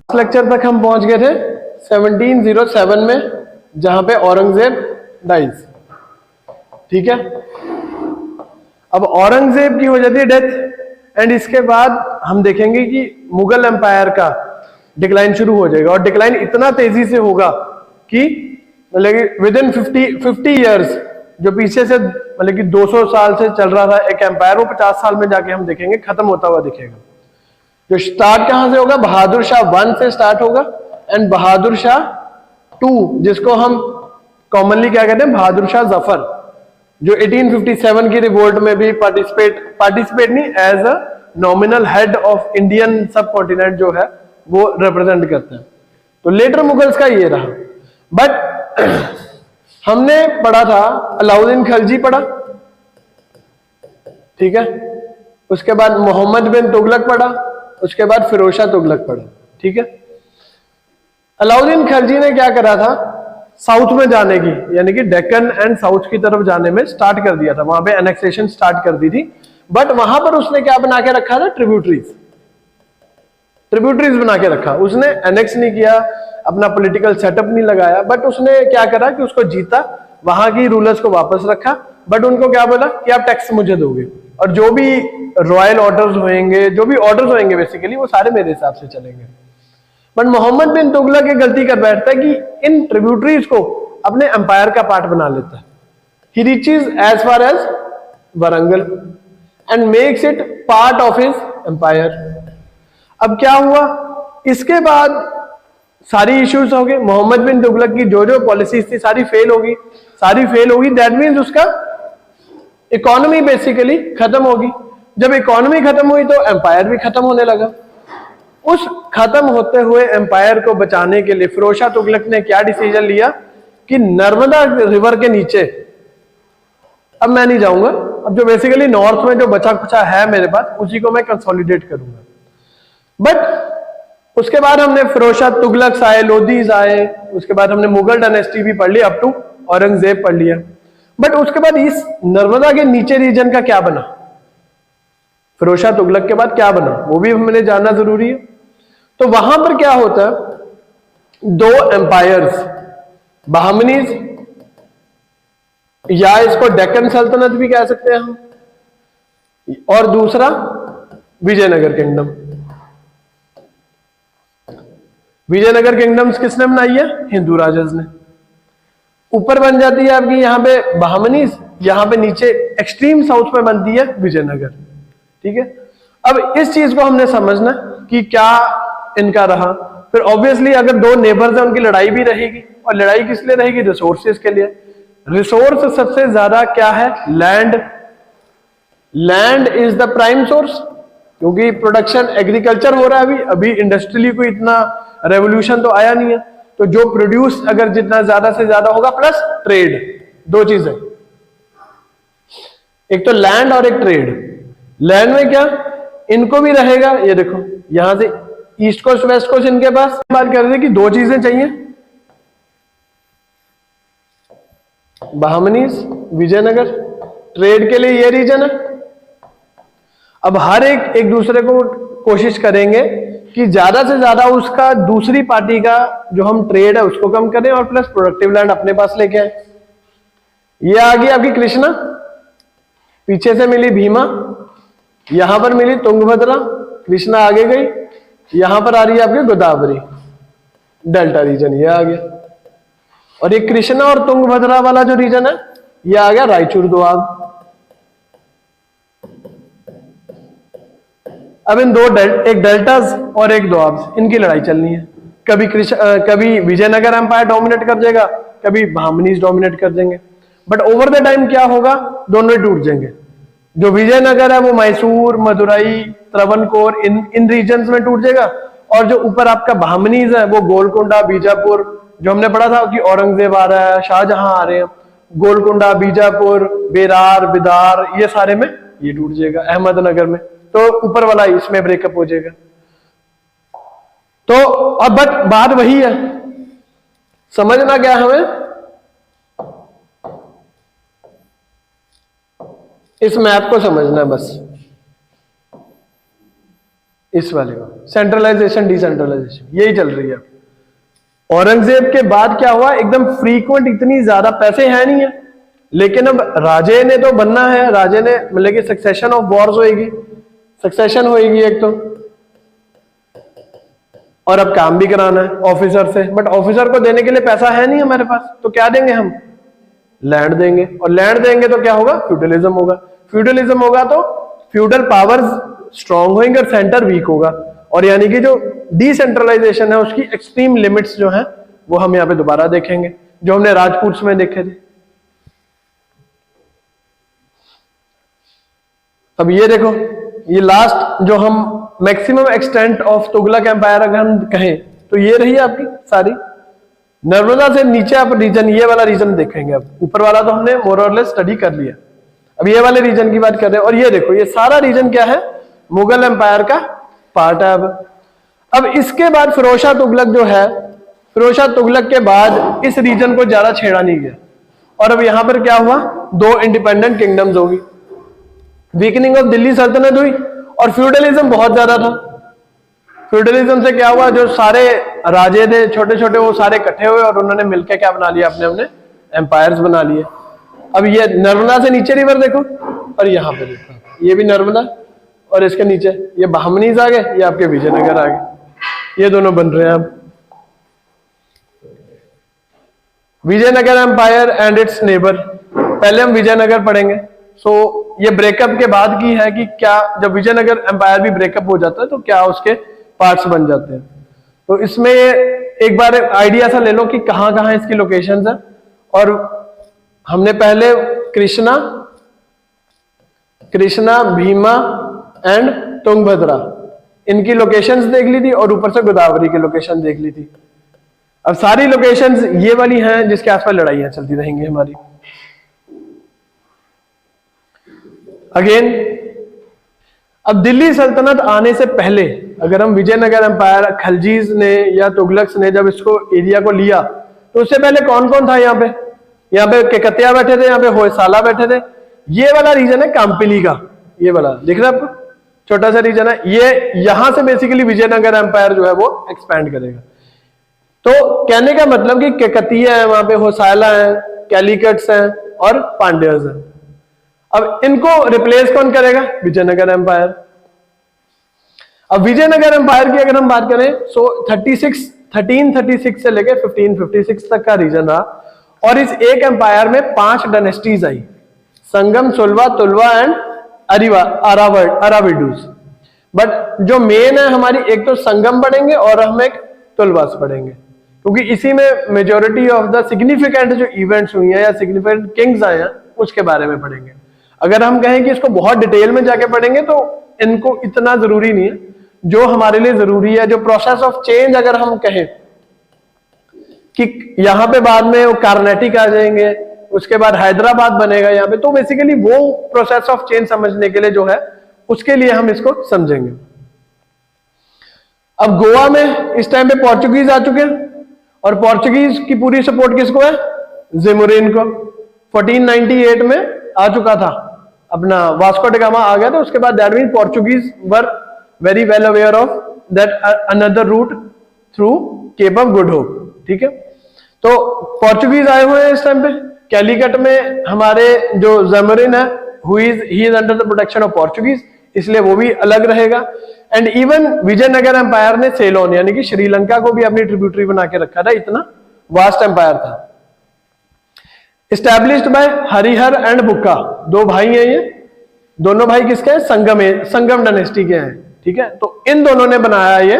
Lecture तक हम पहुंच गए थे 1707 में, जहां पे औरंगजेब डाइज। ठीक है, अब औरंगजेब की हो जाती है डेथ एंड इसके बाद हम देखेंगे कि मुगल एम्पायर का डिक्लाइन शुरू हो जाएगा और डिक्लाइन इतना तेजी से होगा कि मतलब विद इन 50 इयर्स, जो पीछे से मतलब कि 200 साल से चल रहा था एक एम्पायर, वो 50 साल में जाके हम देखेंगे खत्म होता हुआ दिखेगा। जो स्टार्ट कहां से होगा, बहादुर शाह 1 से स्टार्ट होगा एंड बहादुर शाह 2, जिसको हम कॉमनली क्या कहते हैं, बहादुर शाह जफर, जो 1857 की रिवोल्ट में भी पार्टिसिपेट नहीं, as a nominal head of Indian subcontinent जो है वो रिप्रेजेंट करते हैं। तो लेटर मुगल्स का ये रहा। बट हमने पढ़ा था अलाउद्दीन खिलजी पढ़ा, ठीक है, उसके बाद मोहम्मद बिन तुगलक पढ़ा, उसके बाद फिरोज शाह तुगलक पढ़ा। ठीक है, अलाउद्दीन खिलजी ने क्या करा था, साउथ में जाने की, यानी कि डेक्कन एंड साउथ की तरफ जाने में स्टार्ट कर दिया था, वहां पे एनेक्सेशन स्टार्ट कर दी थी। बट वहां पर उसने क्या बना के रखा था, ट्रिब्यूटरीज बना के रखा। उसने एनेक्स नहीं किया, अपना पॉलिटिकल सेटअप नहीं लगाया, बट उसने क्या करा कि उसको जीता, वहां की रूलर्स को वापस रखा, बट उनको क्या बोला कि आप टैक्स मुझे दोगे और जो भी रॉयल ऑर्डर्स होंगे, जो भी ऑर्डर्स होंगे बेसिकली, वो सारे मेरे हिसाब से चलेंगे। बट मोहम्मद बिन तुगलक ये गलती कर बैठता है कि इन ट्रिब्यूटरीज को अपने एम्पायर का पार्ट बना लेता है। He reaches as far as Warangal and makes it part of his empire. अब क्या हुआ, इसके बाद सारी इश्यूज हो गए, मोहम्मद बिन तुगलक की जो जो पॉलिसीज थी सारी फेल होगी। दैट मीन्स उसका इकोनॉमी बेसिकली खत्म होगी। जब इकोनॉमी खत्म हुई तो एम्पायर भी खत्म होने लगा। उस खत्म होते हुए एम्पायर को बचाने के लिए फिरोज शाह तुगलक ने क्या डिसीजन लिया कि नर्मदा रिवर के नीचे, अब मैं नहीं जाऊंगा, अब जो बेसिकली नॉर्थ में जो बचा कुचा है मेरे पास, उसी को मैं कंसोलिडेट करूंगा। बट उसके बाद हमने फिरोज शाह तुगलक आए, लोधीज आए, उसके बाद हमने मुगल डायनेस्टी भी पढ़ ली, अप टू औरंगजेब पढ़ लिया। बट उसके बाद इस नर्मदा के नीचे रीजन का क्या बना, फिरोज शाह तुगलक के बाद क्या बना, वो भी हमें जानना जरूरी है। तो वहां पर क्या होता है, दो एम्पायर्स, बहामनीज या इसको डेक्कन सल्तनत भी कह सकते हैं हम, और दूसरा विजयनगर किंगडम। विजयनगर किंगडम्स किसने बनाई है, हिंदू राजाज ने। ऊपर बन जाती है आपकी यहां पे बहामनीज, यहां पे नीचे एक्सट्रीम साउथ में बनती है विजयनगर। ठीक है, अब इस चीज को हमने समझना कि क्या इनका रहा। फिर ऑब्वियसली अगर दो नेबर्स हैं उनकी लड़ाई भी रहेगी, और लड़ाई किस लिए रहेगी, रिसोर्सेज के लिए। रिसोर्स सबसे ज्यादा क्या है, land is the prime source, क्योंकि प्रोडक्शन एग्रीकल्चर हो रहा है अभी इंडस्ट्रियली कोई इतना रेवोल्यूशन तो आया नहीं है। तो जो प्रोड्यूस अगर जितना ज्यादा से ज्यादा होगा, प्लस ट्रेड, दो चीजें, एक तो लैंड और एक ट्रेड। लैंड में क्या, इनको भी रहेगा, ये देखो यहां से ईस्ट कोस्ट वेस्ट कोस्ट इनके पास। बात कर रहे थे कि दो चीजें चाहिए, बहामनीज, विजयनगर, ट्रेड के लिए ये रीजन है। अब हर एक दूसरे को कोशिश करेंगे कि ज्यादा से ज्यादा उसका, दूसरी पार्टी का जो हम ट्रेड है उसको कम करें और प्लस प्रोडक्टिव लैंड अपने पास लेके आए। ये आ गई आपकी कृष्णा, पीछे से मिली भीमा, यहां पर मिली तुंगभद्रा, कृष्णा आगे गई, यहां पर आ रही है आपकी गोदावरी, डेल्टा रीजन ये आ गया। और ये कृष्णा और तुंगभद्रा वाला जो रीजन है ये आ गया रायचूर दोआब। अब इन दो एक डेल्टास और एक दोआब्स, इनकी लड़ाई चलनी है। कभी विजयनगर एम्पायर डोमिनेट कर जाएगा, कभी बहामनीज डोमिनेट कर देंगे। बट ओवर द टाइम क्या होगा, दोनों ही टूट जाएंगे। जो विजयनगर है वो मैसूर, मदुरई, त्रावणकोर, इन रीजन्स में टूट जाएगा, और जो ऊपर आपका बहामनीज है वो गोलकोंडा, बीजापुर, जो हमने पढ़ा था कि औरंगजेब आ रहा है, शाहजहां आ रहे हैं, गोलकोंडा, बीजापुर, बेरार, बिदार, ये सारे में ये टूट जाएगा, अहमदनगर में। तो ऊपर वाला इसमें ब्रेकअप हो जाएगा। तो अब बट बात वही है, समझना क्या हमें, इस मैप को समझना है बस। इस वाले को सेंट्रलाइजेशन डिसेंट्रलाइजेशन यही चल रही है। औरंगजेब के बाद क्या हुआ, एकदम फ्रीक्वेंट, इतनी ज्यादा पैसे है नहीं है, लेकिन अब राजे ने तो बनना है, राजे ने मतलब कि सक्सेशन ऑफ वॉर्स होएगी, सक्सेशन होएगी एक तो, और अब काम भी कराना है ऑफिसर से, बट ऑफिसर को देने के लिए पैसा है नहीं हमारे पास, तो क्या देंगे हम, लैंड देंगे, और लैंड देंगे तो क्या होगा, फ्यूडलिज्म होगा, फ्यूडलिज्म होगा तो फ्यूडल पावर्स स्ट्रांग होंगे और सेंटर वीक होगा, और यानी कि जो डिसेंट्रलाइजेशन है उसकी एक्सट्रीम लिमिट्स जो है वो हम यहां पे दोबारा देखेंगे, जो हमने राजपूत में देखे थे। अब ये देखो, ये लास्ट जो हम maximum extent of Tughlaq empire अगर हम कहें तो ये रही आपकी सारी नर्मदा से नीचे आप रीजन, ये वाला रीजन देखेंगे। अब ऊपर वाला तो हमने मोर और लेस स्टडी कर लिया, अब ये वाले रीजन की बात कर रहे हैं, और ये देखो ये सारा रीजन क्या है, मुगल एम्पायर का पार्ट है। अब इसके बाद फिरोज शाह तुगलक जो है, फिरोज शाह तुगलक के बाद इस रीजन को ज्यादा छेड़ा नहीं गया, और अब यहां पर क्या हुआ, दो इंडिपेंडेंट किंगडम्स होगी, वीकनिंग ऑफ दिल्ली सल्तनत हुई, और फ्यूडलिज्म बहुत ज्यादा था। फ्यूडलिज्म से क्या हुआ, जो सारे राजे थे छोटे छोटे वो सारे इकट्ठे हुए और उन्होंने मिलकर क्या बना लिया, अपने अपने एम्पायर्स बना लिए। अब ये नर्मदा से नीचे रिवर देखो, और यहां पे देखो ये भी नर्मदा, और इसके नीचे ये बहमनीज आ गए, ये आपके विजयनगर आ गए, ये दोनों बन रहे हैं। अब Vijayanagara empire and its neighbour, पहले हम विजयनगर पढ़ेंगे। सो ये ब्रेकअप के बाद की है कि क्या जब विजयनगर एम्पायर भी ब्रेकअप हो जाता है तो क्या उसके पार्ट्स बन जाते हैं। तो इसमें एक बार आइडिया सा ले लो कि कहां कहां इसकी लोकेशंस है, और हमने पहले कृष्णा भीमा एंड तुंगभद्रा इनकी लोकेशंस देख ली थी, और ऊपर से गोदावरी की लोकेशन देख ली थी। अब सारी लोकेशंस ये वाली हैं जिसके आसपास लड़ाइयां चलती रहेंगी हमारी। अगेन, अब दिल्ली सल्तनत आने से पहले अगर हम विजयनगर एम्पायर, खलजीज ने या तुगलक्स ने जब इसको एरिया को लिया तो उससे पहले कौन कौन था यहाँ पे केकतिया बैठे थे, यहाँ पे होयसाला बैठे थे। ये वाला रीजन है काम्पिली का, ये वाला दिख रहा है आपको, छोटा सा रीजन है ये, यहां से बेसिकली विजयनगर एम्पायर जो है वो एक्सपैंड करेगा। तो कहने का मतलब कि केकतिया है, वहां पे होयसाला है, कैलिकट्स हैं और पांड्यज हैं। अब इनको रिप्लेस कौन करेगा, विजयनगर एम्पायर। अब विजयनगर एम्पायर की अगर हम बात करें, सो 1336 से लेकर 1556 तक का रीजन रहा, और इस एक एम्पायर में 5 डायनेस्टीज आई, संगम, सुलवा, तुलवा एंड अराविडूस। बट जो मेन है हमारी, एक तो संगम पढ़ेंगे और हम एक तुलवास पढ़ेंगे, क्योंकि इसी में मेजॉरिटी ऑफ द सिग्निफिकेंट जो इवेंट्स हुई हैं या सिग्निफिकेंट किंग्स आए हैं उसके बारे में पढ़ेंगे। अगर हम कहें कि इसको बहुत डिटेल में जाके पढ़ेंगे तो इनको इतना जरूरी नहीं है। जो हमारे लिए जरूरी है, जो प्रोसेस ऑफ चेंज अगर हम कहें कि यहां पे बाद में वो कार्नेटिक आ जाएंगे, उसके बाद हैदराबाद बनेगा यहाँ पे, तो बेसिकली वो प्रोसेस ऑफ चेंज समझने के लिए जो है उसके लिए हम इसको समझेंगे। अब गोवा में इस टाइम पे पोर्चुगीज आ चुके हैं, और पोर्चुगीज की पूरी सपोर्ट किसको है, ज़िमुरिन को। 1498 में आ चुका था, अपना वास्को ड गामा आ गया था। उसके बाद that mean Portuguese were very well aware of that another route through Cape of Good Hope. ठीक है, तो पोर्चुगीज आए हुए हैं इस टाइम पे। कैलिकट में हमारे जो ज़िमुरिन है, he is under the protection of Portuguese, इसलिए वो भी अलग रहेगा। एंड इवन विजयनगर एम्पायर ने सेलोन यानी कि श्रीलंका को भी अपनी ट्रिब्यूटरी बना के रखा था, इतना वास्ट एम्पायर था। एस्टैब्लिश्ड बाय हरिहर एंड बुक्का, 2 भाई हैं ये, दोनों भाई किसके हैं, संगम डायनेस्टी के हैं। ठीक है, तो इन दोनों ने बनाया ये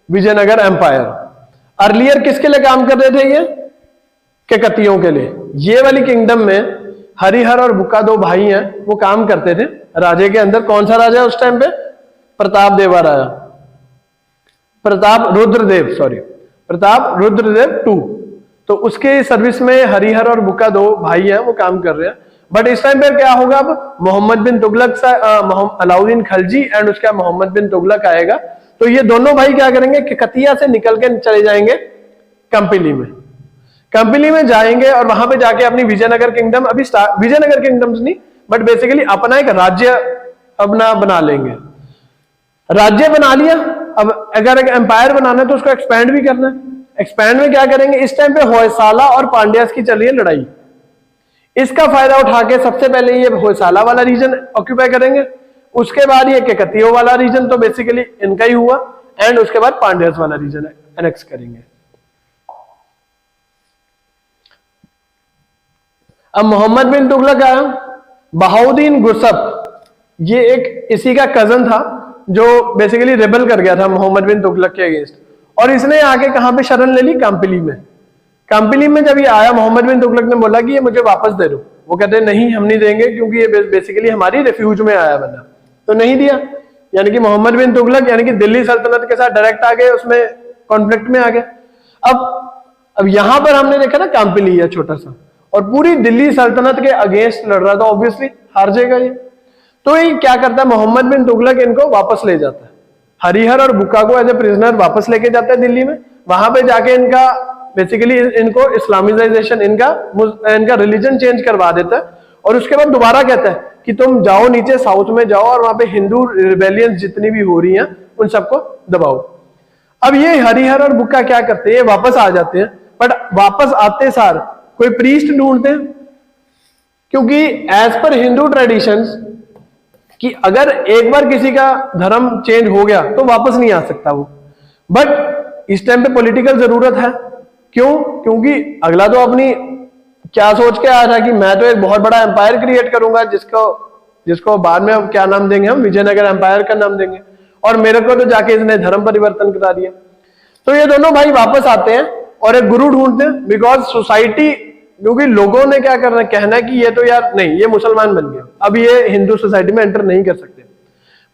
विजयनगर एम्पायर। अर्लियर किसके लिए काम कर रहे थे ये, केकतियों के लिए। ये वाली किंगडम में हरिहर और बुक्का 2 भाई हैं, वो काम करते थे राजे के अंदर। कौन सा राजा उस टाइम पे, प्रताप देवा राजा, प्रताप रुद्रदेव 2। तो उसके सर्विस में हरिहर और बुक्का 2 भाई हैं, वो काम कर रहे हैं। बट इस टाइम पर क्या होगा, अब मोहम्मद बिन तुगलक, अलाउद्दीन खलजी एंड उसका मोहम्मद बिन तुगलक आएगा। तो ये दोनों भाई क्या करेंगे, केकतिया से निकल के चले जाएंगे कंपिली में जाएंगे, और वहां पे जाके अपनी विजयनगर किंगडम, अभी विजयनगर किंगडम्स नहीं बट बेसिकली अपना एक राज्य अपना बना लेंगे। राज्य बना लिया, अब अगर एक एम्पायर बनाना है तो उसको एक्सपैंड भी करना है। एक्सपैंड में क्या करेंगे, इस टाइम पे होयसाला और पांड्यास की चल रही है लड़ाई, इसका फायदा उठा के सबसे पहले ये होयसाला वाला रीजन ऑक्यूपाई करेंगे, उसके बाद ये केकतियों वाला रीजन तो बेसिकली इनका ही हुआ, एंड उसके बाद पांड्यास वाला रीजन एनेक्स करेंगे। अब मोहम्मद बिन तुगलक आया, बहाउद्दीन गुरसप, ये एक इसी का कजन था जो बेसिकली रेबल कर गया था मोहम्मद बिन तुगलक के अगेंस्ट, और इसने आके कहां पे शरण ले ली, काम्पिली में। काम्पिली में जब ये आया, मोहम्मद बिन तुगलक ने बोला कि ये मुझे वापस दे दो, वो कहते हैं नहीं हम नहीं देंगे क्योंकि ये बेसिकली हमारी रिफ्यूज में आया बंदा, तो नहीं दिया। यानी कि मोहम्मद बिन तुगलक यानी कि दिल्ली सल्तनत के साथ डायरेक्ट आ गए, उसमें कॉन्फ्लिक्ट में आ गए। अब यहां पर हमने देखा ना काम्पिली है छोटा सा, और पूरी दिल्ली सल्तनत के अगेंस्ट लड़ रहा था, ऑब्वियसली हार जाएगा ये। तो ये क्या करता है, मोहम्मद बिन तुगलक इनको वापस ले जाता है, हरिहर और बुक्का को एज ए प्रिजनर वापस लेके जाता है दिल्ली में। वहां पे जाके इनका बेसिकली इनको इस्लामिजाइजेशन, इनका रिलीजन चेंज करवा देता है, और उसके बाद दोबारा कहता है कि तुम जाओ नीचे साउथ में जाओ और वहां पे हिंदू रिबेलियंस जितनी भी हो रही हैं उन सबको दबाओ। अब ये हरिहर और बुक्का क्या करते हैं, वापस आ जाते हैं, बट वापस आते सार कोई प्रीस्ट ढूंढते हैं, क्योंकि एज पर हिंदू ट्रेडिशंस कि अगर एक बार किसी का धर्म चेंज हो गया तो वापस नहीं आ सकता वो। बट इस टाइम पे पॉलिटिकल जरूरत है, क्यों, क्योंकि अगला तो अपनी क्या सोच के आया था कि मैं तो एक बहुत बड़ा एम्पायर क्रिएट करूंगा, जिसको बाद में अब क्या नाम देंगे हम, विजयनगर एम्पायर का नाम देंगे, और मेरे को तो जाके इसने धर्म परिवर्तन करा दिया। तो ये दोनों भाई वापस आते हैं और एक गुरु ढूंढते हैं, बिकॉज सोसाइटी, क्योंकि लोगों ने क्या करना, कहना है कि ये तो यार नहीं, ये मुसलमान बन गया, अब ये हिंदू सोसाइटी में एंटर नहीं कर सकते।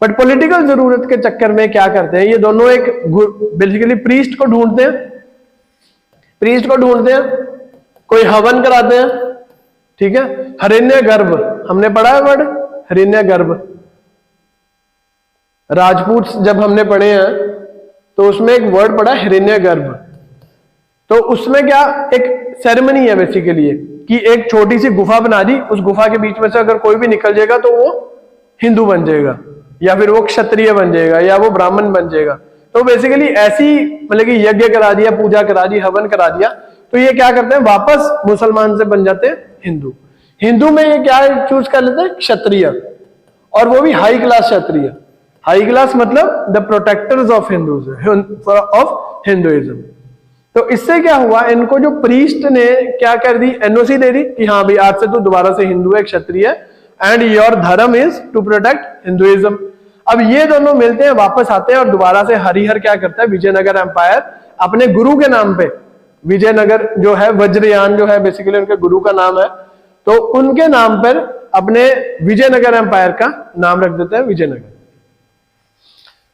बट पॉलिटिकल जरूरत के चक्कर में क्या करते हैं, ये दोनों एक बेसिकली प्रीस्ट को ढूंढते हैं, कोई हवन कराते हैं, ठीक है। हिरण्य गर्भ, हमने पढ़ा है वर्ड हिरण्य गर्भ, राजपूत जब हमने पढ़े हैं तो उसमें एक वर्ड पढ़ा हिरण्य गर्भ। तो उसमें क्या एक सेरेमनी है बेसिकली कि एक छोटी सी गुफा बना दी, उस गुफा के बीच में से अगर कोई भी निकल जाएगा तो वो हिंदू बन जाएगा, या फिर वो क्षत्रिय बन जाएगा, या वो ब्राह्मण बन जाएगा। तो बेसिकली ऐसी मतलब कि यज्ञ करा दिया, पूजा करा दी, हवन करा दिया, तो ये क्या करते हैं, वापस मुसलमान से बन जाते हैं हिंदू। हिंदू में ये क्या चूज कर लेते हैं, क्षत्रिय, और वो भी हाई क्लास क्षत्रिय। हाई क्लास मतलब द प्रोटेक्टर्स ऑफ हिंदुइज्म। तो इससे क्या हुआ, इनको जो प्रीस्ट ने क्या कर दी, एनओसी दे दी कि हाँ भाई आज से तू दोबारा से हिंदू है, क्षत्रिय है, एंड योर धर्म इज टू प्रोटेक्ट हिंदुइज्म। अब ये दोनों मिलते हैं, वापस आते हैं, और दोबारा से हरिहर क्या करता है, विजयनगर एम्पायर अपने गुरु के नाम पे, विजयनगर जो है, वज्रयान जो है बेसिकली उनके गुरु का नाम है, तो उनके नाम पर अपने विजयनगर एम्पायर का नाम रख देते हैं विजयनगर।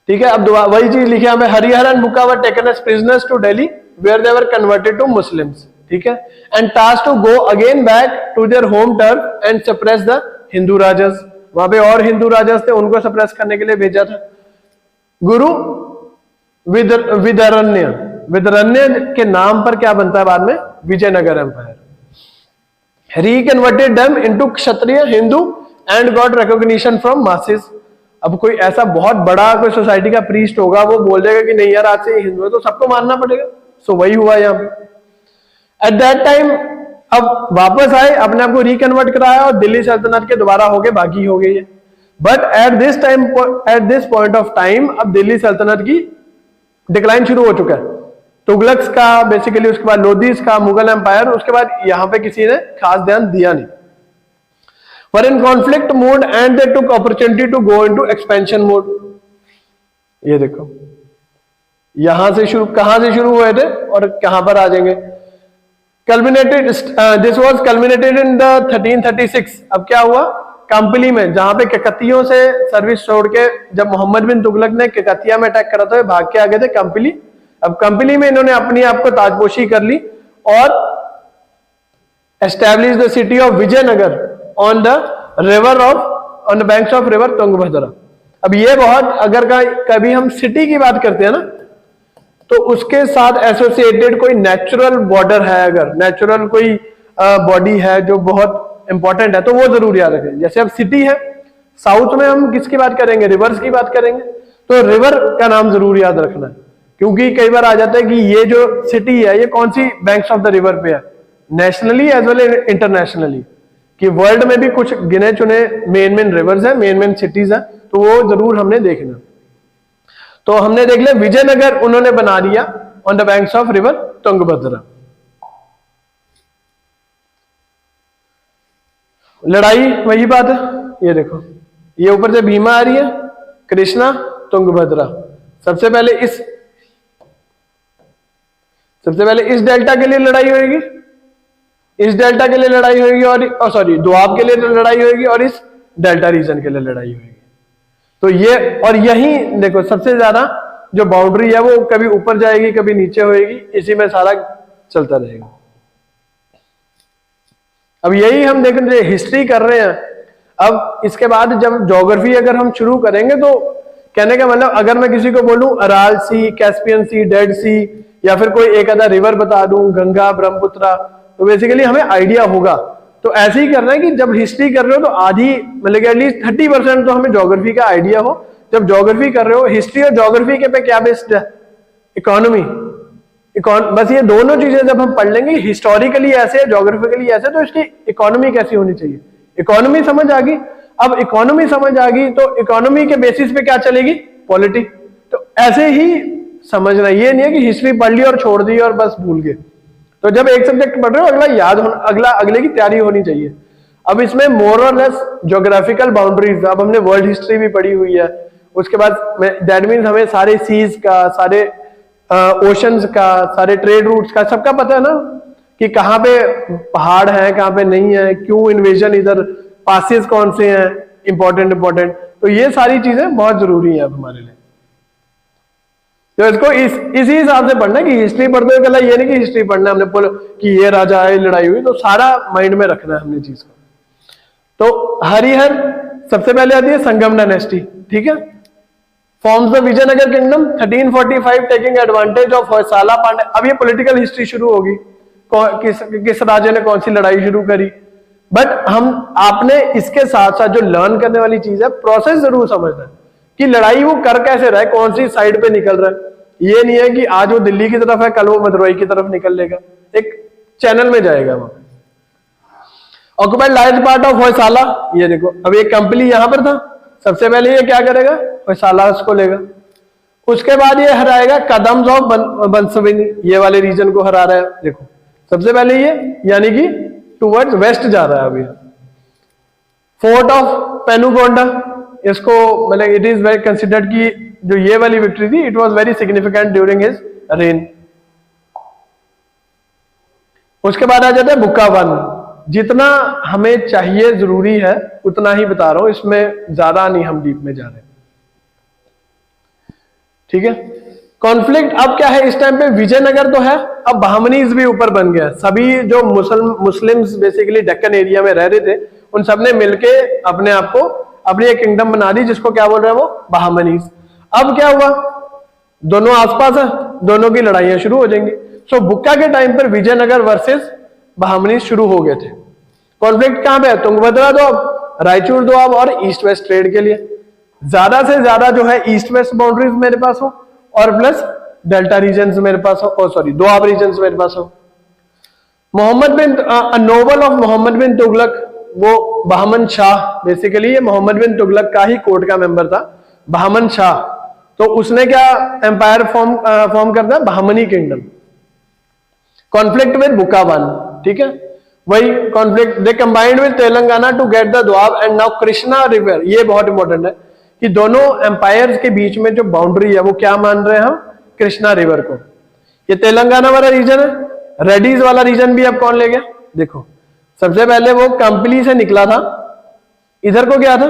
ठीक है। अब वही चीज लिखी हमें, Harihar and Bukka were taken as prisoners to Delhi where they were converted to Muslims, ठीक है, and tasked to go again back to their home turf and suppress the Hindu rajas. वहां पे और हिंदू राजास थे, उनको सप्रेस करने के लिए भेजा था। गुरु विदरण्य के नाम पर क्या बनता है बाद में, Vijayanagar empire. Reconverted them into Kshatriya Hindu and got recognition from masses. अब कोई ऐसा बहुत बड़ा कोई सोसाइटी का प्रीस्ट होगा, वो बोल देगा कि नहीं यार आज से हिंदू है, तो सबको मानना पड़ेगा। सो वही हुआ यहाँ पे। एट दैट टाइम अब वापस आए, अपने आप को रिकन्वर्ट कराया और दिल्ली सल्तनत के दोबारा हो गए, बागी हो गई है। But at this point of time अब दिल्ली सल्तनत की डिक्लाइन शुरू हो चुका है। तुगलक्स का बेसिकली, उसके बाद लोदीज का, मुगल एम्पायर, उसके बाद यहां पे किसी ने खास ध्यान दिया नहीं। Were in conflict mode and they took opportunity to go into expansion mode. ये देखो यहां से शुरू, कहां से शुरू हुए थे और कहां पर आ जाएंगे। Culminated, this was culminated in the 1336। अब क्या हुआ, काम्पिली में, जहां पे ककतियों से सर्विस छोड़ के जब मोहम्मद बिन तुगलक ने ककतिया में अटैक करा था, भाग के आ गए थे काम्पिली। अब काम्पिली में इन्होंने अपनी आप को ताजपोशी कर ली और establish the city of Vijayanagara on the banks of river Tungabhadra. अब ये बहुत, अगर कभी हम सिटी की बात करते हैं ना, तो उसके साथ एसोसिएटेड कोई नेचुरल बॉर्डर है, अगर नेचुरल कोई बॉडी है जो बहुत इंपॉर्टेंट है, तो वो जरूर याद रखें। जैसे अब सिटी है, साउथ में हम किसकी बात करेंगे, रिवर्स की बात करेंगे। तो रिवर का नाम जरूर याद रखना है, क्योंकि कई बार आ जाता है कि ये जो सिटी है ये कौन सी बैंक्स ऑफ द रिवर पे है, नेशनली एज वेल इंटरनेशनली, कि वर्ल्ड में भी कुछ गिने चुने मेन रिवर्स है, मेन सिटीज है, तो वो जरूर हमने देखना। तो हमने देख लिया विजयनगर उन्होंने बना दिया on the banks of river Tungabhadra. लड़ाई वही बात है, ये देखो ये ऊपर से भीमा आ रही है, कृष्णा तुंगभद्रा। सबसे पहले इस डेल्टा के लिए लड़ाई होगी, इस डेल्टा के लिए लड़ाई होगी, और सॉरी दोआब के लिए लड़ाई होगी, और इस डेल्टा रीजन के लिए लड़ाई होगी। तो ये और यही देखो सबसे ज्यादा जो बाउंड्री है वो कभी ऊपर जाएगी कभी नीचे होएगी, इसी में सारा चलता रहेगा। अब यही हम देख रहे हिस्ट्री कर रहे हैं। अब इसके बाद जब ज्योग्राफी अगर हम शुरू करेंगे तो कहने का मतलब अगर मैं किसी को बोलूं अराल सी, कैस्पियन सी, डेड सी, या फिर कोई एक आधा रिवर बता दूं, गंगा, ब्रह्मपुत्र, तो बेसिकली हमें आइडिया होगा। तो ऐसे ही करना है कि जब हिस्ट्री कर रहे हो तो आधी मतलब कि एटलीस्ट 30% तो हमें ज्योग्राफी का आइडिया हो। जब ज्योग्राफी कर रहे हो, हिस्ट्री और ज्योग्राफी के पे क्या बेस्ड है, इकोनॉमी, बस ये दोनों चीजें जब हम पढ़ लेंगे, हिस्टोरिकली ऐसे है, ज्योग्राफिकली ऐसे, तो इसकी इकोनॉमी कैसी होनी चाहिए, इकोनॉमी समझ आ गई। अब इकोनॉमी समझ आ गई तो इकोनॉमी के बेसिस पे क्या चलेगी, पॉलिटी। तो ऐसे ही समझना, ये नहीं है कि हिस्ट्री पढ़ ली और छोड़ दी और बस भूल गए। तो जब एक सब्जेक्ट पढ़ रहे हो अगला याद होना, अगले की तैयारी होनी चाहिए। अब इसमें मोर और लेस ज्योग्राफिकल बाउंड्रीज, अब हमने वर्ल्ड हिस्ट्री भी पढ़ी हुई है, उसके बाद दैट मीन्स हमें सारे सीज का, सारे ओशंस का, सारे ट्रेड रूट्स का सबका पता है ना, कि कहाँ पे पहाड़ है कहाँ पे नहीं है, क्यों इन्वेजन इधर, पासेस कौन से हैं इंपॉर्टेंट। तो ये सारी चीजें बहुत जरूरी है अब हमारे लिए। तो इसको इसी हिसाब से पढ़ना है कि हिस्ट्री पढ़ते हुए कल ये नहीं कि हिस्ट्री पढ़ना है हमने कि ये राजा है लड़ाई हुई, तो सारा माइंड में रखना है हमने चीज को। तो हरिहर सबसे पहले आती है संगम डायनेस्टी, ठीक है। Forms the Vijayanagara kingdom 1345 taking advantage of Hoysala Pandya. अब ये पॉलिटिकल हिस्ट्री शुरू होगी, किस राजा ने कौन सी लड़ाई शुरू करी। बट आपने इसके साथ साथ जो लर्न करने वाली चीज है, प्रोसेस जरूर समझना है कि लड़ाई वो कर कैसे रहा है, कौन सी साइड पे निकल रहा है। ये नहीं है कि आज वो दिल्ली की तरफ है कल वो मदुरई की तरफ निकल लेगा, एक चैनल में जाएगा वो। Occupied large part of Hoysala, ये देखो अब एक कंपनी यहां पर था, सबसे पहले ये क्या करेगा, होयसाला उसको लेगा। उसके बाद ये हराएगा कदम्स ऑफ बंसविनी, ये वाले रीजन को हरा रहा है। देखो सबसे पहले ये यानी कि टूवर्ड्स वेस्ट जा रहा है अभी। फोर्ट ऑफ पेनुगोंडा, इसको मतलब इट इज वेरी कंसिडर्ड कि जो ये वाली विक्ट्री थी it was very significant during his rain. उसके बाद आ जाता है बुक्कावन। जितना हमें चाहिए जरूरी है उतना ही बता रहा हूं, इसमें ज्यादा नहीं हम डीप में जा रहे, ठीक है। कॉन्फ्लिक्ट अब क्या है, इस टाइम पे विजयनगर तो है, अब बहामनीज भी ऊपर बन गया। सभी जो मुस्लिम्स बेसिकली डेक्कन एरिया में रह रहे थे उन सबने मिलके अपने आप को अपनी एक किंगडम बना दी, जिसको क्या बोल रहे हैं वो बहामनीज। अब क्या हुआ, दोनों आसपास है, दोनों की लड़ाइयां शुरू हो जाएंगी। सो बुक्का के टाइम पर विजयनगर वर्सेस बहामनीज शुरू हो गए थे। कॉन्फ्लिक्ट कहां पे है, तुंगभद्रा दोआब, रायचूर दोआब और ईस्ट वेस्ट ट्रेड के लिए। ज्यादा से ज्यादा जो है ईस्ट वेस्ट बाउंड्रीज मेरे पास हो और प्लस डेल्टा रीजन्स मेरे पास हो, सॉरी दोआब रीजन्स मेरे पास हो। मोहम्मद बिन नोबल ऑफ मोहम्मद बिन तुगलक, वो बहामन शाह, बेसिकली ये मोहम्मद बिन तुगलक का ही कोर्ट का मेंबर था, बहामन शाह। तो उसने क्या एम्पायर फॉर्म करता है, Bahmani kingdom. Conflict with Bukka one, ठीक है, वही conflict. They combined with Telangana to get the Doab and now Krishna river. ये बहुत इंपॉर्टेंट है कि दोनों एम्पायर्स के बीच में जो बाउंड्री है वो क्या मान रहे हैं हम, कृष्णा रिवर को। ये तेलंगाना वाला रीजन है, रेडीज वाला रीजन भी अब कौन ले गया, देखो सबसे पहले वो कंपनी से निकला था, इधर को क्या था,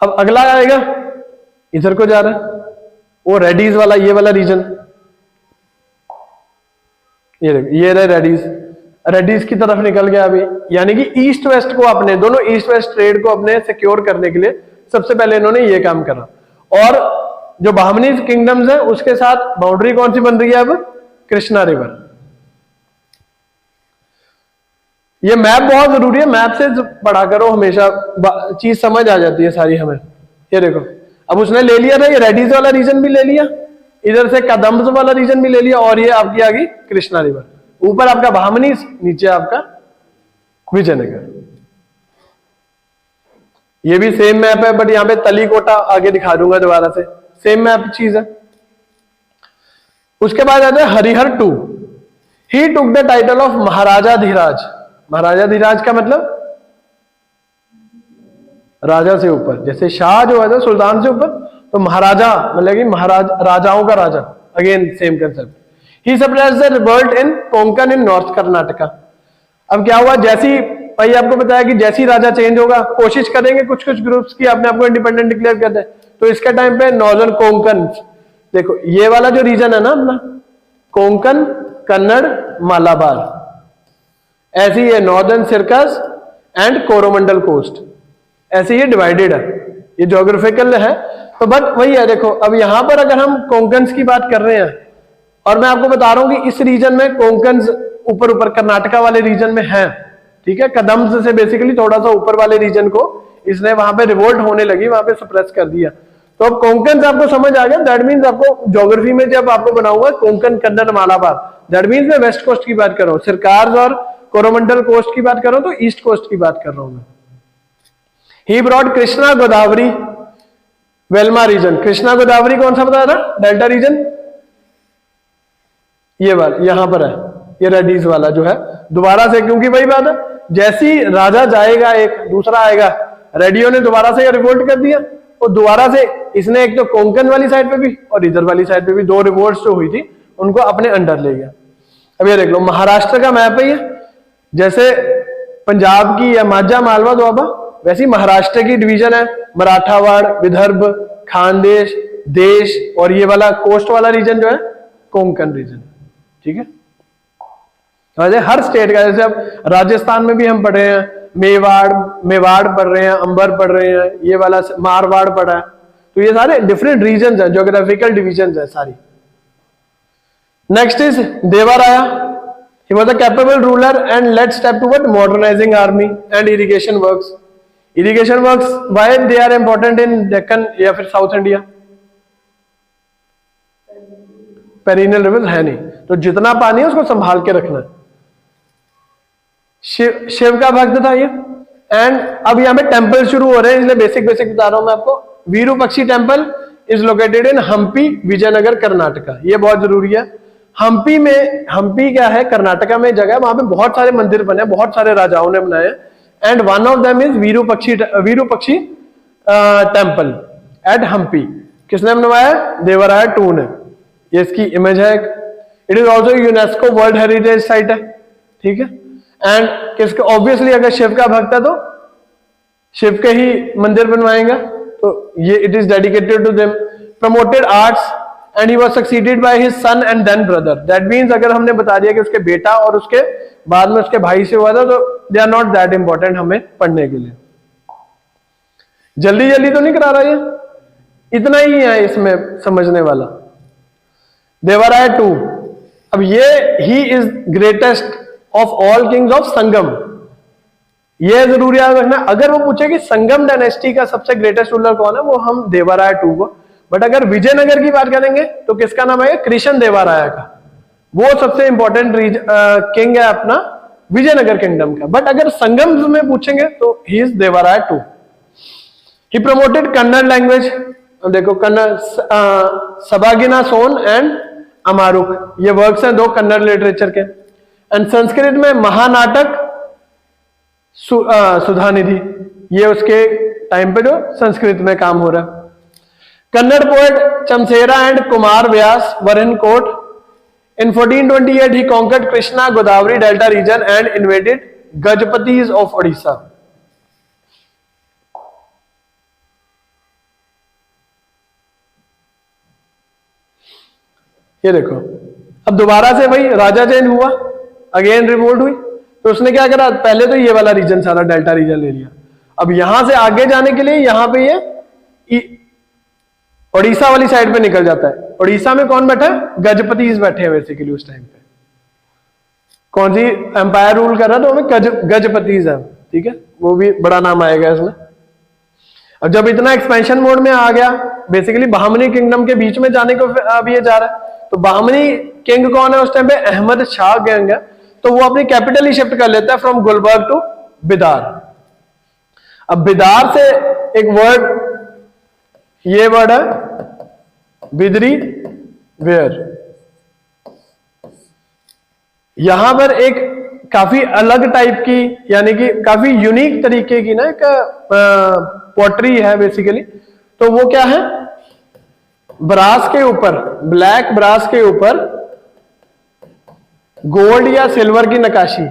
अब अगला आएगा इधर को जा रहा है, वो रेडीज वाला ये वाला रीजन। ये देखो ये रहे रेडीज की तरफ निकल गया अभी, यानी कि ईस्ट वेस्ट को अपने दोनों ईस्ट वेस्ट ट्रेड को अपने सिक्योर करने के लिए सबसे पहले इन्होंने ये काम करा। और जो बहामनी किंगडम्स है उसके साथ बाउंड्री कौन सी बन रही है अब, कृष्णा रिवर। ये मैप बहुत जरूरी है, मैप से पढ़ा करो हमेशा, चीज समझ आ जाती है सारी हमें। ये देखो अब उसने ले लिया था, ये रेडिस वाला रीजन भी ले लिया, इधर से कदम्ब वाला रीजन भी ले लिया, और ये आपकी आ गई कृष्णा रिवर, ऊपर आपका भामनी, नीचे आपका विजयनगर। ये भी सेम मैप है, बट यहाँ पे तलीकोटा आगे दिखा दूंगा दोबारा से, सेम मैप चीज है। उसके बाद आता है Harihar two. He took the title of Maharaja Dhiraj. Maharaja Dhiraj का मतलब राजा से ऊपर, जैसे शाह जो है सुल्तान से ऊपर, तो महाराजा मतलब कि महाराज, राजाओं का राजा, again same concept. He suppressed the revolt in Konkan in north Karnataka. अब क्या हुआ, जैसी भाई आपको बताया कि जैसी राजा चेंज होगा, कोशिश करेंगे कुछ कुछ ग्रुप्स की अपने आप को इंडिपेंडेंट डिक्लेयर कर दे, तो इसके टाइम पे नॉर्दर्न कोंकण, देखो ये वाला जो रीजन है ना अपना, कोंकण, कन्नड़, मालाबार, ऐसी ये नॉर्दर्न सिरकस एंड कोरोमंडल कोस्ट, ऐसे ये डिवाइडेड है, ये ज्योग्राफिकल है। तो बट वही है, देखो अब यहां पर अगर हम कोंकण की बात कर रहे हैं, और मैं आपको बता रहा हूं कि इस रीजन में कोंकण ऊपर ऊपर कर्नाटका वाले रीजन में है, ठीक है, कदम्ब से बेसिकली थोड़ा सा ऊपर वाले रीजन को इसने वहां पे रिवोल्ट होने लगी, वहां पे सप्रेस कर दिया। तो अब कोंकण आपको समझ आ गया, दैट मीन्स आपको ज्योग्राफी में जब आपको बनाऊंगा कोंकण, कन्नड़, मालाबार, दैट मीन्स मैं वेस्ट कोस्ट की बात कर रहा हूँ, सिरकार्स और कोरोमंडल कोस्ट की बात कर रहा हूँ, तो ईस्ट कोस्ट की बात कर रहा हूं मैं। ही ब्रॉड कृष्णा गोदावरी वेल्मा रीजन। कृष्णा गोदावरी कौन सा बताया था, डेल्टा रीजन, ये वाला यहां पर है, ये रेडीज वाला जो है, दोबारा से, क्योंकि वही बात है, जैसी राजा जाएगा एक दूसरा आएगा, रेडियो ने दोबारा से रिवोल्ट कर दिया, और दोबारा से इसने एक तो कोंकण वाली साइड पे भी और इधर वाली साइड पे भी दो रिवोल्ट्स जो हुई थी उनको अपने अंडर ले गया। अब ये देख लो, महाराष्ट्र का मैप है ये, जैसे पंजाब की या माझा, मालवा, दोआबा, वैसी महाराष्ट्र की डिवीजन है, मराठावाड़, विदर्भ, खानदेश, देश, और ये वाला कोस्ट वाला रीजन जो है कोंकण रीजन, ठीक है। हर स्टेट का, जैसे अब राजस्थान में भी हम पढ़ रहे हैं, मेवाड़ पढ़ रहे हैं, अंबर पढ़ रहे हैं, ये वाला मारवाड़ पढ़ा है, तो ये सारे डिफरेंट रीजन है, ज्योग्राफिकल डिविजन है सारी। Next is Devaraya. He was a capable ruler and let step toward modernising army and irrigation works. Irrigation works why they are important in Deccan या फिर साउथ इंडिया? पेरिनियल रिवर है नहीं, तो जितना पानी है उसको संभाल के रखना है। शिव का भक्त था ये। एंड अब यहाँ पे टेम्पल शुरू हो रहे हैं, इसलिए बेसिक बता रहा हूं मैं आपको। Virupaksha temple is located in Hampi, Vijayanagar, Karnataka. ये बहुत जरूरी है। हम्पी क्या है, कर्नाटका में जगह है, वहां पे बहुत सारे मंदिर बने, बहुत सारे राजाओं ने बनाए, and one of them is Virupaksha temple at Hampi. किसने बनवाया? देवराया टू ने। ये इसकी इमेज है। It is also UNESCO world heritage site है, ठीक है। एंड किसके, ऑब्वियसली अगर शिव का भक्त है तो शिव के ही मंदिर बनवाएंगे, तो ये it is dedicated to them. Promoted arts and he was succeeded by his son and then brother. That means अगर हमने बता दिया कि उसके बेटा और उसके बाद में उसके भाई से हुआ था, तो they are not that important हमें पढ़ने के लिए। जल्दी तो नहीं करा रहा, ये इतना ही है इसमें समझने वाला। देवराय टू। अब ये he is greatest of all kings of Sangam. ये जरूर याद रखना, अगर वो पूछे कि संगम डायनेस्टी का सबसे ग्रेटेस्ट रूलर कौन है, वो हम देवराय टू को। बट अगर विजयनगर की बात करेंगे तो किसका नाम है? कृष्ण देवराया का। वो सबसे इंपॉर्टेंट किंग है अपना विजयनगर किंगडम का। बट अगर संगम में पूछेंगे तो he is Devaraya two. He promoted Kannada language. देखो कन्नड़, सबागिना सोन एंड अमारुक, ये वर्क्स हैं दो कन्नड़ लिटरेचर के। एंड संस्कृत में महानाटक सुधानिधि, ये उसके टाइम पे जो संस्कृत में काम हो रहा है। Kannada poet Chamarasa and Kumara Vyasa were in court. In 1428 he conquered Krishna Godavari Delta region and invaded Gajpatis of Odisha. ये देखो, अब दोबारा से वही राजा चेंज हुआ, अगेन रिवोल्ट हुई, तो उसने क्या करा? पहले तो ये वाला रीजन सारा डेल्टा रीजन ले लिया। अब यहां से आगे जाने के लिए यहां पे ये उड़ीसा वाली साइड पे निकल जाता है। उड़ीसा में कौन बैठा है? गजपतिज बैठे हैं बेसिकली उस टाइम पे। कौन सी एम्पायर रूल कर रहा है? तो हमें गजपतिज है, ठीक है, वो भी बड़ा नाम आएगा इसमें। और जब इतना एक्सपेंशन मोड में आ गया, बेसिकली बहामनी किंगडम के बीच में जाने को अब ये जा रहा है। तो बहामनी किंग कौन है उस टाइम पे? अहमद शाह किंग है। तो वो अपनी कैपिटल ही शिफ्ट कर लेता है फ्रॉम गुलबर्ग टू बिदार। अब बिदार से एक वर्ड, ये वर्ड है बिदरी वेयर। यहां पर एक काफी अलग टाइप की, यानी कि काफी यूनिक तरीके की ना एक पॉटरी है बेसिकली। तो वो क्या है? ब्रास के ऊपर, ब्लैक ब्रास के ऊपर गोल्ड या सिल्वर की नक्काशी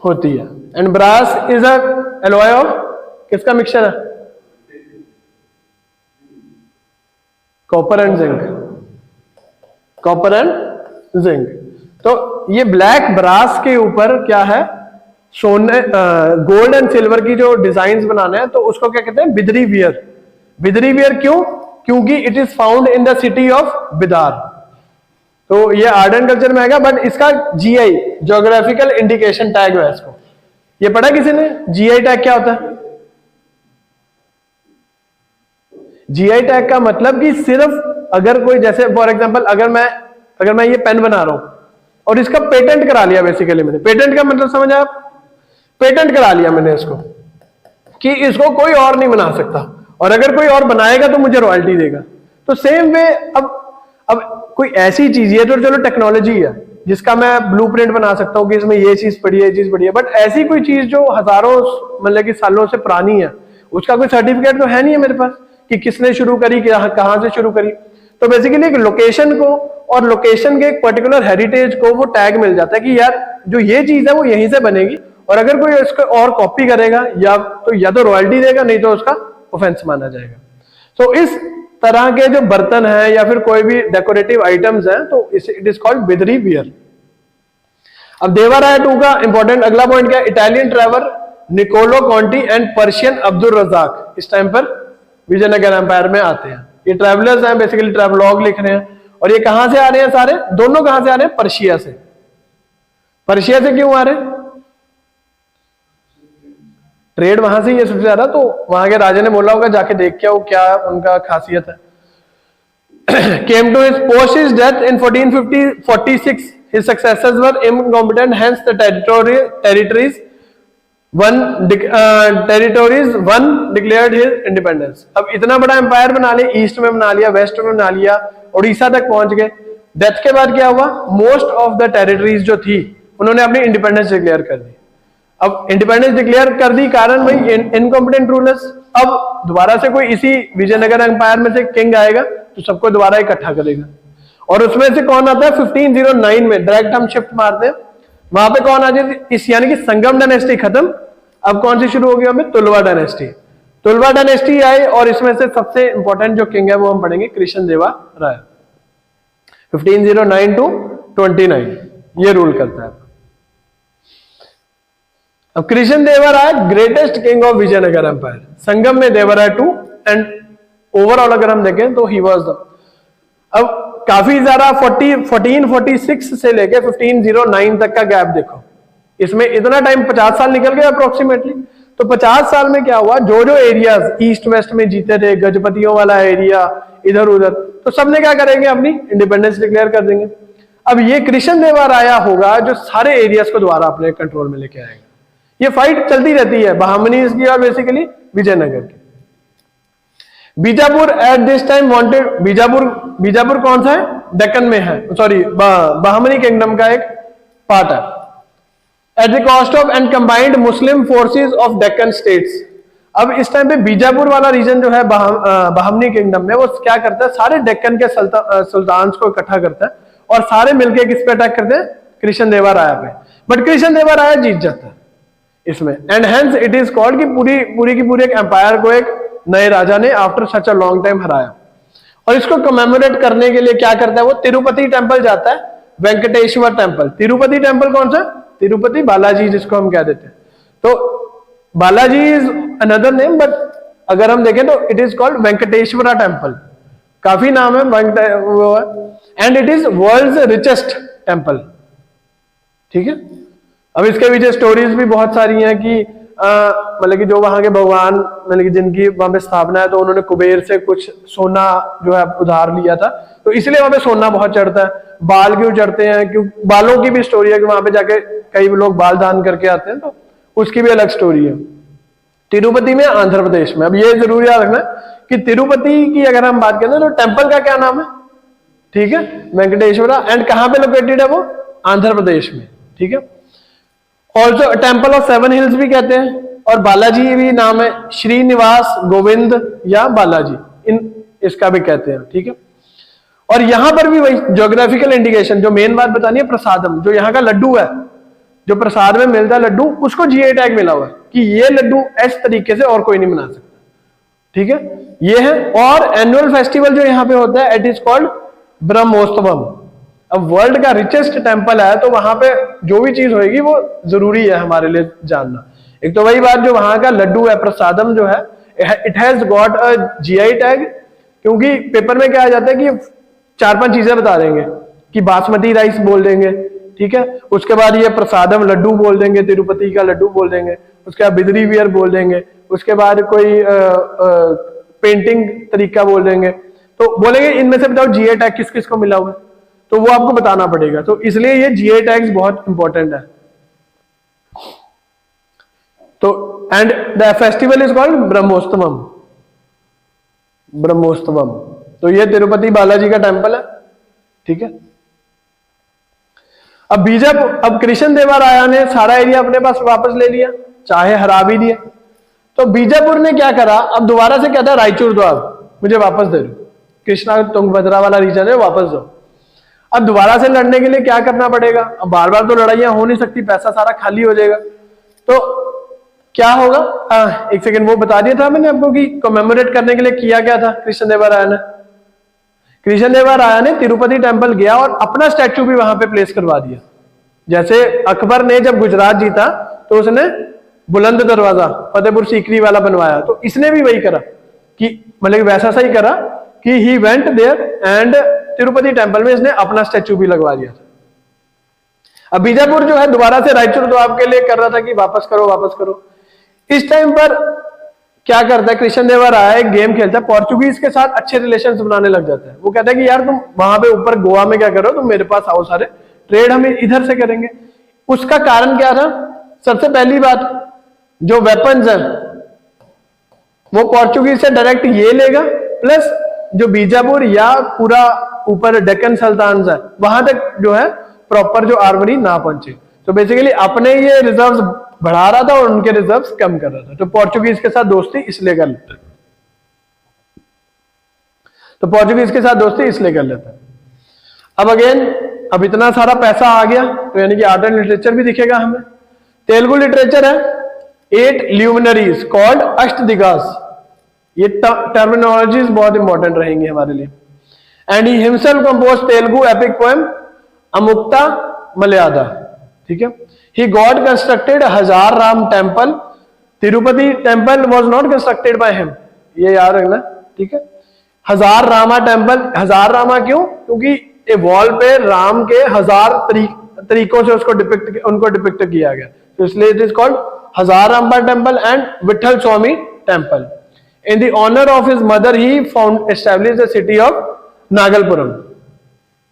होती है। And brass is a alloy of किसका मिक्सचर है? Copper and zinc. Copper and zinc. तो ये ब्लैक ब्रास के ऊपर क्या है? सोने, गोल्ड एंड सिल्वर की जो डिजाइन्स बनाने हैं, तो उसको क्या कहते हैं? बिदरी वियर। बिदरी वियर क्यों? क्योंकि it is found in the city of Bidar. तो ये आर्ट एंड कल्चर में आएगा, बट इसका जीआई, ज्योग्राफिकल इंडिकेशन टैग है इसको। ये पढ़ा किसी ने? जीआई टैग क्या होता है? जीआई टैग का मतलब कि सिर्फ अगर कोई, जैसे फॉर एग्जांपल अगर मैं ये पेन बना रहा हूं और इसका पेटेंट करा लिया, बेसिकली मैंने पेटेंट का मतलब समझ आप? पेटेंट करा लिया मैंने इसको कि इसको कोई और नहीं बना सकता, और अगर कोई और बनाएगा तो मुझे रॉयल्टी देगा। तो सेम वे अब कोई ऐसी चीज है, तो चलो टेक्नोलॉजी है जिसका मैं ब्लूप्रिंट बना सकता हूं कि इसमें ये चीज पड़ी है, ये चीज पड़ी है, बट ऐसी कोई चीज जो हजारों मतलब कि सालों से पुरानी है, उसका कोई सर्टिफिकेट तो है नहीं है मेरे पास कि किसने शुरू करी, कहां से शुरू करी। तो बेसिकली एक लोकेशन को और लोकेशन के एक पर्टिकुलर हेरिटेज को वो टैग मिल जाता है कि यार जो ये चीज है वो यहीं से बनेगी, और अगर कोई इसको और कॉपी करेगा या तो रॉयल्टी देगा, नहीं तो उसका ऑफेंस माना जाएगा। तो इस तरह के जो बर्तन हैं या फिर कोई भी डेकोरेटिव आइटम्स हैं, तो it is called Bidri ware. अब देवराय 2 का इंपॉर्टेंट अगला पॉइंट क्या है? Italian traveller Niccolo Conti and Persian Abdul Razzaq इस टाइम पर विजयनगर एम्पायर में आते हैं। ये ट्रैवलर्स हैं, बेसिकली ट्रैवलॉग लिख रहे हैं। और ये कहां से आ रहे हैं सारे? दोनों कहां से आ रहे हैं? पर्शिया से। पर्शिया से क्यों आ रहे हैं? ट्रेड वहां से ही है सबसे ज्यादा, तो वहां के राजा ने बोला होगा जाके देख के आओ क्या उनका खासियत है। Came to his post his death in 1446. His successors were incompetent, hence the territories one declared his independence. अब इतना बड़ा एम्पायर बना लिया, ईस्ट में बना लिया, वेस्ट में बना लिया, उड़ीसा तक पहुंच गए। डेथ के बाद क्या हुआ? मोस्ट ऑफ द टेरिटरीज जो थी उन्होंने अपनी इंडिपेंडेंस डिक्लेयर कर दी। अब इंडिपेंडेंस डिक्लेयर कर दी, कारण भाई इनकॉम्पिटेंट रूलर्स। अब दोबारा से कोई इसी विजयनगर एम्पायर में से किंग आएगा तो सबको दोबारा इकट्ठा करेगा। और उसमें से कौन आता है? 1509 में डायरेक्ट हम शिफ्ट मारते हैं, वहां पे कौन आ जाए? इस यानी कि संगम डायनेस्टी खत्म, अब कौन सी शुरू होगी? हमें तुलवा डायनेस्टी। तुलवा डायनेस्टी आई, और इसमें से सबसे इंपॉर्टेंट जो किंग है वो हम पढ़ेंगे कृष्ण देवा राय। 1509 to 29 ये रूल करता है। अब Krishna Deva Raya greatest king of Vijayanagar empire. Sangam में देवराय 2 एंड ओवरऑल अगर हम देखें तो ही वाज द, अब काफी ज्यादा 1446 से लेके 1509 तक का गैप देखो, इसमें इतना टाइम 50 साल निकल गया अप्रोक्सीमेटली। तो 50 साल में क्या हुआ? जो जो एरियाज ईस्ट वेस्ट में जीते थे, गजपतियों वाला एरिया, इधर उधर, तो सबने क्या करेंगे? अपनी इंडिपेंडेंस डिक्लेयर कर देंगे। अब ये कृष्ण देवा राय होगा जो सारे एरियाज को दोबारा अपने कंट्रोल में लेके आएगा। ये फाइट चलती रहती है बहामनीज की और बेसिकली विजयनगर की। Bijapur at this time wanted, Bijapur कौन सा है? डेक्कन में है, सॉरी बहामनी किंगडम का एक पार्ट है। At the cost of and combined Muslim forces of Deccan states. अब इस टाइम पे बीजापुर वाला रीजन जो है बहामनी किंगडम में, वो क्या करता है? सारे डेक्कन के सुल्तान को इकट्ठा करता है और सारे मिलकर किस पे अटैक करते हैं? कृष्ण देवा राय पे। बट कृष्ण देवा राय जीत जाता है इसमें, and hence it is called कि पूरी की पूरी एक एम्पायर को एक नए राजा ने after such a long time हराया। और इसको कमेमोरेट करने के लिए क्या करता है? वो तिरुपति टेम्पल जाता है, वेंकटेश्वर टेम्पल। तिरुपति टेम्पल कौन सा? तिरुपति बालाजी, जिसको हम कह देते हैं। तो Balaji is another name, but अगर हम देखें तो it is called Venkateswara temple. काफी नाम है, and it is world's richest temple. ठीक है। अब इसके पीछे स्टोरीज भी बहुत सारी हैं कि मतलब कि जो वहां के भगवान, मतलब कि जिनकी वहां पे स्थापना है, तो उन्होंने कुबेर से कुछ सोना जो है उधार लिया था, तो इसलिए वहां पे सोना बहुत चढ़ता है। बाल क्यों चढ़ते हैं, क्यों, बालों की भी स्टोरी है कि वहां पे जाके कई लोग बाल दान करके आते हैं, तो उसकी भी अलग स्टोरी है। तिरुपति में, आंध्र प्रदेश में। अब ये जरूर याद रखना कि तिरुपति की अगर हम बात करें तो टेम्पल का क्या नाम है, ठीक है, वेंकटेश्वरा। एंड कहां पे लोकेटेड है वो, आंध्र प्रदेश में, ठीक है। ऑल्सो टेम्पल ऑफ 7 हिल्स भी कहते हैं, और बालाजी भी नाम है, श्रीनिवास, गोविंद या बालाजी, इन इसका भी कहते हैं, ठीक है। और यहां पर भी वही ज्योग्राफिकल इंडिकेशन, जो मेन बात बतानी है, प्रसादम, जो यहाँ का लड्डू है, जो प्रसाद में मिलता है लड्डू, उसको जीआई टैग मिला हुआ है कि ये लड्डू इस तरीके से और कोई नहीं बना सकता, ठीक है, ये है। और एनुअल फेस्टिवल जो यहाँ पे होता है, इट इज कॉल्ड ब्रह्मोत्सवम। अब वर्ल्ड का रिचेस्ट टेम्पल है, तो वहां पे जो भी चीज होगी वो जरूरी है हमारे लिए जानना। एक तो वही बात, जो वहां का लड्डू है, प्रसादम जो है, it has got a GI tag, क्योंकि पेपर में क्या आ जाता है कि 4-5 चीजें बता देंगे कि बासमती राइस बोल देंगे, ठीक है, उसके बाद ये प्रसादम लड्डू बोल देंगे, तिरुपति का लड्डू बोल देंगे, उसके बाद बिदरी वियर बोल देंगे, उसके बाद कोई पेंटिंग तरीका बोल देंगे, तो बोलेंगे इनमें से बताओ जीआई टैग किस किस को मिला हुआ है, तो वो आपको बताना पड़ेगा। तो इसलिए ये जीआई टैग्स बहुत इंपॉर्टेंट है। तो and the festival is called Brahmotsavam, Brahmotsavam. तो ये तिरुपति बालाजी का टेम्पल है, ठीक है। अब बीजापुर, अब कृष्ण देवराया ने सारा एरिया अपने पास वापस ले लिया, चाहे हरा भी दिए, तो बीजापुर ने क्या करा, अब दोबारा से कहता है रायचूर दो, अब मुझे वापस दे दो, कृष्णा तुंगभद्रा वाला रीजन है, वापस दो। अब दोबारा से लड़ने के लिए क्या करना पड़ेगा, अब बार बार तो लड़ाइयां हो नहीं सकती, पैसा सारा खाली हो जाएगा, तो क्या होगा, एक सेकंड, वो बता दिया था मैंने आपको कि कमेमोरेट करने के लिए किया क्या था कृष्ण देवराया ने। कृष्ण देवराया ने तिरुपति टेम्पल गया और अपना स्टैचू भी वहां पे प्लेस करवा दिया। जैसे अकबर ने जब गुजरात जीता तो उसने बुलंद दरवाजा फतेहपुर सीकरी वाला बनवाया, तो इसने भी वही करा कि मतलब वैसा सा ही करा कि he went there and Tirupati temple में इसने अपना स्टैचू भी लगवा दिया था। अब बीजापुर जो है दोबारा से रायचूर तो आपके लिए कर रहा था कि वापस करो वापस करो। इस टाइम पर क्या करता है कृष्ण देवराया, एक गेम खेलता है, पोर्चुगीज के साथ अच्छे रिलेशंस बनाने लग जाता है। वो कहता है कि यार तुम वहां पे ऊपर गोवा में क्या करो, तुम मेरे पास आओ, सारे ट्रेड हम इधर से करेंगे। उसका कारण क्या था, सबसे पहली बात, जो वेपन्स है वो पोर्चुगीज से डायरेक्ट ये लेगा, प्लस जो बीजापुर या पूरा ऊपर डेक्कन सल्तान है वहां तक जो है प्रॉपर जो आर्मरी ना पहुंचे। तो बेसिकली अपने ये रिजर्व्स बढ़ा रहा था और उनके रिजर्व्स कम कर रहा था। तो पोर्चुगीज के साथ दोस्ती इसलिए कर लेते, तो पोर्चुगीज के साथ दोस्ती इसलिए कर लेते। अब अगेन, अब इतना सारा पैसा आ गया तो यानी कि आर्ट एंड लिटरेचर भी दिखेगा हमें। तेलुगु लिटरेचर है 8 ल्यूमिनरीज कॉल्ड अष्टदिग्गज। ये टर्मिनोलॉजीज बहुत इंपॉर्टेंट रहेंगी हमारे लिए। And he himself compose Telugu epic poem Amuktamalyada, ठीक है। He got constructed Hazara Ram temple, Tirupati temple was not constructed by him, ये याद रखना, ठीक है। हजार रामा टेम्पल, हजार रामा क्यों, क्योंकि ए वॉल पे राम के 1000 तरीकों से उनको डिपिक्ट किया गया, तो इसलिए it is called Hazara Rama temple. And Vitthal Swami temple, in the honour of his mother he found establish the city of Nagalapuram,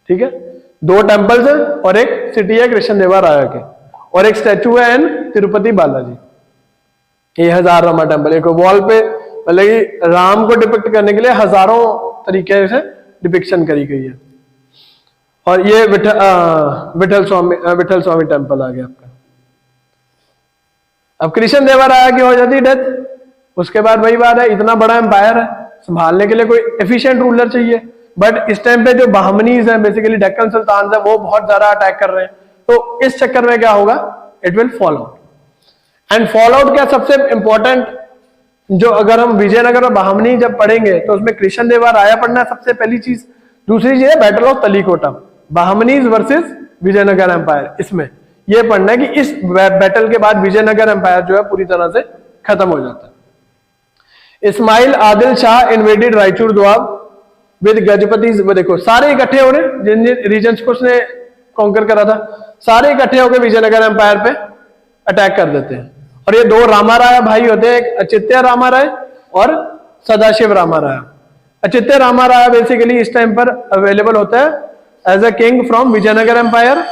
ठीक है। 2 टेम्पल्स है और एक सिटी है कृष्ण देवराया के, और एक स्टैचू है इन तिरुपति बालाजी। ये हजार रामा टेम्पल, एक वॉल पे मतलब कि राम को डिपिक्ट करने के लिए हजारों तरीके से डिपिक्शन करी गई है। और ये विठल स्वामी टेम्पल आ गया आपका। अब कृष्ण देवराया की हो जाती डेथ, उसके बाद वही बात है, इतना बड़ा एम्पायर है, संभालने के लिए कोई एफिशिएंट रूलर चाहिए। बट इस टाइम पे जो बहमनीज हैं, बेसिकली डेक्कन सुल्तान है, वो बहुत ज्यादा अटैक कर रहे हैं, तो इस चक्कर में क्या होगा, it will fall out. And fall out क्या सबसे इंपॉर्टेंट, जो अगर हम विजयनगर और बहमनी जब पढ़ेंगे तो उसमें कृष्ण देवराया पढ़ना है सबसे पहली चीज। दूसरी चीज है battle of Talikota, Bahmanis versus Vijayanagar empire, इसमें ये पढ़ना है कि इस बैटल के बाद विजयनगर एम्पायर जो है पूरी तरह से खत्म हो जाता है। इस्माइल आदिल शाह इन्वेडेड रायचूर दोआब विद गजपति, देखो सारे इकट्ठे हो रहे, जिन जिन रीजन्स को उसने कॉन्कर करा था, सारे इकट्ठे होकर विजयनगर एम्पायर पे अटैक कर देते हैं। और ये दो रामाराय भाई होते हैं, एक अचित्य रामाराय और सदाशिव रामाराय। अचित्य रामाराय बेसिकली इस टाइम पर अवेलेबल होता है as a king from Vijayanagara empire,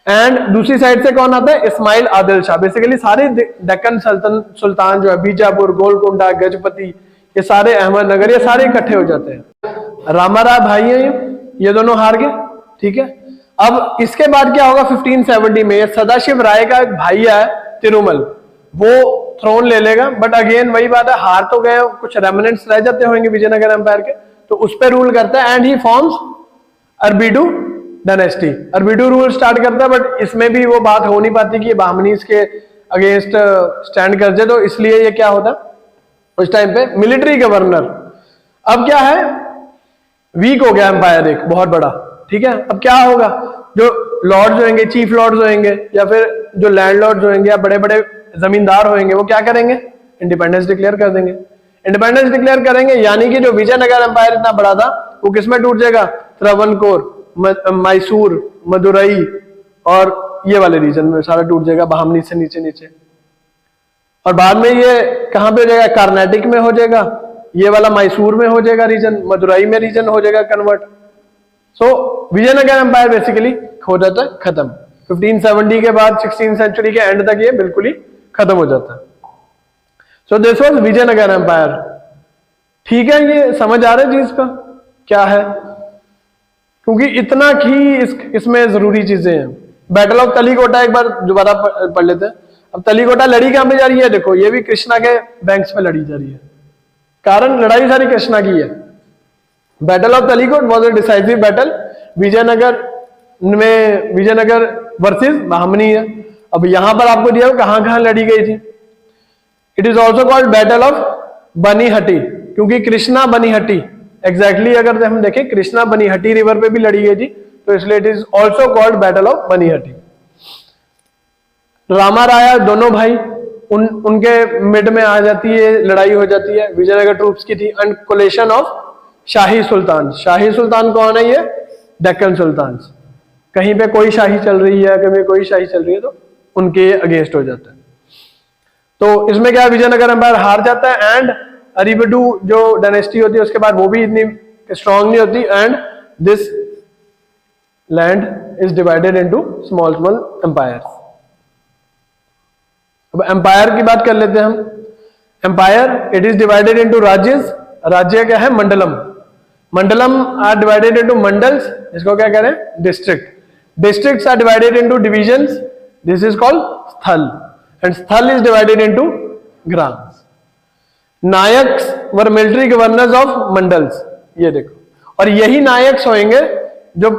and दूसरी साइड से कौन आता है, इस्माइल आदिल शाह। बेसिकली सारे दक्कन सुल्तान जो है, बीजापुर, गोलकुंडा, गजपति, ये सारे अहमदनगर, ये सारे इकट्ठे हो जाते हैं। रामाराय भाई हैं ये दोनों हार गए, ठीक है। अब इसके बाद क्या होगा 1570 में, सदाशिव राय का एक भाई है तिरुमल, वो थ्रोन ले लेगा। बट अगेन वही बात है, हार तो गए, कुछ रेमिनेंट्स रह जाते होंगे विजयनगर एम्पायर के, तो उस पर रूल करता है and he forms Aravidu dynasty. Aravidu rule start करता है, बट इसमें भी वो बात हो नहीं पाती कि बाहमनीज के अगेंस्ट स्टैंड कर दे, तो इसलिए ये क्या होता उस टाइम पे मिलिट्री गवर्नर। अब क्या है, वीक हो गया एम्पायर एक बहुत बड़ा, ठीक है। अब क्या होगा, जो लॉर्ड्स होंगे, चीफ लॉर्ड्स होंगे, या फिर जो लैंड लॉर्ड्स होंगे, या बड़े बड़े जमींदार होंगे, वो क्या करेंगे, इंडिपेंडेंस डिक्लेयर कर देंगे। इंडिपेंडेंस डिक्लेयर करेंगे यानी कि जो विजयनगर एम्पायर इतना बड़ा था वो किसमें टूट जाएगा, त्रावणकोर, मैसूर, मदुरई और ये वाले रीजन में सारा टूट जाएगा, बहामनी से नीचे नीचे। और बाद में ये कहां पे हो जाएगा, कर्नाटक में हो जाएगा, ये वाला मैसूर में हो जाएगा रीजन, मदुरई में रीजन हो जाएगा कन्वर्ट। सो विजयनगर एम्पायर बेसिकली हो जाता है खत्म। 1570 के बाद 16th सेंचुरी के एंड तक ये बिल्कुल ही खत्म हो जाता है। So this was Vijayanagara empire. ठीक है, ये समझ आ रहा है चीज का क्या है, क्योंकि इतना ही इसमें जरूरी चीजें हैं। बैटल ऑफ तलीकोटा एक बार दोबारा पढ़ लेते हैं। अब तलीकोटा लड़ी कहां पे जा रही है, देखो ये भी कृष्णा के बैंक्स पे लड़ी जा रही है, कारण लड़ाई सारी कृष्णा की है। Battle of Talikota was a decisive battle Vijayanagar में, विजयनगर वर्सेस बहामनी है। अब यहां पर आपको दिया कहां कहां लड़ी गई थी। It is also called battle of Banihatti, क्योंकि कृष्णा बनीहट्टी एग्जैक्टली अगर हम देखें कृष्णा बनीहट्टी रिवर पे भी लड़ी गई थी, तो इसलिए it is also called battle of Banihatti. Ramaraya दोनों भाई उनके मिड में आ जाती है, लड़ाई हो जाती है, विजयनगर ट्रूप्स की थी। एंड कोलेशन ऑफ शाही सुल्तान। शाही सुल्तान कौन है, ये डेक्कन सुल्तान। कहीं पे कोई शाही चल रही है, कहीं कोई शाही चल रही है, तो उनके अगेंस्ट हो जाता है। तो इसमें क्या, विजयनगर एम्पायर हार जाता है एंड अरीबडू जो डायनेस्टी होती है उसके बाद वो भी इतनी स्ट्रांग नहीं होती, and this land is divided into small small empires. अब एम्पायर की बात कर लेते हैं हम। Empire it is divided into rajyas. राज्य क्या है, mandalam. Mandalam are divided into mandals, इसको क्या कह रहे हैं, district. Districts are divided into divisions. This is called स्थल, and स्थल is divided into grams. Nayaks were military governors of mandals, ये देखो। और यही नायक्स होंगे जो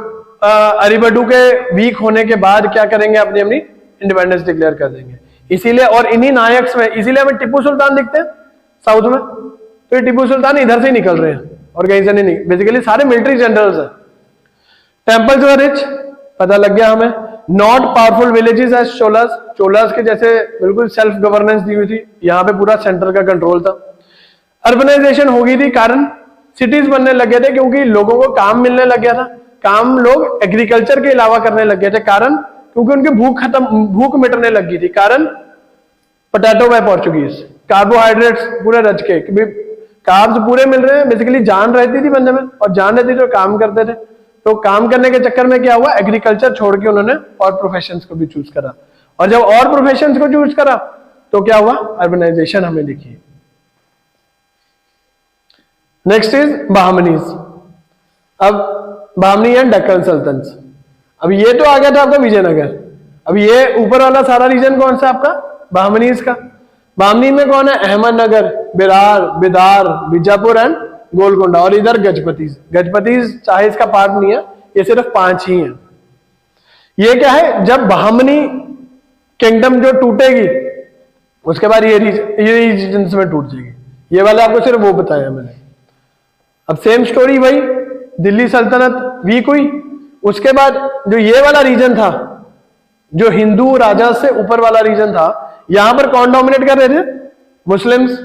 अरीबडू के वीक होने के बाद क्या करेंगे, अपनी अपनी इंडिपेंडेंस डिक्लेयर कर देंगे। इसीलिए, और इन्हीं नायक्स में इसीलिए हमें टिप्पू सुल्तान दिखते हैं साउथ में, तो ये टिप्पू सुल्तान इधर से ही निकल रहे हैं और कहीं से नहीं, बेसिकली सारे मिलिट्री जनरल्स हैं। टेम्पल्स वर रिच, पता लग गया हमें। Not powerful villages as Cholas. Cholas के जैसे बिल्कुल सेल्फ गवर्नेंस दी हुई थी, यहाँ पे पूरा सेंटर का कंट्रोल था। अर्बनाइजेशन हो गई थी, कारण सिटीज बनने लगे थे, क्योंकि लोगों को काम मिलने लग गया था। काम लोग एग्रीकल्चर के अलावा करने लग गए थे, कारण क्योंकि उनकी भूख मिटने लग गई थी। कारण पोटैटो बाय पोर्चुगीज, कार्बोहाइड्रेट्स पूरे रच के, कार्ब्स पूरे मिल रहे हैं, बेसिकली जान रहती थी बंदे में, और जान रहती तो काम करते थे। तो काम करने के चक्कर में क्या हुआ, एग्रीकल्चर छोड़ के उन्होंने और प्रोफेशंस को भी चूज करा, और जब और प्रोफेशंस को चूज करा तो क्या हुआ, अर्बनाइजेशन हमें दिखी। Next is Bahmanis. अब बहामनी एंड डेक्कन सल्तनट्स। अब ये तो आ गया था आपका विजयनगर। अब ये ऊपर वाला सारा रीजन कौन सा आपका, बहामनीज का। बहामनी में कौन है, अहमदनगर, बिरार, बिदार, बीजापुर एंड गोलकोंडा, और इधर गजपति। गजपति चाहे इसका पार्ट नहीं है, ये सिर्फ 5 ही हैं। ये क्या है, जब बहामनी किंगडम जो टूटेगी उसके बाद ये रीजन में टूट जाएगी। ये वाला आपको सिर्फ वो बताया मैंने। अब सेम स्टोरी वही, दिल्ली सल्तनत वीक हुई, उसके बाद जो ये वाला रीजन था, जो हिंदू राजा से ऊपर वाला रीजन था, यहां पर कौन डोमिनेट कर रहे थे, मुस्लिम्स।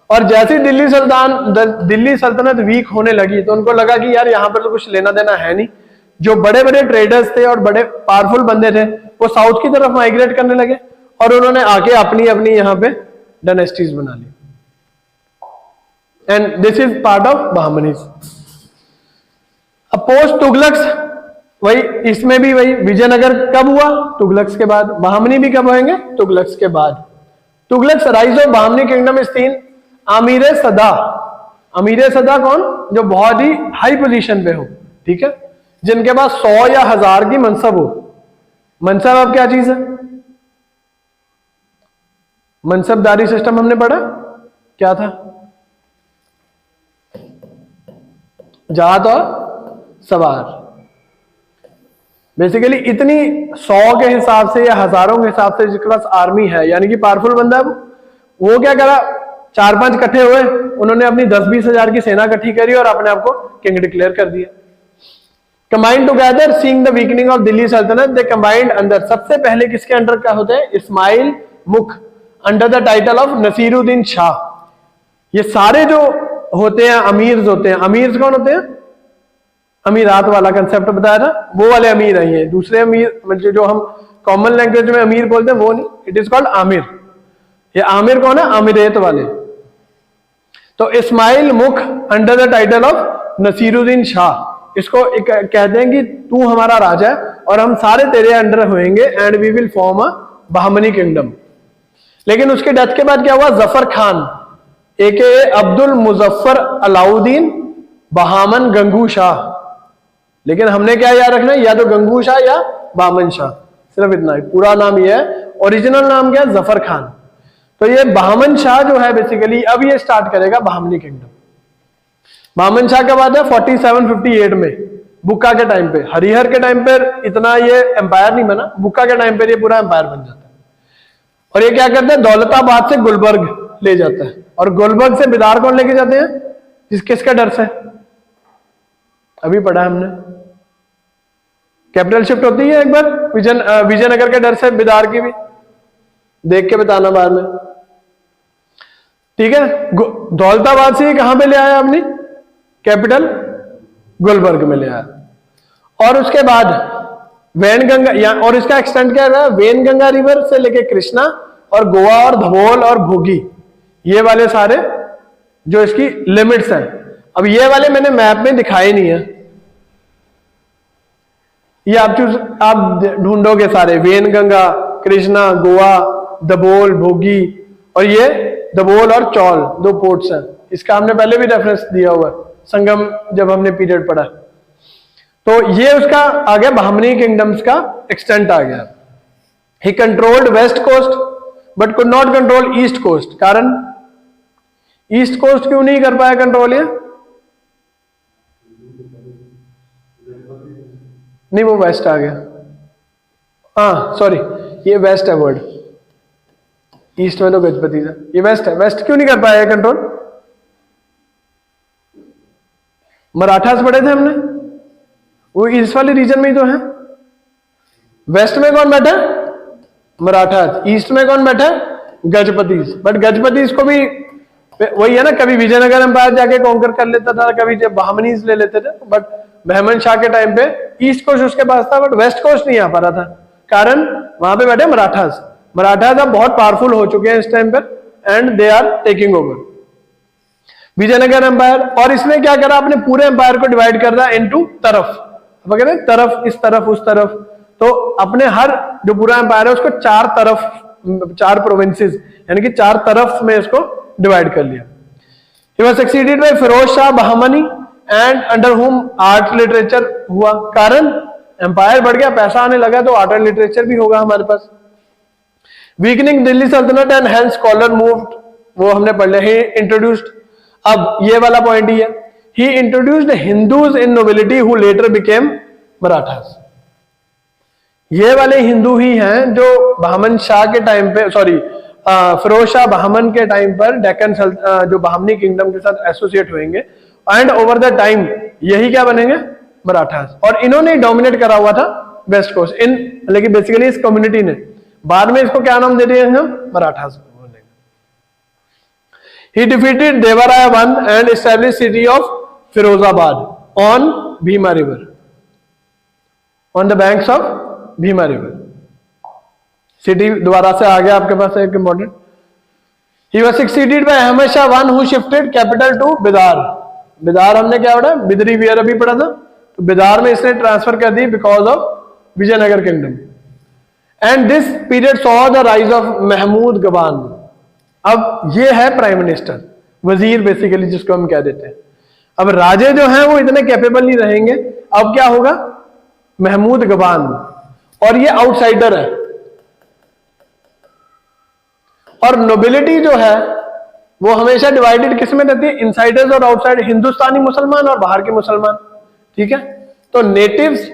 और जैसे दिल्ली सल्तनत वीक होने लगी तो उनको लगा कि यार यहां पर तो कुछ लेना देना है नहीं, जो बड़े बड़े ट्रेडर्स थे और बड़े पावरफुल बंदे थे वो साउथ की तरफ माइग्रेट करने लगे और उन्होंने आके अपनी अपनी यहाँ पे डायनेस्टीज बना ली। And this is part of Bahmanis. अब पोस्ट तुगलक्स, वही इसमें भी वही विजयनगर कब हुआ? तुगलक्स के बाद। बहामनी भी कब होंगे? तुगलक्स के बाद। Tughlaqs rise of Bahmani kingdom is seen. अमीर सदा, अमीर सदा कौन? जो बहुत ही हाई पोजीशन पे हो, ठीक है, जिनके पास 100 या 1000 की मनसब हो। मनसब अब क्या चीज है? मनसबदारी सिस्टम हमने पढ़ा, क्या था? जात और सवार। बेसिकली इतनी 100 के हिसाब से या हजारों के हिसाब से जिसके पास आर्मी है, यानी कि पावरफुल बंदा है, वो क्या करा, 4-5 इकट्ठे हुए, उन्होंने अपनी 10-20 हजार की सेना इकट्ठी करी और अपने आप को किंग डिक्लेयर कर दिया। Combined together seeing the weakening of Delhi सल्तनत, दे कंबाइंड अंडर, सबसे पहले किसके अंडर का होते हैं? Ismail Mukh, under the title of Nasiruddin Shah. ये सारे जो होते हैं अमीर्स होते हैं। अमीर्स कौन होते हैं? अमीरात वाला कंसेप्ट बताया था, वो वाले अमीर है। ये दूसरे अमीर मतलब जो हम कॉमन लैंग्वेज में अमीर बोलते हैं वो नहीं, इट इज कॉल्ड आमिर। ये आमिर कौन है? अमीरेत वाले। तो Ismail Mukh under the title of Nasiruddin Shah, इसको कहते हैं कि तू हमारा राजा है और हम सारे तेरे अंडर होंगे and we will form a Bahmani kingdom. लेकिन उसके डेथ के बाद क्या हुआ? जफर खान एके अब्दुल मुजफ्फर अलाउद्दीन बहामन गंगू शाह। लेकिन हमने क्या याद रखना है? या तो गंगू शाह या बहामन शाह, सिर्फ इतना ही। पूरा नाम ये है, ओरिजिनल नाम क्या है? जफर खान। तो ये बहामन शाह जो है बेसिकली अब ये स्टार्ट करेगा बहामनी किंगडम। बहामन शाह कब आता है? 4758 में, बुक्का के टाइम पे। हरिहर के टाइम पर इतना ये एम्पायर नहीं बना, बुक्का के टाइम पर ये पूरा एम्पायर बन जाता है। और ये क्या करते हैं? दौलताबाद से गुलबर्ग ले जाता है, और गुलबर्ग से बिदार कौन लेके जाते हैं? किसका डर से? अभी पढ़ा हमने, कैपिटल शिफ्ट होती है एक बार विजयनगर के डर से, बिदार की भी देख के बताना बाद में, ठीक है। दौलताबाद से कहां पे ले आया अपनी कैपिटल? गुलबर्ग में ले आया। और उसके बाद वैनगंगा, और इसका एक्सटेंड क्या है? वैनगंगा रिवर से लेके कृष्णा और गोवा और धवोल और भोगी, ये वाले सारे जो इसकी लिमिट्स हैं। अब ये वाले मैंने मैप में दिखाए नहीं है, ये आप ढूंढोगे सारे, वेनगंगा, कृष्णा, गोवा, दबोल, भोगी, और ये दबोल और चौल 2 पोर्ट्स हैं। इसका हमने पहले भी रेफरेंस दिया हुआ है, संगम जब हमने पीरियड पढ़ा। तो ये उसका आ गया, बहामनी किंगडम्स का एक्सटेंट आ गया। He controlled west coast but could not control east coast. कारण ईस्ट कोस्ट क्यों नहीं कर पाया कंट्रोल? ये नहीं, वो वेस्ट आ गया। हाँ सॉरी, ये वेस्ट है वर्ड, ईस्ट में तो गजपति था, ये वेस्ट है। वेस्ट क्यों नहीं कर पाया कंट्रोल? मराठास पढ़े थे हमने, वो इस वाले रीजन में ही तो है। वेस्ट में कौन बैठा? मराठास। ईस्ट में कौन बैठा? गजपतिस। बट गजपतिस को भी वही है ना, कभी विजयनगर एम्पायर जाके कॉन्कर कर लेता था, कभी जब बहामनीज ले लेते थे। बट बहमन शाह के टाइम पे ईस्ट कोस्ट उसके पास था, बट वेस्ट कोस्ट नहीं आ पा रहा था। कारण वहां पे बैठे मराठास। मराठास अब बहुत पावरफुल हो चुके हैं इस टाइम पर, and they are taking over Vijayanagar empire. और इसने क्या करा? अपने पूरे एम्पायर को डिवाइड कर दिया इनटू तरफ, कहते हैं तरफ, इस तरफ उस तरफ। तो अपने हर जो पूरा एम्पायर है उसको 4 तरफ, 4 प्रोविंसेस यानी कि 4 तरफ में इसको डिवाइड कर लिया। He was succeeded by Firoz Shah Bahmani and under whom art literature हुआ। कारण एम्पायर बढ़ गया, पैसा आने लगा, तो आर्ट एंड लिटरेचर भी होगा हमारे पास। वीकनिंग दिल्ली सल्तनत एंड हेंस स्कॉलर मूव्ड, वो हमने पढ़ लिया। ही इंट्रोड्यूस्ड, अब ये वाला पॉइंट ही है, he introduced Hindus in nobility who later became Marathas. ये वाले हिंदू ही हैं जो बहामन शाह के टाइम पे, सॉरी फिरोज शाह बहामन के टाइम पर डेक्कन जो बहामनी किंगडम के साथ एसोसिएट होंगे, एंड ओवर द टाइम यही क्या बनेंगे? मराठास। और इन्होंने डोमिनेट करा हुआ था वेस्ट कोस्ट इन, लेकिन बेसिकली इस कम्युनिटी ने। बाद में इसको क्या नाम दे दिए हम? मराठास बोलेंगे। He defeated Devaraya I and establish city of Firozabad on Bhima river. On the banks of Bhima river. City दोबारा से आ गया आपके पास एक important. He was succeeded by Ahmad Shah one who shifted capital to Bidar. Bidar हमने क्या पढ़ा, बिदरी वियर अभी पढ़ा था, तो बिदार में इसने ट्रांसफर कर दी because of Vijayanagar kingdom. And this period saw the rise of Mahmud Gawan. अब ये है प्राइम मिनिस्टर, वजीर बेसिकली जिसको हम कह देते हैं। अब राजे जो हैं वो इतने कैपेबल नहीं रहेंगे, अब क्या होगा, महमूद गवान, और ये आउटसाइडर है। और नोबिलिटी जो है वो हमेशा डिवाइडेड किस में रहती है, इनसाइडर्स और आउटसाइड, हिंदुस्तानी मुसलमान और बाहर के मुसलमान, ठीक है। तो नेटिव्स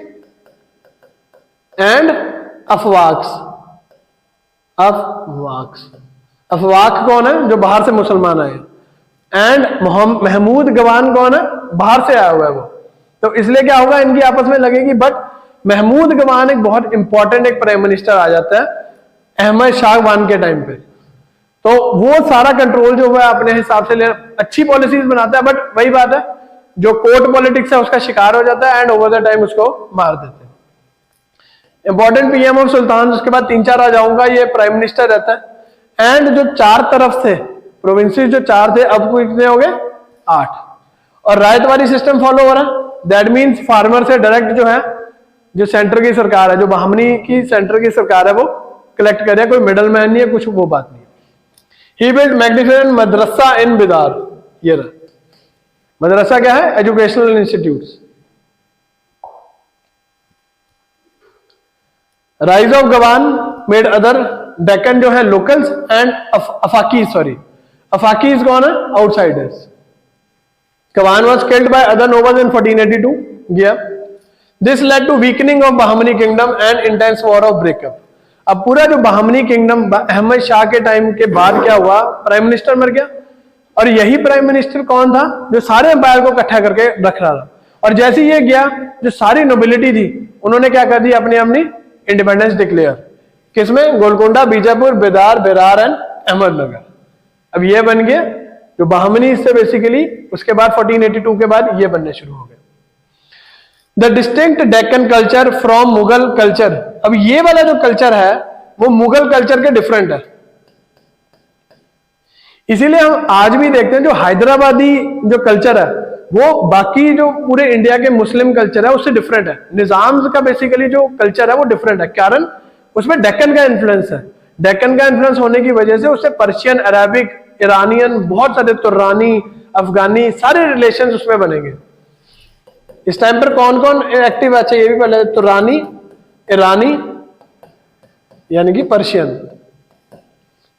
एंड अफवाक्स। अफवाक कौन है, जो बाहर से मुसलमान आए, एंड महमूद गवान कौन है, बाहर से आया हुआ है वो। तो इसलिए क्या होगा, इनकी आपस में लगेगी। बट महमूद गवान एक बहुत इंपॉर्टेंट एक प्राइम मिनिस्टर आ जाता है अहमद शाह वान के टाइम पे, तो वो सारा कंट्रोल जो है अपने हिसाब से ले, अच्छी पॉलिसीज बनाता है। बट वही बात है, जो कोर्ट पॉलिटिक्स है उसका शिकार हो जाता है एंड ओवर द टाइम उसको मार देते हैं। इंपॉर्टेंट पीएम ऑफ सुल्तान, उसके बाद 3-4 राजाओं का ये प्राइम मिनिस्टर रहता है। एंड जो 4 तरफ से प्रोविंसेस जो 4 थे, अब कितने हो गए, 8। और रायतवारी सिस्टम फॉलो हो रहा है। दैट मीन्स फार्मर से डायरेक्ट जो है, जो सेंटर की सरकार है, जो बहामनी की सेंटर की सरकार है, वो कलेक्ट करे, कोई मिडल मैन नहीं है, कुछ वो बात नहीं है। He build magnificent madrasa in Bidar. ये रहा मदरसा, क्या है, educational institutes. Rise of Gawan made other Deccan जो है लोकल्स एंड अफाकीज कौन है, outsiders. Gawan was killed by other nobles in 1482 गया। This led to weakening of Bahmani kingdom and intense war of breakup. अब पूरा जो बहामनी किंगडम अहमद शाह के टाइम के बाद क्या हुआ, प्राइम मिनिस्टर मर गया, और यही प्राइम मिनिस्टर कौन था, जो सारे एम्पायर को इकट्ठा करके रख रहा था। और जैसे ये गया, जो सारी नोबिलिटी थी उन्होंने क्या कर दी, अपनी इंडिपेंडेंस डिक्लेयर। किसमें, गोलकोंडा, बीजापुर, बेदार, बेरार एंड अहमदनगर। अब ये बन गया जो बहामनी से बेसिकली, उसके बाद 1482 के बाद ये बनने शुरू हो गए। The distinct Deccan culture from Mughal culture. अब ये वाला जो कल्चर है वो मुगल कल्चर के डिफरेंट है। इसीलिए हम आज भी देखते हैं जो हैदराबादी जो कल्चर है वो बाकी जो पूरे इंडिया के मुस्लिम कल्चर है उससे डिफरेंट है। निजाम का बेसिकली जो कल्चर है वो डिफरेंट है, कारण उसमें डेक्कन का इन्फ्लुएंस है। डेक्कन का इन्फ्लुएंस होने की वजह से उससे पर्शियन, अरेबिक, ईरानियन, बहुत सारे तुर्रानी, अफगानी, सारे रिलेशन उसमें बनेंगे। इस टाइम पर कौन कौन एक्टिव है, अच्छा ये भी पहले, तुर्रानी, ईरानी यानी कि पर्शियन।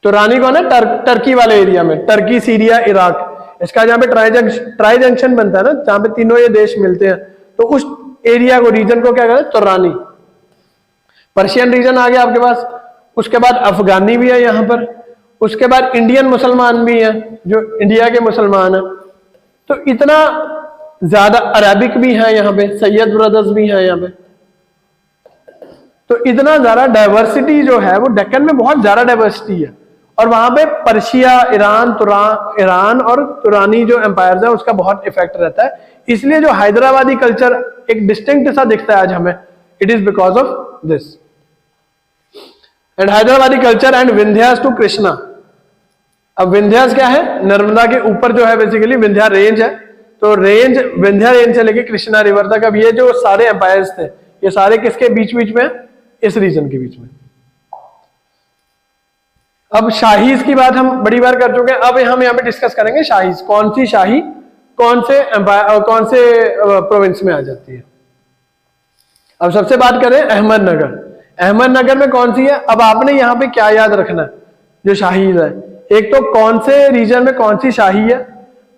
तुर्रानी कौन है, टर्की वाले एरिया में, टर्की, सीरिया, इराक, इसका जहां पे ट्राई जंक्शन बनता है ना, जहां पे तीनों ये देश मिलते हैं, तो उस एरिया को, रीजन को क्या कहते हैं, तुर्रानी। पर्शियन रीजन आ गया आपके पास। उसके बाद अफगानी भी है यहाँ पर। उसके बाद इंडियन मुसलमान भी हैं, जो इंडिया के मुसलमान हैं। तो इतना ज्यादा, अरेबिक भी है यहाँ पे, सैयद ब्रदर्स भी हैं यहाँ पे। तो इतना ज्यादा डाइवर्सिटी जो है वो डेक्कन में बहुत ज्यादा डाइवर्सिटी है। और वहां पे पर्शिया, ईरान और तुरानी जो एम्पायर्स है उसका बहुत इफेक्ट रहता है। इसलिए जो हैदराबादी कल्चर एक डिस्टिंक्ट सा दिखता है आज हमें, it is because of this. And Hyderabadi culture and Vindhyas to Krishna. अब विंध्यास क्या है, नर्मदा के ऊपर जो है बेसिकली विंध्या रेंज है। तो रेंज, विंध्या रेंज से लेके कृष्णा रिवर तक, अब ये जो सारे एम्पायर्स थे ये सारे किसके बीच में, इस रीजन के बीच में। अब शाहीज की बात हम बड़ी बार कर चुके हैं, अब हम यहाँ पे डिस्कस करेंगे शाहीज, कौन सी शाही कौन से एम्पायर, कौन से प्रोविंस में आ जाती है। अब सबसे बात करें अहमदनगर। अहमदनगर में कौन सी है। अब आपने यहाँ पे क्या याद रखना है जो शाहीज है, एक तो कौन से रीजन में कौन सी शाही है,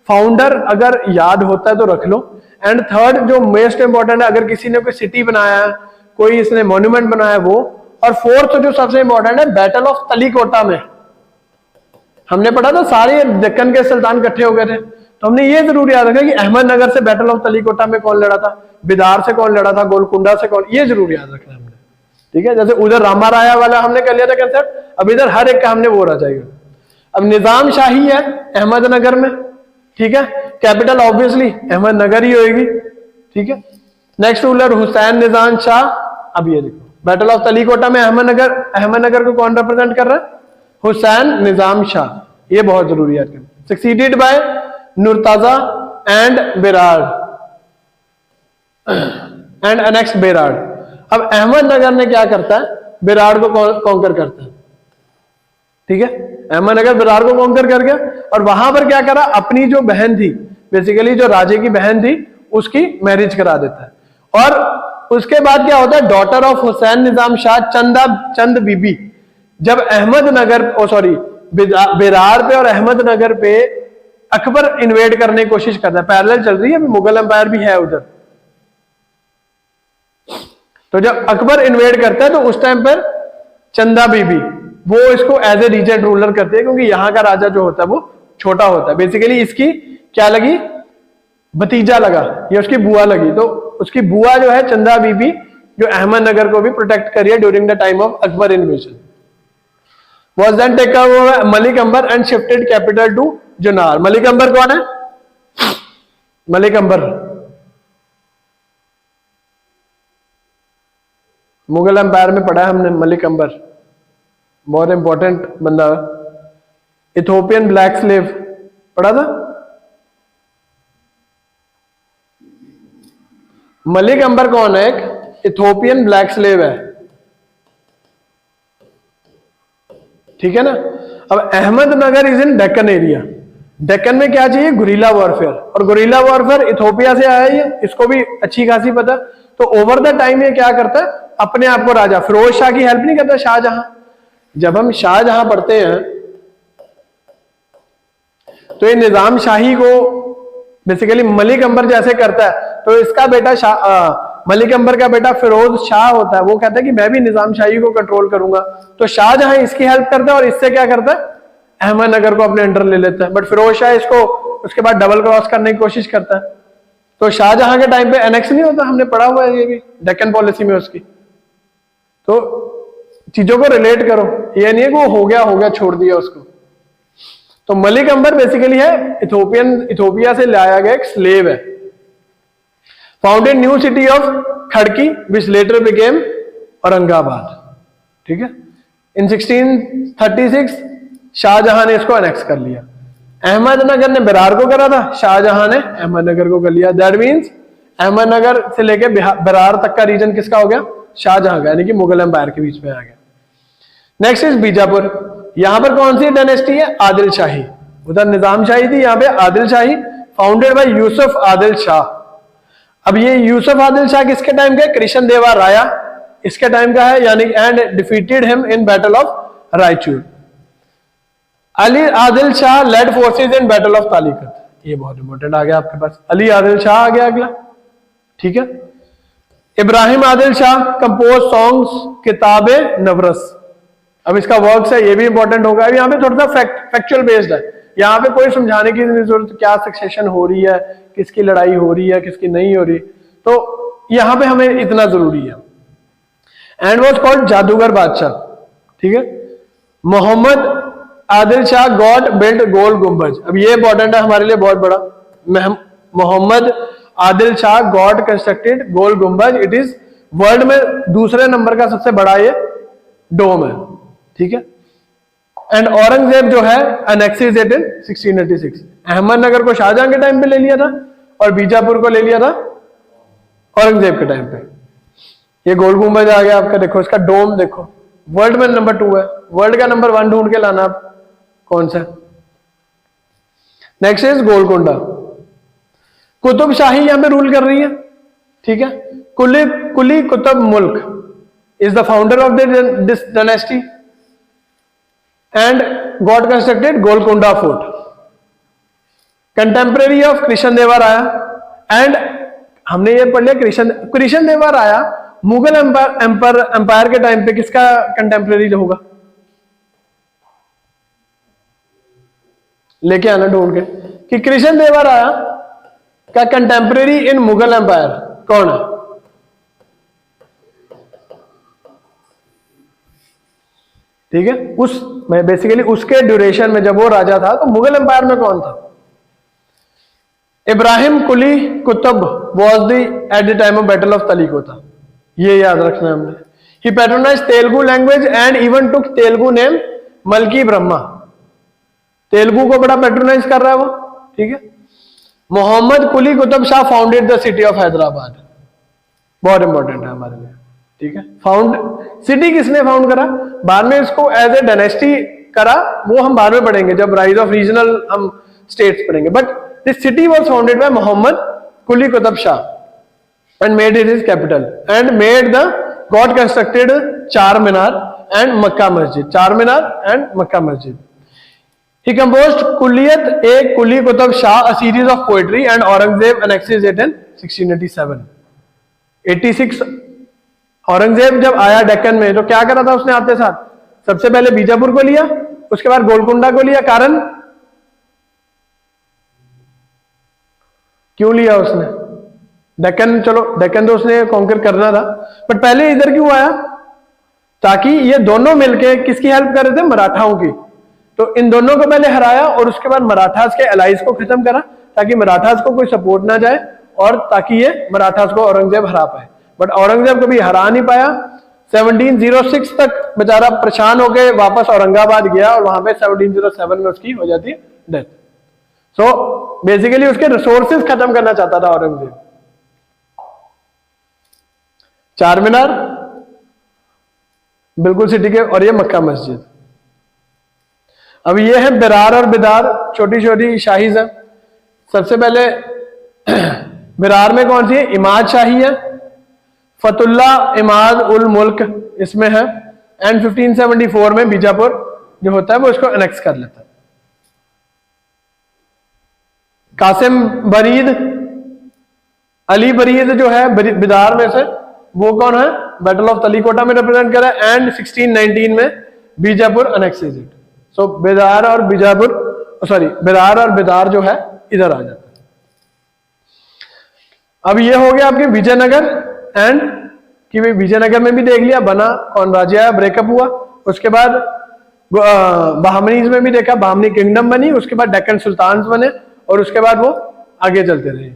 फाउंडर अगर याद होता है तो रख लो। एंड थर्ड जो मोस्ट इंपॉर्टेंट है, अगर किसी ने कोई सिटी बनाया है, कोई इसने मॉन्यूमेंट बनाया है वो। और फोर्थ जो सबसे इंपॉर्टेंट है, बैटल ऑफ तलीकोटा में हमने पढ़ा था सारे दक्कन के सुल्तान इकट्ठे हो गए थे, तो हमने ये जरूर याद रखा कि अहमदनगर से बैटल ऑफ तलीकोटा में कौन लड़ा था, बिदार से कौन लड़ा था, गोलकुंडा से कौन, ये जरूर याद रखना हमने। ठीक है, जैसे उधर रामा राया वाला हमने कर लिया था कंसेप्ट, अब इधर हर एक का हमने वो रहा जाएगा। अब निजाम शाही है अहमदनगर में, ठीक है, कैपिटल ऑब्वियसली अहमदनगर ही होगी। ठीक है, नेक्स्ट रूलर हुसैन निजाम शाह अब ये देखो बैटल ऑफ तलीकोटा में अहमदनगर को कौन रिप्रेजेंट कर रहा है? हुसैन निजाम शाह, ये बहुत जरूरी है। Succeeded by Murtaza and Berar and annexed Berar. अब अहमदनगर ने क्या करता है? बेरार को कॉन्कर करता है, ठीक है। अहमदनगर बेरार को कॉन्कर कर गया और वहां पर क्या करा? अपनी जो बहन थी, बेसिकली जो राजे की बहन थी, उसकी मैरिज करा देता है। और उसके बाद क्या होता है? डॉटर ऑफ हुसैन निजाम शाह चंद बीबी जब अहमदनगर बेरार पे और अहमदनगर पे अकबर इन्वेड करने की कोशिश करता है, पैरेलल चल रही है, मुगल एम्पायर भी है उधर। तो जब अकबर इन्वेड करता है तो उस टाइम पर चंदा बीबी वो इसको एज ए रीजेंट रूलर करते हैं, क्योंकि यहां का राजा जो होता है वो छोटा होता है। बेसिकली इसकी क्या लगी? भतीजा लगा, ये उसकी बुआ लगी। तो उसकी बुआ जो है चंदा बीबी, जो अहमदनगर को भी प्रोटेक्ट करी है during the time of Akbar invasion, was then taken over Malik Ambar and shifted capital to जुनार। मलिक अंबर कौन है? मलिक अंबर मुगल एम्पायर में पढ़ा है हमने। मलिक अंबर बहुत इंपॉर्टेंट बंदा है। इथोपियन ब्लैक स्लेव पढ़ा था। मलिक अंबर कौन है? एक इथोपियन ब्लैक स्लेव है, ठीक है ना। अब Ahmednagar is in Deccan area. Deccan में क्या चाहिए? गुरिल्ला वॉरफेयर, और गुरिल्ला वॉरफेयर इथोपिया से आया है, इसको भी अच्छी खासी पता। तो ओवर द टाइम ये क्या करता है? अपने आप को राजा, फिरोज शाह की हेल्प नहीं करता, शाहजहां। जब हम शाहजहां पढ़ते हैं तो ये निजाम शाही को बेसिकली मलिक अंबर जैसे करता है। तो इसका बेटा मलिक अंबर का बेटा फिरोज शाह होता है, वो कहता है कि मैं भी निजाम शाही को कंट्रोल करूंगा। तो शाहजहां इसकी हेल्प करता है और इससे क्या करता है? अहमदनगर को अपने अंडर ले लेता है। बट फिरोज शाह इसको उसके बाद डबल क्रॉस करने की कोशिश करता है। तो शाहजहां के टाइम पे एनेक्स नहीं होता, हमने पढ़ा हुआ है ये भी डेक्कन पॉलिसी में उसकी। तो चीजों को रिलेट करो, ये नहीं है कि वो हो गया छोड़ दिया उसको। तो मलिक अंबर बेसिकली है इथोपिया से लाया गया एक स्लेव है। Founded new city of Khadki which letter became Aurangabad, ठीक है। इन 1636 शाहजहां ने इसको अनेक्स कर लिया। अहमदनगर ने बेरार को करा था, शाहजहां ने अहमदनगर को कर लिया। दैट मीन्स अहमदनगर से लेके बेरार तक का रीजन किसका हो गया? शाहजहां का, यानी कि मुगल एम्पायर के बीच में आ गया। Next is Bijapur. यहां पर कौन सी डायनेस्टी है? आदिल शाही। उधर निजाम शाही थी, यहाँ पे आदिल शाही, फाउंडेड बाय यूसुफ आदिल शाह। अब ये यूसुफ आदिल शाह किसके टाइम का? कृष्ण देवा राया इसके टाइम का है, यानी and defeated him in battle of Raichur. Ali Adil Shah led forces in battle of Talikota. ये बहुत इंपॉर्टेंट आ गया आपके पास, अली आदिल शाह आ गया अगला, ठीक है। इब्राहिम आदिल शाह कंपोज सॉन्ग्स किताबे नवरस। अब इसका वर्क्स है, ये भी इंपॉर्टेंट होगा। अब यहाँ पे थोड़ा सा फैक्चुअल बेस्ड है, यहाँ पे कोई समझाने की जरूरत, क्या सक्सेशन हो रही है, किसकी लड़ाई हो रही है, किसकी नहीं हो रही, तो यहाँ पे हमें इतना जरूरी है। एंड वॉज कॉल्ड जादूगर बादशाह, ठीक है। मोहम्मद आदिल शाह गॉड बिल्ड गोल गुम्बज। अब ये इंपॉर्टेंट है हमारे लिए बहुत बड़ा। मोहम्मद आदिल शाह गॉड कंस्ट्रक्टेड गोल गुम्बज। इट इज वर्ल्ड में दूसरे नंबर का सबसे बड़ा ये डोम है, ठीक है। एंड औरंगजेब जो है अनेक्सेस इट इन 1686। अहमदनगर को शाहजहां के टाइम पे ले लिया था और बीजापुर को ले लिया था औरंगजेब के टाइम पे। ये गोल गुम्बज आ गया आपका, देखो इसका डोम देखो, वर्ल्ड में नंबर 2 है। वर्ल्ड का नंबर 1 ढूंढ के लाना आप, कौन सा? Next is Golconda. कुतुब शाही यहां पे रूल कर रही है, ठीक है। कुली कुतुब मुल्क is the founder of this dynasty and God constructed Golconda fort. Contemporary of Krishna देवा राया। एंड हमने ये पढ़ लिया कृष्ण देवा राया मुगल एम्पायर के टाइम पे किसका कंटेम्परेरी होगा? लेके आना ढूंढ के कि कृष्ण देवा राया का कंटेम्परेरी इन मुगल एम्पायर कौन है? ठीक है, उस बेसिकली उसके ड्यूरेशन में जब वो राजा था तो मुगल एम्पायर में कौन था? Ibrahim Quli Qutb was the at the time of battle of Talikota. ये याद रखना है हमने। He patronise Telugu language and even took Telugu name Malki Brahma. तेलुगु को बड़ा पैट्रोनाइज कर रहा है वो, ठीक है। Muhammad Quli Qutub Shah founded the city of Hyderabad, बहुत इंपॉर्टेंट है हमारे लिए, ठीक है। फाउंड सिटी किसने फाउंड करा, बाद में इसको एज ए डायनेस्टी करा, वो हम बाद में पढ़ेंगे जब राइज ऑफ रीजनल हम स्टेट्स पढ़ेंगे। But this city was founded by Mohammad Quli Qutub Shah and made it his capital and made the god constructed Charminar and मक्का मस्जिद, चार मीनार एंड मक्का मस्जिद। He composed Kulliyat a Kuli Qutub Shah, a series of poetry, and Aurangzeb annexes it in 1687. 86 Aurangzeb जब आया डेक्कन में तो क्या करा था उसने आते साथ, सबसे पहले बीजापुर को लिया, उसके बाद गोलकुंडा को लिया। कारण क्यों लिया उसने डेक्कन, चलो डेक्कन तो उसने कॉन्कर करना था, बट पहले इधर क्यों आया, ताकि ये दोनों मिलके किसकी हेल्प कर रहे थे, मराठाओं की। तो इन दोनों को पहले हराया और उसके बाद मराठास के अलाइज को खत्म करा, ताकि मराठास को कोई सपोर्ट ना जाए और ताकि ये मराठास को औरंगजेब हरा पाए। बट औरंगजेब कभी हरा नहीं पाया। 1706 तक बेचारा परेशान होकर वापस औरंगाबाद गया और वहां पे 1707 में उसकी हो जाती है डेथ। सो बेसिकली उसके रिसोर्सेज खत्म करना चाहता था औरंगजेब। चार मीनार बिल्कुल सिटी के, और ये मक्का मस्जिद। अब ये है बिरार और बिदार, छोटी छोटी शाहीज है। सबसे पहले बिरार में कौन सी है, इमाद शाही है, फतुल्ला इमाद उल मुल्क इसमें है। एंड 1574 में बीजापुर जो होता है वो इसको एनेक्स कर लेता है। कासिम बरीद, अली बरीद जो है बिदार में से, वो कौन है, बैटल ऑफ तलीकोटा में रिप्रेजेंट करा। एंड 1619 में बीजापुर एनेक्सेस इट। सो बिदार और बीजापुर, सॉरी बिरार और बिदार जो है इधर आ जाता है। अब ये हो गया आपके विजयनगर एंड कि भाई विजयनगर में भी देख लिया, बना कौन राज्य आया, ब्रेकअप हुआ। उसके बाद बहामनीज में भी देखा, बहामनी किंगडम बनी, उसके बाद डेक्कन सुल्तान्स बने और उसके बाद वो आगे चलते रहे।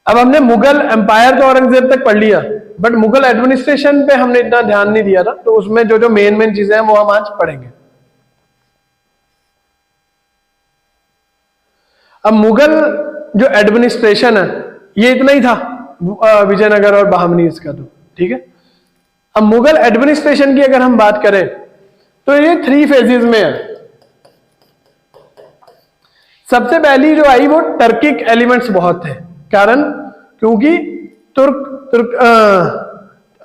अब हमने मुगल एम्पायर तो औरंगजेब तक पढ़ लिया, बट मुगल एडमिनिस्ट्रेशन पे हमने इतना ध्यान नहीं दिया था, तो उसमें जो जो मेन मेन चीजें हैं वो हम आज पढ़ेंगे। अब मुगल जो एडमिनिस्ट्रेशन है ये इतना ही था विजयनगर और बहामनीज का, तो ठीक है। अब मुगल एडमिनिस्ट्रेशन की अगर हम बात करें तो ये 3 फेजेस में है। सबसे पहली जो आई वो टर्किक एलिमेंट्स बहुत थे, कारण क्योंकि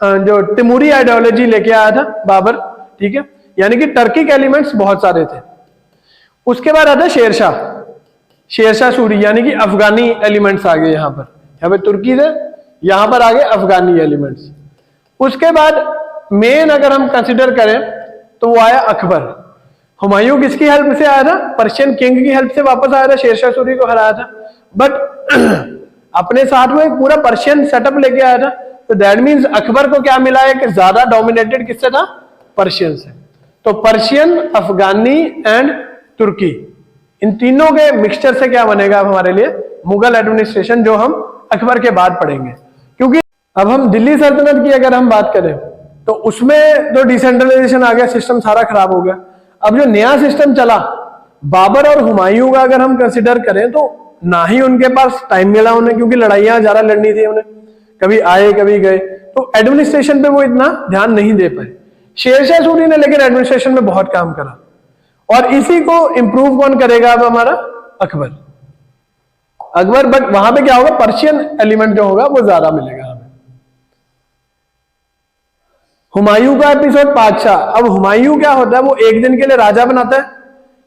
जो तिमूरी आइडियोलॉजी लेके आया था बाबर, ठीक है, यानी कि टर्किक एलिमेंट्स बहुत सारे थे। उसके बाद आता शेरशाह सूरी, यानी कि अफगानी एलिमेंट्स आ गए यहाँ पे तुर्की थे, यहां पर आ गए अफगानी एलिमेंट्स। उसके बाद मेन अगर हम कंसिडर करें तो वो आया अकबर। हुमायूं किसकी हेल्प से आया था, पर्शियन किंग की हेल्प से वापस आया था, शेरशाह सूरी को हराया था, बट अपने साथ में एक पूरा पर्शियन सेटअप लेके आया था। तो दैट मीन्स अकबर को क्या मिला है कि ज्यादा डोमिनेटेड किससे था, पर्शियन से। तो पर्शियन, अफगानी एंड तुर्की, इन तीनों के मिक्सचर से क्या बनेगा अब हमारे लिए मुगल एडमिनिस्ट्रेशन, जो हम अकबर के बाद पढ़ेंगे। क्योंकि अब हम दिल्ली सल्तनत की अगर हम बात करें तो उसमें जो डिसेंट्रलाइजेशन आ गया, सिस्टम सारा खराब हो गया। अब जो नया सिस्टम चला बाबर और हुमायूं का अगर हम कंसिडर करें तो ना ही उनके पास टाइम मिला उन्हें, क्योंकि लड़ाइयां ज्यादा लड़नी थी उन्हें, कभी आए कभी गए, तो एडमिनिस्ट्रेशन पे वो इतना ध्यान नहीं दे पाए। शेरशाह सूरी ने लेकिन एडमिनिस्ट्रेशन में बहुत काम करा, और इसी को इंप्रूव कौन करेगा अब हमारा, अकबर। बट वहां पे क्या होगा, पर्शियन एलिमेंट जो होगा वो ज्यादा मिलेगा हमें। हुमायूं का एपिसोड बादशाह। अब हुमायूं क्या होता है, वो एक दिन के लिए राजा बनाता है,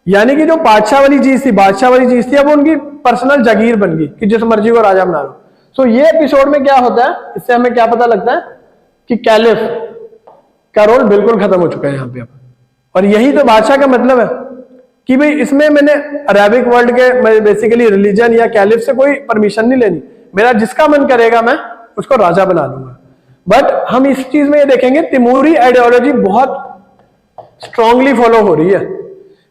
यानी कि जो बादशाह वाली चीज थी अब उनकी पर्सनल जागीर बन गई कि जिस मर्जी को राजा बना लो। सो ये एपिसोड में क्या होता है, इससे हमें क्या पता लगता है कि कैलिफ का रोल बिल्कुल खत्म हो चुका है यहाँ पे अब। और यही तो बादशाह का मतलब है कि भाई इसमें मैंने अरेबिक वर्ल्ड के बेसिकली रिलीजन या कैलिफ से कोई परमिशन नहीं लेनी, मेरा जिसका मन करेगा मैं उसको राजा बना लूंगा। बट हम इस चीज में ये देखेंगे तिमूरी आइडियोलॉजी बहुत स्ट्रांगली फॉलो हो रही है,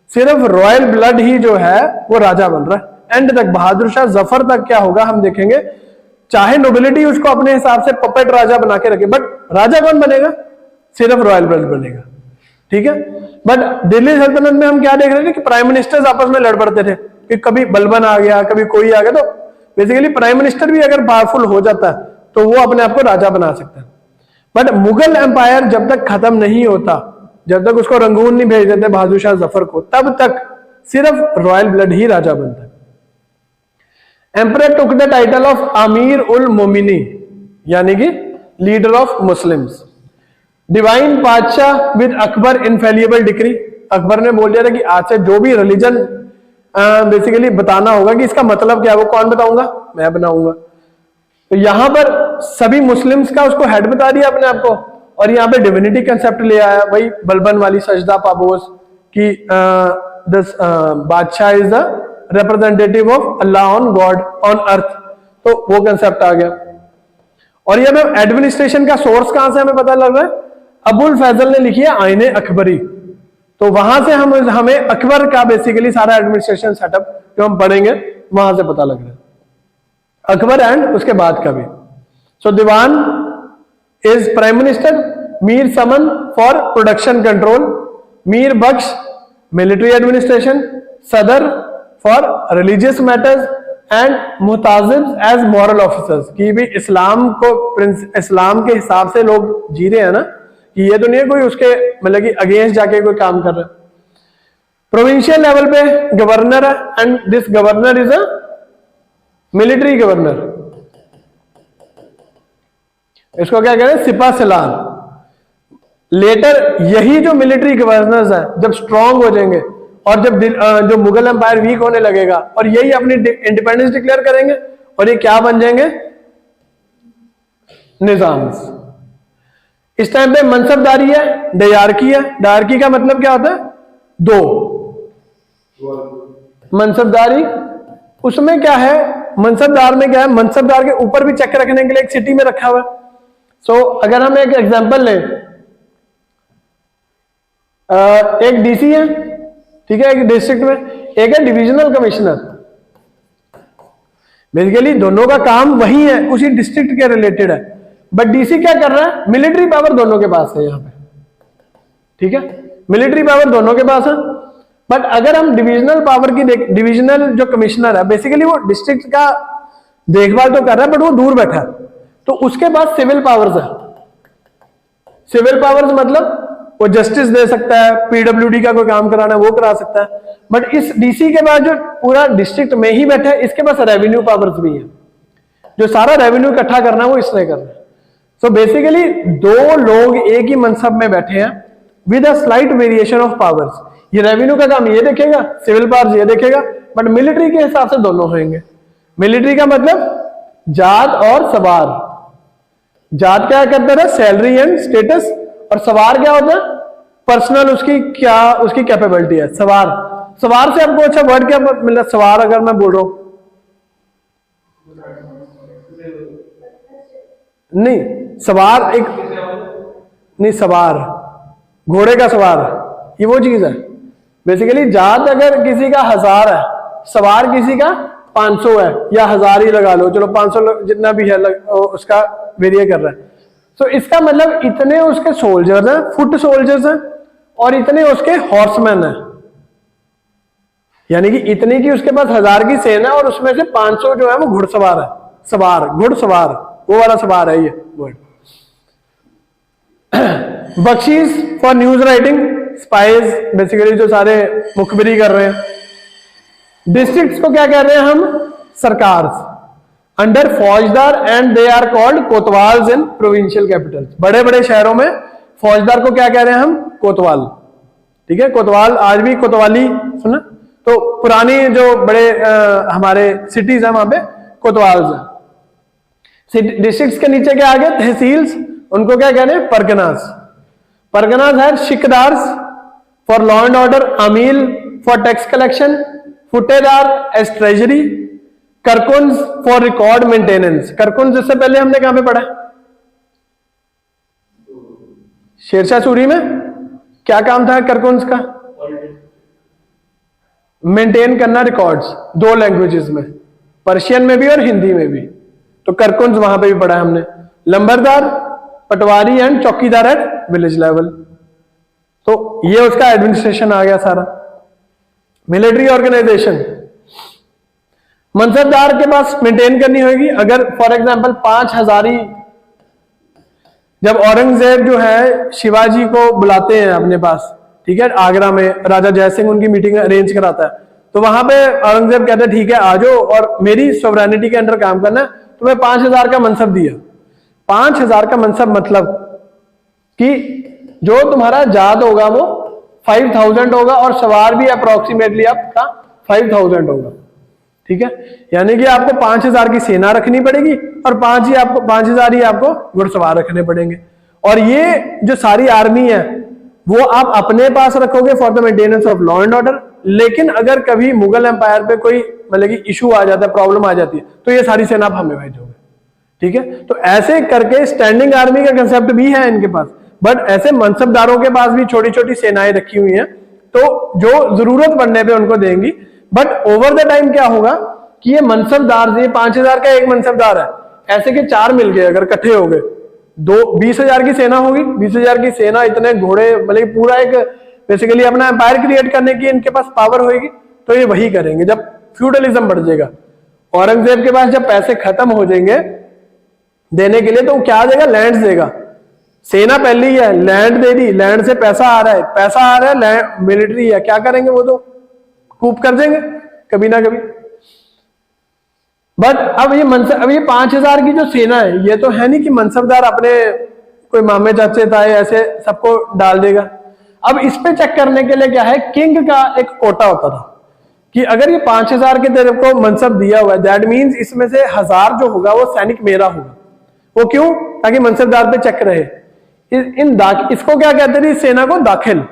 सिर्फ रॉयल ब्लड ही जो है वो राजा बन रहा है। एंड तक बहादुर शाह जफर तक क्या होगा हम देखेंगे, चाहे नोबिलिटी उसको अपने हिसाब से पपेट राजा बना के रखे, बट राजा कौन बनेगा? सिर्फ रॉयल ब्लड बनेगा, ठीक है। बट दिल्ली सल्तनत में हम क्या देख रहे थे कि प्राइम मिनिस्टर्स आपस में लड़ पड़ते थे कि कभी बलबन आ गया, कभी कोई आ गया, तो बेसिकली प्राइम मिनिस्टर भी अगर पावरफुल हो जाता है तो वो अपने आप को राजा बना सकता है। बट मुगल एम्पायर जब तक खत्म नहीं होता, जब तक उसको रंगून नहीं भेज देते बहादुर शाह जफर को, तब तक सिर्फ रॉयल ब्लड ही राजा बनता है। Emperor took the title of अमीर उल मोमिनी, यानी कि लीडर ऑफ मुस्लिम्स। डिवाइन बादशाह विद अकबर इनफेलिएबल डिक्री, अकबर ने बोल दिया था कि आज से जो भी रिलीजन बेसिकली बताना होगा कि इसका मतलब क्या है, वो कौन बताऊंगा? मैं बनाऊंगा। तो यहां पर सभी मुस्लिम्स का उसको हेड बता दिया अपने आप को, और यहाँ पे डिविनिटी कंसेप्ट ले आया, वही बलबन वाली सजदा पापोस कि बादशाह is the representative of Allah on God on earth, तो वो कंसेप्ट आ गया। और ये हमें एडमिनिस्ट्रेशन का सोर्स कहां से हमें पता लग रहा है? अबुल फैजल ने लिखी है आईने अकबरी, तो वहां से हमें अकबर का बेसिकली सारा एडमिनिस्ट्रेशन सेटअप जो हम पढ़ेंगे वहां से पता लग रहा है, अकबर एंड उसके बाद का भी। So Diwan is prime minister, Mir Saman for production control, Mir Bakhsh military administration, Sadr for religious matters and Muhtasib as moral officers, कि भी इस्लाम के हिसाब से लोग जी रहे हैं ना, कि ये तो नहीं है कोई उसके मतलब कि अगेंस्ट जाके कोई काम कर रहा है। प्रोविंशियल लेवल पे गवर्नर है, and this governor is a military governor, इसको क्या कह रहे हैं? सिपा सलार। लेटर यही जो मिलिट्री गवर्नर्स हैं जब स्ट्रांग हो जाएंगे और जब जो मुगल एम्पायर वीक होने लगेगा और यही अपनी इंडिपेंडेंस डिक्लेयर करेंगे और ये क्या बन जाएंगे? निजाम्स। इस टाइम पे मनसबदारी है, डायरकी है। डायरकी का मतलब क्या होता है? दो। मनसबदारी, उसमें क्या है? मनसबदार में क्या है? मनसबदार के ऊपर भी चेक रखने के लिए एक सिटी में रखा हुआ है। सो अगर हम एक एग्जांपल लें, एक डीसी है, ठीक है, एक डिस्ट्रिक्ट में, एक है डिविजनल कमिश्नर। बेसिकली दोनों का काम वही है, उसी डिस्ट्रिक्ट के रिलेटेड है, बट डीसी क्या कर रहा है? मिलिट्री पावर दोनों के पास है यहाँ पे, ठीक है, मिलिट्री पावर दोनों के पास है। बट अगर हम डिविजनल पावर की डिविजनल जो कमिश्नर है बेसिकली वो डिस्ट्रिक्ट का देखभाल तो कर रहा है बट वो दूर बैठा है, तो उसके पास सिविल पावर्स है। सिविल पावर्स मतलब वो जस्टिस दे सकता है, पीडब्ल्यूडी का कोई काम कराना है वो करा सकता है। बट इस डीसी के पास जो पूरा डिस्ट्रिक्ट में ही बैठा है, इसके पास रेवेन्यू पावर्स भी है, जो सारा रेवेन्यू इकट्ठा करना है वो इसने करना है। सो बेसिकली दो लोग एक ही मनसब में बैठे हैं with a slight variation of powers. ये रेवेन्यू का काम ये देखेगा, सिविल पावर्स ये देखेगा, बट मिलिट्री के हिसाब से दोनों होंगे। मिलिट्री का मतलब जात और सवार। जात क्या करता है? सैलरी एंड स्टेटस, और सवार क्या होता है? पर्सनल उसकी कैपेबिलिटी है। सवार से आपको अच्छा वर्ड क्या मिला? सवार अगर मैं बोल रहा हूं, नहीं सवार एक नहीं, सवार घोड़े का सवार, ये वो चीज है। बेसिकली जात अगर किसी का 1000 है, सवार किसी का 500 है या 1000 ही लगा लो, चलो 500 जितना भी है उसका वेरिए कर रहा है। तो इसका मतलब इतने उसके सोल्जर्स हैं, फुट सोल्जर्स हैं, और इतने उसके हॉर्समैन हैं, यानी कि इतनी की उसके पास 1000 की सेना और उसमें से 500 जो है वो घुड़सवार है। सवार, घुड़सवार, वो वाला सवार है ये word. Bakhshish for news writing, spies basically जो सारे मुखबिरी कर रहे हैं। डिस्ट्रिक्ट्स को क्या कह रहे हैं हम? Sarkars under faujdar, and they are called kotwals in provincial capitals. बड़े बड़े शहरों में फौजदार को क्या कह रहे हैं हम? कोतवाल, ठीक है। कोतवाल आज भी कोतवाली सुना, तो पुरानी जो बड़े हमारे सिटीज है वहां पे कोतवाल्स है। डिस्ट्रिक्ट्स के नीचे क्या आ गया? तहसील्स, उनको क्या कह रहे हैं? परगनास। परगनास है shiqdars for law and order, amil for tax collection, fotedar as treasury, karkuns for record maintenance. Karkuns इससे पहले हमने कहां पे पढ़ा? शेरशाह सूरी में क्या काम था करकुंज का? मेंटेन करना रिकॉर्ड्स, 2 लैंग्वेजेस में, पर्शियन में भी और हिंदी में भी। तो करकुंज वहां पे भी पढ़ा है हमने। लंबरदार पटवारी एंड चौकीदार एट विलेज लेवल। तो ये उसका एडमिनिस्ट्रेशन आ गया सारा। मिलिट्री ऑर्गेनाइजेशन मनसबदार के पास मेंटेन करनी होगी। अगर फॉर एग्जांपल 5 हजारी, जब औरंगजेब जो है शिवाजी को बुलाते हैं अपने पास, ठीक है, आगरा में राजा जयसिंह उनकी मीटिंग अरेंज कराता है, तो वहां पे औरंगजेब कहते हैं ठीक है आ जाओ और मेरी सॉवरेनिटी के अंडर काम करना है, तुम्हें 5000 का मनसब दिया। 5000 का मनसब मतलब कि जो तुम्हारा जात होगा वो 5000 होगा और सवार भी अप्रोक्सीमेटली आपका 5000 होगा, ठीक है। यानी कि आपको 5000 की सेना रखनी पड़ेगी और 5000 ही आपको घुड़सवार रखने पड़ेंगे। और ये जो सारी आर्मी है वो आप अपने पास रखोगे for the maintenance of law and order. लेकिन अगर कभी मुगल एम्पायर पे कोई मतलब कि इशू आ जाता है, प्रॉब्लम आ जाती है, तो ये सारी सेना आप हमें भेजोगे, ठीक है। तो ऐसे करके स्टैंडिंग आर्मी का कंसेप्ट भी है इनके पास, बट ऐसे मनसबदारों के पास भी छोटी छोटी सेनाएं रखी हुई हैं, तो जो जरूरत पड़ने पे उनको देंगी। बट ओवर द टाइम क्या होगा कि ये मनसबदार से 5000 का एक मनसबदार है, ऐसे के 4 मिल गए अगर इकट्ठे हो गए, 20,000 की सेना होगी। 20,000 की सेना, इतने घोड़े, मतलब पूरा एक बेसिकली अपना एम्पायर क्रिएट करने की इनके पास पावर होगी। तो ये वही करेंगे जब फ्यूडलिज्म बढ़ जाएगा। औरंगजेब के पास जब पैसे खत्म हो जाएंगे देने के लिए, तो वो क्या देगा? लैंड देगा। सेना पहले ही है, लैंड दे दी, लैंड से पैसा आ रहा है, पैसा आ रहा है, मिलिट्री है, क्या करेंगे वो तो कूप कर देंगे कभी ना कभी। बट अब ये 5000 की जो सेना है, ये तो है नहीं कि मनसबदार अपने कोई मामे चाचे ताए ऐसे सबको डाल देगा। अब इस पे चेक करने के लिए क्या है, किंग का एक कोटा होता था कि अगर ये 5000 के तेरे को मनसब दिया हुआ है, दैट मीन्स इसमें से 1000 जो होगा वो सैनिक मेरा होगा। वो क्यों? ताकि मनसबदार पे चेक रहे। इसको क्या कहते थे, इस सेना को दाखिल।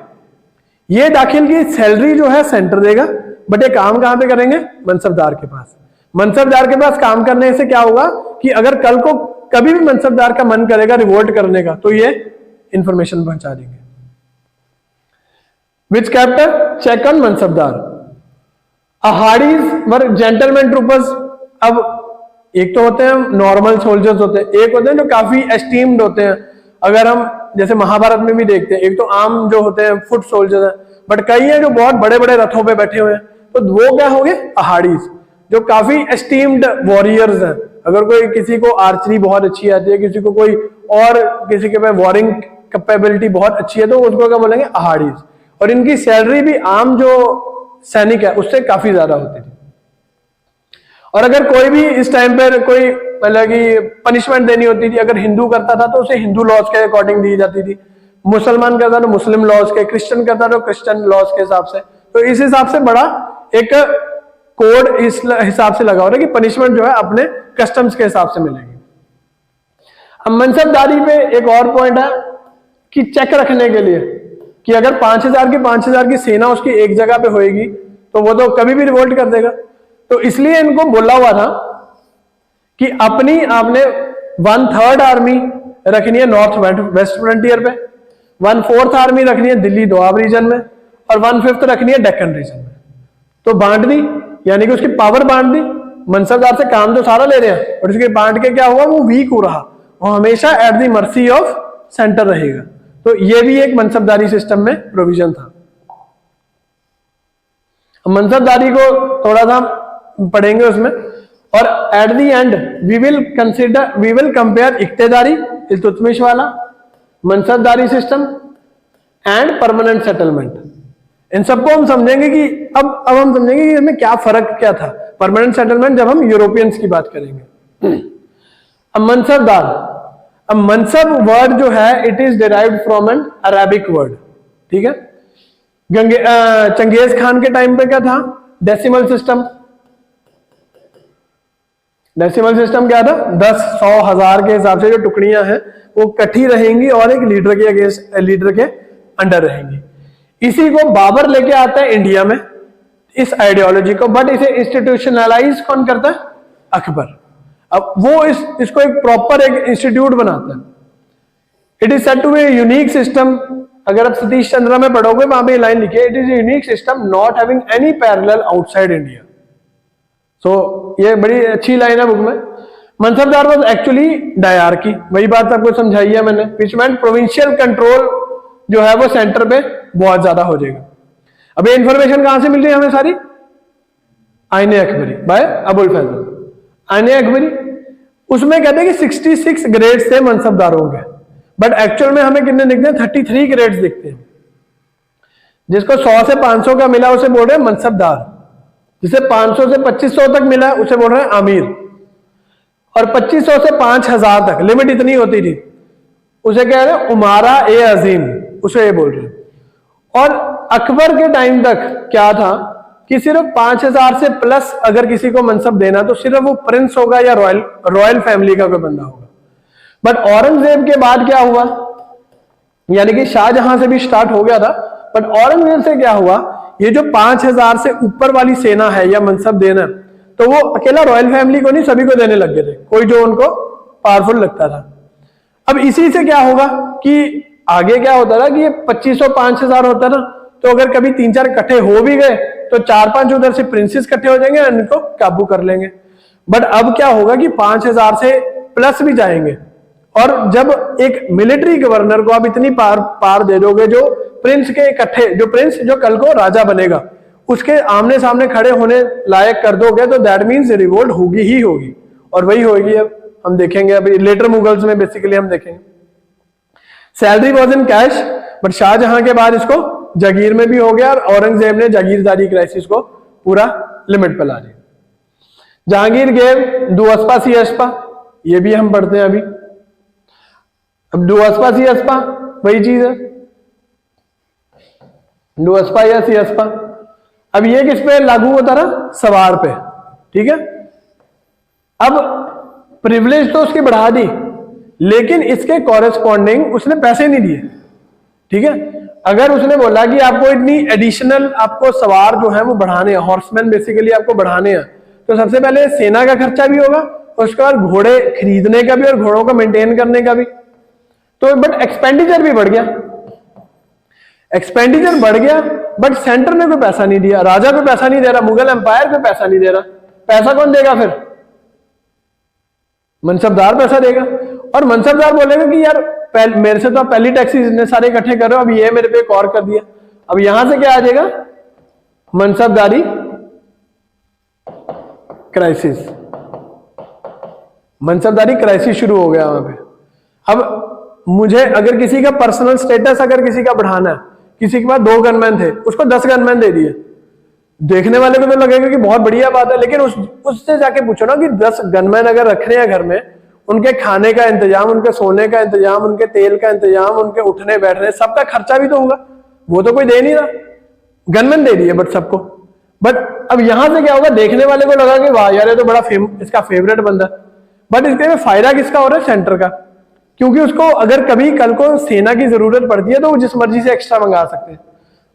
ये दाखिल की सैलरी जो है सेंटर देगा, बट ये काम कहां पे करेंगे? मनसबदार के पास। मनसबदार के पास काम करने से क्या होगा कि अगर कल को कभी भी मनसबदार का मन करेगा रिवोल्ट करने का, तो ये इंफॉर्मेशन पहुंचा देंगे। Which kept a check on mansabdar. Ahadis were gentleman troopers. अब एक तो होते हैं नॉर्मल सोल्जर्स होते हैं, एक होते हैं जो काफी एस्टीम्ड होते हैं। अगर हम जैसे महाभारत में भी देखते हैं, एक तो आम जो होते हैं फुट सोल्जर्स हैं, बट कई हैं जो बहुत बड़े बड़े रथों पे बैठे हुए हैं, तो वो क्या हो गए? अहाड़ीज, जो काफी एस्टीम्ड वॉरियर्स हैं। अगर कोई किसी को आर्चरी बहुत अच्छी आती है, किसी को कोई और किसी के पास वॉरिंग कैपेबिलिटी बहुत अच्छी है, तो उसको क्या बोलेंगे? अहाड़ीज। और इनकी सैलरी भी आम जो सैनिक है उससे काफी ज्यादा होती थी। और अगर कोई भी इस टाइम पर कोई मतलब कि पनिशमेंट देनी होती थी, अगर हिंदू करता था तो उसे हिंदू लॉज के अकॉर्डिंग दी जाती थी, मुसलमान करता तो मुस्लिम लॉज के, क्रिश्चियन करता तो क्रिश्चियन लॉज के हिसाब से। तो इस हिसाब से बड़ा एक कोड इस हिसाब से लगा हो रहा है कि पनिशमेंट जो है अपने कस्टम्स के हिसाब से मिलेगी। अब मनसबदारी पे एक और पॉइंट है कि चेक रखने के लिए कि अगर 5000 की सेना उसकी एक जगह पे होएगी तो वो तो कभी भी रिवोल्ट कर देगा। तो इसलिए इनको बोला हुआ था कि अपनी आपने 1/3 आर्मी रखनी है नॉर्थ वेस्ट फ्रंटियर पे, 1/4 आर्मी रखनी है दिल्ली दोआब रीजन में, और 1/5 रखनी है डेक्कन रीजन में। तो बांट दी, यानी कि उसकी पावर बांट दी। मनसबदार से काम तो सारा ले रहे हैं, और उसके बांट के क्या हुआ? वो वीक हो रहा, वो हमेशा at the mercy of centre रहेगा। तो ये भी एक मनसबदारी सिस्टम में प्रोविजन था। मनसबदारी को थोड़ा सा पढ़ेंगे उसमें, और at the end we will compare iqtadari Iltutmish वाला, mansabdari system and permanent settlement. इन सबको हम समझेंगे कि अब हम समझेंगे कि इसमें क्या फर्क क्या था। परमानेंट सेटलमेंट जब हम यूरोपियंस की बात करेंगे। अब मनसबदार, अब मनसब वर्ड जो है it is derived from N Arabic word, ठीक है। चंगेज खान के टाइम पे क्या था? Decimal system. डेसिमल सिस्टम क्या था? 10, 100, 1000 के हिसाब से जो टुकड़ियां हैं वो इकट्ठी रहेंगी और एक लीडर के अगेंस्ट, लीडर के अंडर रहेंगी। इसी को बाबर लेके आता है इंडिया में, इस आइडियोलॉजी को, बट इसे इंस्टीट्यूशनलाइज कौन करता है? अकबर। अब वो इसको एक प्रॉपर एक इंस्टीट्यूट बनाता है। It is said to be unique system. अगर आप सतीश चंद्रा में पढ़ोगे वहां पे लाइन लिखी है, it is unique system not having any parallel outside India. So ये बड़ी अच्छी लाइन है बुक में। मनसबदार वॉज एक्चुअली डायरकी, वही बात आपको समझाई है मैंने, विच मींट प्रोविंशियल कंट्रोल जो है वो सेंटर पे बहुत ज्यादा हो जाएगा। अब ये इंफॉर्मेशन कहां से मिल रही है हमें सारी? आईने अकबरी बाय अबुल फैजल। आईने अकबरी उसमें कहते हैं कि 66 ग्रेड्स थे मनसबदारों के, बट एक्चुअल में हमें कितने दिखते हैं? 33 ग्रेड्स दिखते हैं। जिसको 100 से 500 का मिला उसे बोल रहे हैं मनसबदार, जिसे 500 से 2500 तक मिला उसे बोल रहे हैं आमिर, और 2500 से 5000 तक लिमिट इतनी होती थी उसे कह रहे हैं उमारा ए अजीम, उसे ये बोल रहे हैं। और अकबर के टाइम तक क्या था कि सिर्फ 5000 से प्लस अगर किसी को मनसब देना तो सिर्फ वो प्रिंस होगा या रॉयल फैमिली का कोई बंदा होगा। बट औरंगजेब के बाद क्या हुआ, यानी कि शाहजहां से भी स्टार्ट हो गया था, बट औरंगजेब से क्या हुआ, ये जो 5000 से ऊपर वाली सेना है या मनसब देना, तो वो अकेला रॉयल फैमिली को नहीं सभी को देने लग गए थे, कोई जो उनको पावरफुल लगता था। अब इसी से क्या होगा कि आगे क्या होता था कि ये 2500 5000 होता ना, तो अगर कभी 3-4 इकट्ठे हो भी गए तो 4-5 उधर से प्रिंसेस इकट्ठे हो जाएंगे और इनको काबू कर लेंगे। बट अब क्या होगा कि 5000 से प्लस भी जाएंगे, और जब एक मिलिट्री गवर्नर को आप इतनी पार दे दोगे, जो प्रिंस के इकट्ठे, जो प्रिंस जो कल को राजा बनेगा उसके आमने सामने खड़े होने लायक कर दोगे, तो दैट मीन्स रिवोल्ट होगी ही होगी, और वही होगी। अब हम देखेंगे, अभी लेटर मुगल्स में बेसिकली हम देखेंगे। Salary was in cash, but Shahjahan के बाद इसको जागीर में भी हो गया, और औरंगजेब ने जागीरदारी क्राइसिस को पूरा लिमिट पर ला दिया। जहांगीर गेव दुअस्पा सीअस्पा, ये भी हम पढ़ते हैं अभी। अब दुअस्पा सीअस्पा वही चीज है, दुअस्पा या सीअस्पा। अब ये किस पे लागू होता रहा? सवार पे, ठीक है। अब प्रिविलेज तो उसकी बढ़ा दी, लेकिन इसके कॉरेस्पॉन्डिंग उसने पैसे नहीं दिए, ठीक है। अगर उसने बोला कि आपको इतनी एडिशनल आपको सवार जो है वो बढ़ाने हैं, हॉर्समैन बेसिकली आपको बढ़ाने हैं, तो सबसे पहले सेना का खर्चा भी होगा, उसके बाद घोड़े खरीदने का भी और घोड़ों को मेंटेन करने का भी। तो बट एक्सपेंडिचर भी बढ़ गया, एक्सपेंडिचर बढ़ गया, बट सेंटर ने कोई पैसा नहीं दिया, राजा को पैसा नहीं दे रहा, मुगल एम्पायर को पैसा नहीं दे रहा। पैसा कौन देगा फिर? मनसबदार पैसा देगा, और मनसबदार बोलेगा कि यार मेरे से तो आप पहली टैक्सी इतने सारे इकट्ठे कर रहे हो, अब ये मेरे पे एक और कर दिया। अब यहां से क्या आ जाएगा? मनसबदारी क्राइसिस, मनसबदारी क्राइसिस शुरू हो गया वहां पे। अब मुझे अगर किसी का पर्सनल स्टेटस अगर किसी का बढ़ाना है, किसी के पास 2 गनमैन थे, उसको 10 गनमैन दे दिए, देखने वाले को तो लगेगा कि बहुत बढ़िया बात है, लेकिन उससे जाके पूछो ना कि 10 गनमैन अगर रख रहे हैं घर में, उनके खाने का इंतजाम, उनके सोने का इंतजाम, उनके तेल का इंतजाम, उनके उठने बैठने सबका खर्चा भी तो होगा, वो तो कोई दे नहीं रहा। गनमैन दे दिए बट सबको। बट अब यहां से क्या होगा? देखने वाले को लगा कि वाह यार ये तो बड़ा इसका फेवरेट बंदा, बट इसके में फायदा किसका हो रहा है? सेंटर का, क्योंकि उसको अगर कभी कल को सेना की जरूरत पड़ती है तो वो जिस मर्जी से एक्स्ट्रा मंगा सकते हैं।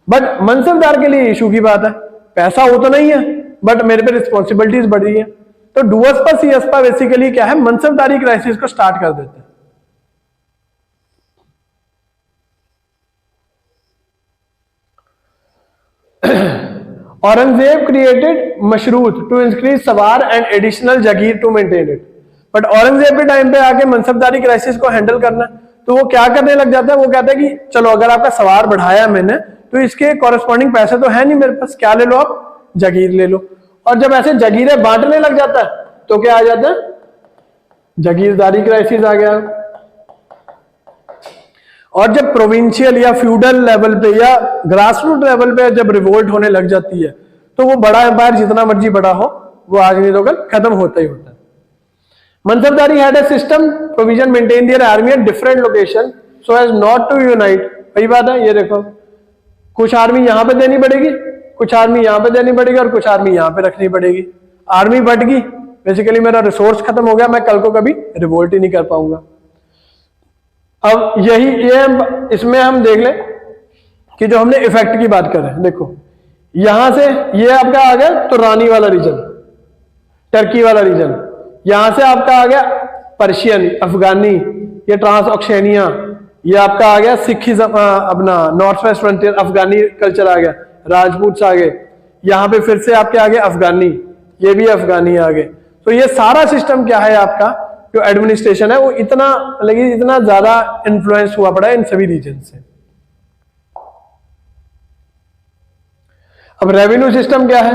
बट मनसबदार के लिए इशू की बात है, पैसा हो तो नहीं है बट मेरे पे रिस्पॉन्सिबिलिटीज बढ़ रही है। तो डुअस्पा सीअस्पा बेसिकली क्या है? मनसबदारी क्राइसिस को स्टार्ट कर देते हैं। Aurangzeb created mashrut to increase sawar and additional jagir to maintain it. But Aurangzeb के टाइम पे आके मनसबदारी क्राइसिस को हैंडल करना, तो वो क्या करने लग जाता है? वो कहता है कि चलो अगर आपका सवार बढ़ाया मैंने तो इसके कॉरेस्पॉन्डिंग पैसे तो है नहीं मेरे पास, क्या ले लो आप? जागीर ले लो। और जब ऐसे जागीरें बांटने लग जाता है तो क्या आ जाता है? जागीरदारी क्राइसिस आ गया। और जब प्रोविंशियल या फ्यूडल लेवल पे या ग्रासरूट लेवल पे जब रिवोल्ट होने लग जाती है तो वो बड़ा एम्पायर जितना मर्जी बड़ा हो वो आज नहीं तो कल खत्म होता ही होता है। Mansabdari had a system provision maintain their army at different location so as not to unite. वही बात है, ये देखो कुछ आर्मी यहां पे देनी पड़ेगी, कुछ आर्मी यहां पे देनी पड़ेगी और कुछ आर्मी यहां पे रखनी पड़ेगी। आर्मी बढ़ गई, बेसिकली मेरा रिसोर्स खत्म हो गया, मैं कल को कभी रिवोल्ट ही नहीं कर पाऊंगा। अब यही ये इसमें हम देख ले कि जो हमने इफेक्ट की बात कर रहे हैं, देखो यहां से ये आपका आ गया तुरानी वाला रीजन, टर्की वाला रीजन, यहां से आपका आ गया पर्शियन, अफगानी, ये ट्रांस ऑक्शेनिया, ये आपका आ गया सिखिज्म, अपना नॉर्थ वेस्ट फ्रंटियर अफगानी कल्चर आ गया, राजपूत आ गए, यहां पे फिर से आपके आ गए अफगानी, ये भी अफगानी आ गए। तो ये सारा सिस्टम क्या है आपका जो एडमिनिस्ट्रेशन है वो इतना ज्यादा इन्फ्लुएंस हुआ पड़ा है इन सभी रीजन से। अब रेवेन्यू सिस्टम क्या है?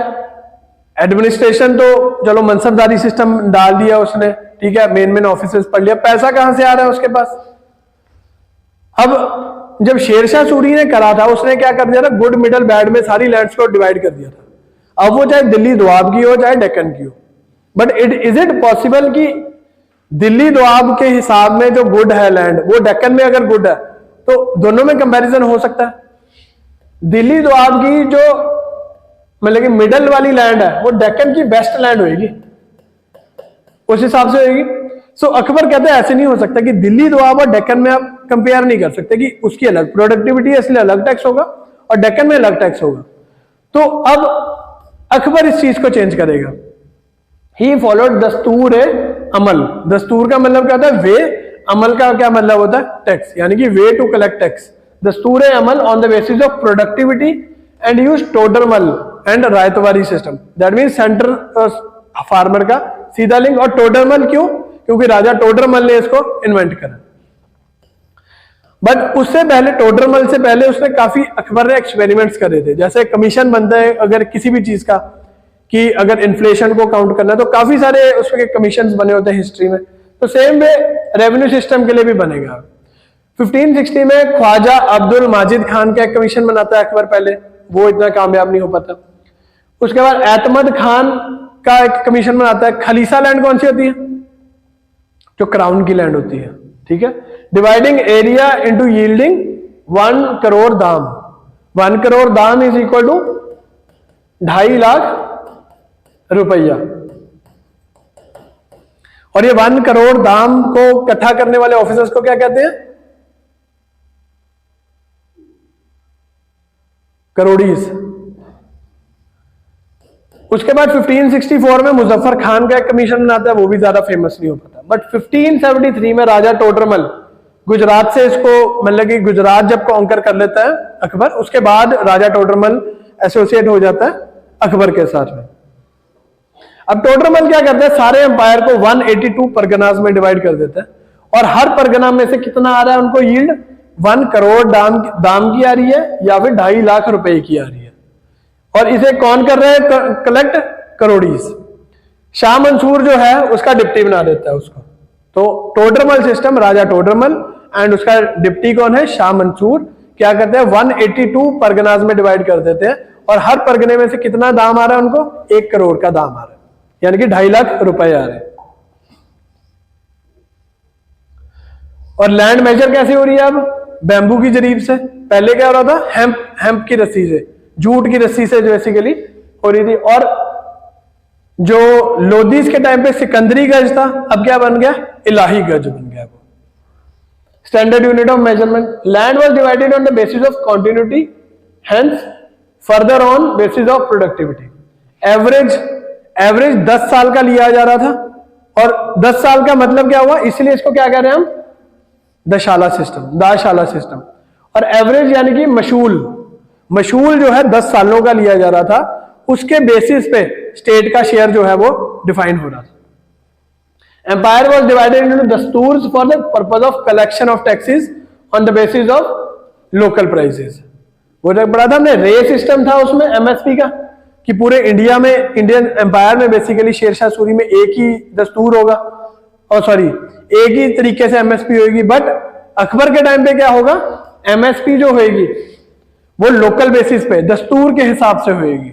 एडमिनिस्ट्रेशन तो चलो मनसबदारी सिस्टम डाल दिया उसने, ठीक है, मेन ऑफिसर्स पढ़ लिया, पैसा कहां से आ रहा है उसके पास? अब जब शेरशाह सूरी ने करा था उसने क्या कर दिया था, गुड मिडल बैड में सारी लैंड्स को डिवाइड कर दिया था। अब वो चाहे दिल्ली दोआब की हो चाहे डेक्कन की हो, बट इज इट पॉसिबल कि दिल्ली दोआब के हिसाब में जो गुड है लैंड वो डेक्कन में अगर गुड है तो दोनों में कंपैरिजन हो सकता है? दिल्ली दोआब की जो मतलब कि मिडल वाली लैंड है वो डेक्कन की बेस्ट लैंड होगी, उस हिसाब से होगी। सो अकबर कहते हैं ऐसे नहीं हो सकता कि दिल्ली दोआब और डेक्कन में आप कंपेयर नहीं कर सकते कि उसकी अलग प्रोडक्टिविटी है इसलिए अलग टैक्स होगा और डेक्कन में अलग टैक्स होगा। तो अब अकबर इस चीज को चेंज करेगा। ही फॉलोड दस्तूर अमल। दस्तूर का मतलब क्या होता है? वे। अमल का क्या मतलब होता है? टैक्स, यानी कि way to collect tax. Dastur amal on the basis of productivity and use Todarmal and ryotwari system. That mean centre farmer का सीधा लिंक। और टोडरमल क्यों? क्योंकि राजा टोडरमल ने इसको इन्वेंट करा। बट उससे पहले, टोडरमल से पहले उसने काफी अकबर ने एक्सपेरिमेंट्स करे थे। जैसे कमीशन बनता है अगर किसी भी चीज का, कि अगर इन्फ्लेशन को काउंट करना है तो काफी सारे उसके कमीशन बने होते हैं हिस्ट्री में। तो सेम वे रेवेन्यू सिस्टम के लिए भी बनेगा। 1560 में ख्वाजा अब्दुल माजिद खान का एक कमीशन बनाता है अकबर पहले, वो इतना कामयाब नहीं हो पाता। उसके बाद एतमद खान का एक कमीशन बनाता है। खलीसा लैंड कौन सी होती है? जो क्राउन की लैंड होती है, ठीक है। Dividing area into yielding 1 crore दाम। 1 करोड़ दाम इज इक्वल टू 2.5 लाख रुपया। और ये 1 करोड़ दाम को इकट्ठा करने वाले ऑफिसर्स को क्या कहते हैं? करोड़ीज। उसके बाद 1564 में मुजफ्फर खान का एक कमीशन बनाता है, वो भी ज्यादा फेमस नहीं हो पाता। बट 1573 में राजा टोडरमल गुजरात से इसको, मतलब कि गुजरात जब कॉन्कर कर लेता है अकबर, उसके बाद राजा टोडरमल एसोसिएट हो जाता है अकबर के साथ में। अब टोडरमल क्या करता है? सारे एम्पायर को 182 परगनास में डिवाइड कर देता है और हर परगना में से कितना आ रहा है उनको यील्ड? 1 करोड़ दाम की आ रही है या फिर 2.5 लाख रुपए की आ रही है। और इसे कौन कर रहे हैं कलेक्ट? करोड़ीज। शाह मंसूर जो है उसका डिप्टी बना देता है उसको। तो Todarmal system, Raja Todarmal and उसका डिप्टी कौन है? शाह मंसूर। क्या करते हैं? 182 परगनास में डिवाइड कर देते हैं और हर परगने में से कितना दाम आ रहा है उनको? 1 करोड़ का दाम आ रहा है, यानी कि 2.5 लाख रुपए आ रहे हैं। और लैंड मेजर कैसे हो रही है अब? बैम्बू की जरीब से। पहले क्या हो रहा था? हेम्प की रस्सी से, जूट की रस्सी से बेसिकली हो रही थी। और जो लोदीज के टाइम पे सिकंदरी गज था, अब क्या बन गया? इलाही गज बन गया। वो standard unit of measurement. Land was divided on the basis of continuity, hence further on basis of productivity. Average 10 साल का लिया जा रहा था। और 10 साल का मतलब क्या हुआ? इसलिए इसको क्या कह रहे हैं हम? दशाला सिस्टम। और एवरेज यानी कि मशूल जो है 10 सालों का लिया जा रहा था, उसके बेसिस पे स्टेट का शेयर जो है वो डिफाइन हो रहा था। Empire was divided into dasturs for the purpose of collection of taxes on the basis of local prices. वो जब पढ़ा था हमने, रे सिस्टम था उसमें एमएसपी का, कि पूरे इंडिया में, इंडियन एम्पायर में बेसिकली शेरशाह सूरी में एक ही दस्तूर होगा, और सॉरी एक ही तरीके से एमएसपी होगी। बट अकबर के टाइम पे क्या होगा? एमएसपी जो होगी वो लोकल बेसिस पे दस्तूर के हिसाब से होगी।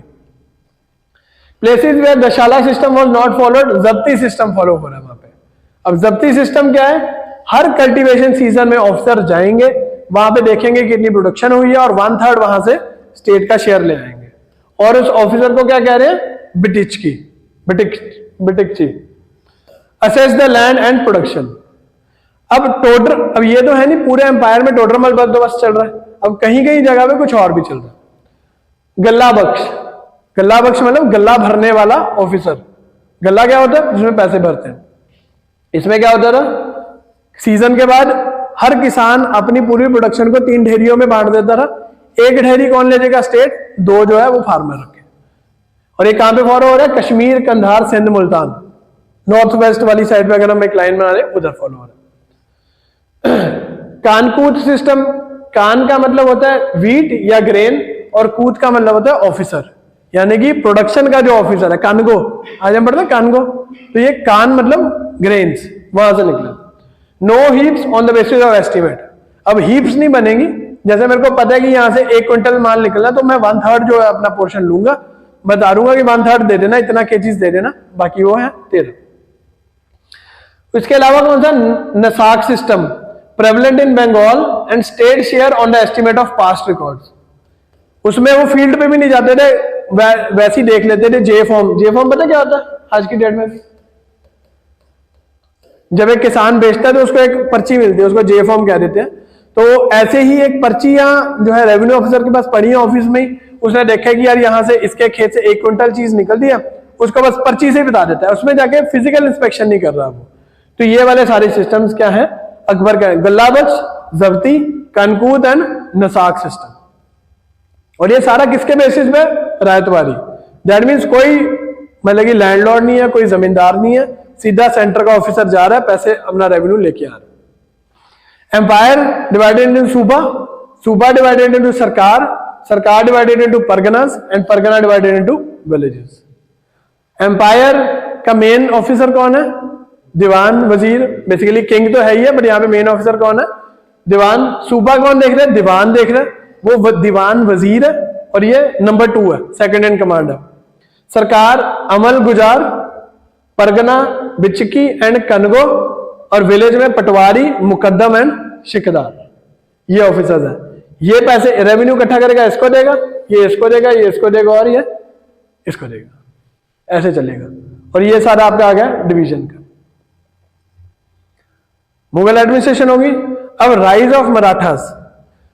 Places where dahsala system was not followed, zabti system follow हो रहा है वहां पे। अब जब्ती सिस्टम क्या है? हर कल्टीवेशन सीजन में ऑफिसर जाएंगे, वहां पे देखेंगे कितनी प्रोडक्शन हुई है और 1/3 वहां से स्टेट का शेयर ले आएंगे। और उस ऑफिसर को क्या कह रहे हैं? Bitikchi. Assess the land and production. अब ये तो है नहीं पूरे एम्पायर में टोडरमल बंदोबस्त चल रहा है, अब कहीं कहीं जगह पे कुछ और भी चल रहा है। गल्ला बख्श मतलब गल्ला भरने वाला ऑफिसर। गल्ला क्या होता है? जिसमें पैसे भरते हैं। इसमें क्या होता था? सीजन के बाद हर किसान अपनी पूरी प्रोडक्शन को 3 ढेरियों में बांट देता था। एक ढेरी कौन ले जाएगा? स्टेट। 2 जो है वो फार्मर रखे। और ये कहां पे फॉलो हो रहा है? कश्मीर, कंधार, सिंध, मुल्तान। नॉर्थ वेस्ट वाली साइड पे अगर हम एक लाइन बना रहे हैं उधर फॉलो हो रहा है। कानकूत सिस्टम, कान का मतलब होता है व्हीट या ग्रेन, और कूत का मतलब होता है ऑफिसर, यानी कि प्रोडक्शन का जो ऑफिसर है, कानगो, आज हम पढ़ते हैं कानगो, तो ये कान मतलब ग्रेन्स, वहां से निकला। No heaps on the basis of estimate, अब हीप्स नहीं बनेगी, जैसे मेरे को पता है कि यहां से 1 क्विंटल माल निकलना, तो मैं 1/3 जो है अपना पोर्शन लूंगा, बता दूंगा कि 1/3 दे देना, इतना केजीज दे देना, बाकी वो है 13। इसके अलावा कौन सा, nasaq system, prevalent in Bengal and state share on the estimate of past records, उसमें वो फील्ड पे भी नहीं जाते थे, वैसे ही देख लेते थे। जे फॉर्म, जे फॉर्म पता क्या होता है आज की डेट में भी, जब एक किसान बेचता है तो उसको एक पर्ची मिलती है, उसको जे फॉर्म कह देते हैं। तो ऐसे ही एक पर्चियां जो है रेवेन्यू ऑफिसर के पास पड़ी है ऑफिस में ही, उसने देखा कि यार यहाँ से इसके खेत से 1 क्विंटल चीज निकलती है, उसको बस पर्ची से ही बता देता है, उसमें जाके फिजिकल इंस्पेक्शन नहीं कर रहा वो। तो ये वाले सारे सिस्टम्स क्या है अकबर का, गल्लाबख्श, जब्ती, कनकूत एंड नसाक सिस्टम। और ये सारा किसके बेसिस पे, रायतवारी, दैट मीन्स कोई मतलब कि लैंडलॉर्ड नहीं है, कोई जमींदार नहीं है, सीधा सेंटर का ऑफिसर जा रहा है, पैसे अपना रेवेन्यू लेके आ रहा है। एम्पायर डिवाइडेड इनटू सूबा, सूबा divided into sarkar, sarkar divided into parganas and pargana divided into villages. Empire का मेन ऑफिसर कौन है, दीवान वजीर, बेसिकली किंग तो है ही है, बट यहाँ पे मेन ऑफिसर कौन है, दीवान। सूबा कौन देख रहे हैं, दीवान देख रहे हैं, वो दीवान वजीर है, और ये नंबर 2 है, सेकंड इन कमांड है। सरकार अमल गुजार, परगना बिचकी एंड कनगो, और विलेज में पटवारी, मुकद्दम एंड शिकदार, ये ऑफिसर्स हैं। ये पैसे रेवेन्यू इकट्ठा करेगा, इसको देगा, ये इसको देगा, ये इसको देगा, और ये इसको देगा, ऐसे चलेगा। और ये सारा आपका आ गया डिवीजन का। मुगल एडमिनिस्ट्रेशन होगी। अब राइज ऑफ मराठास,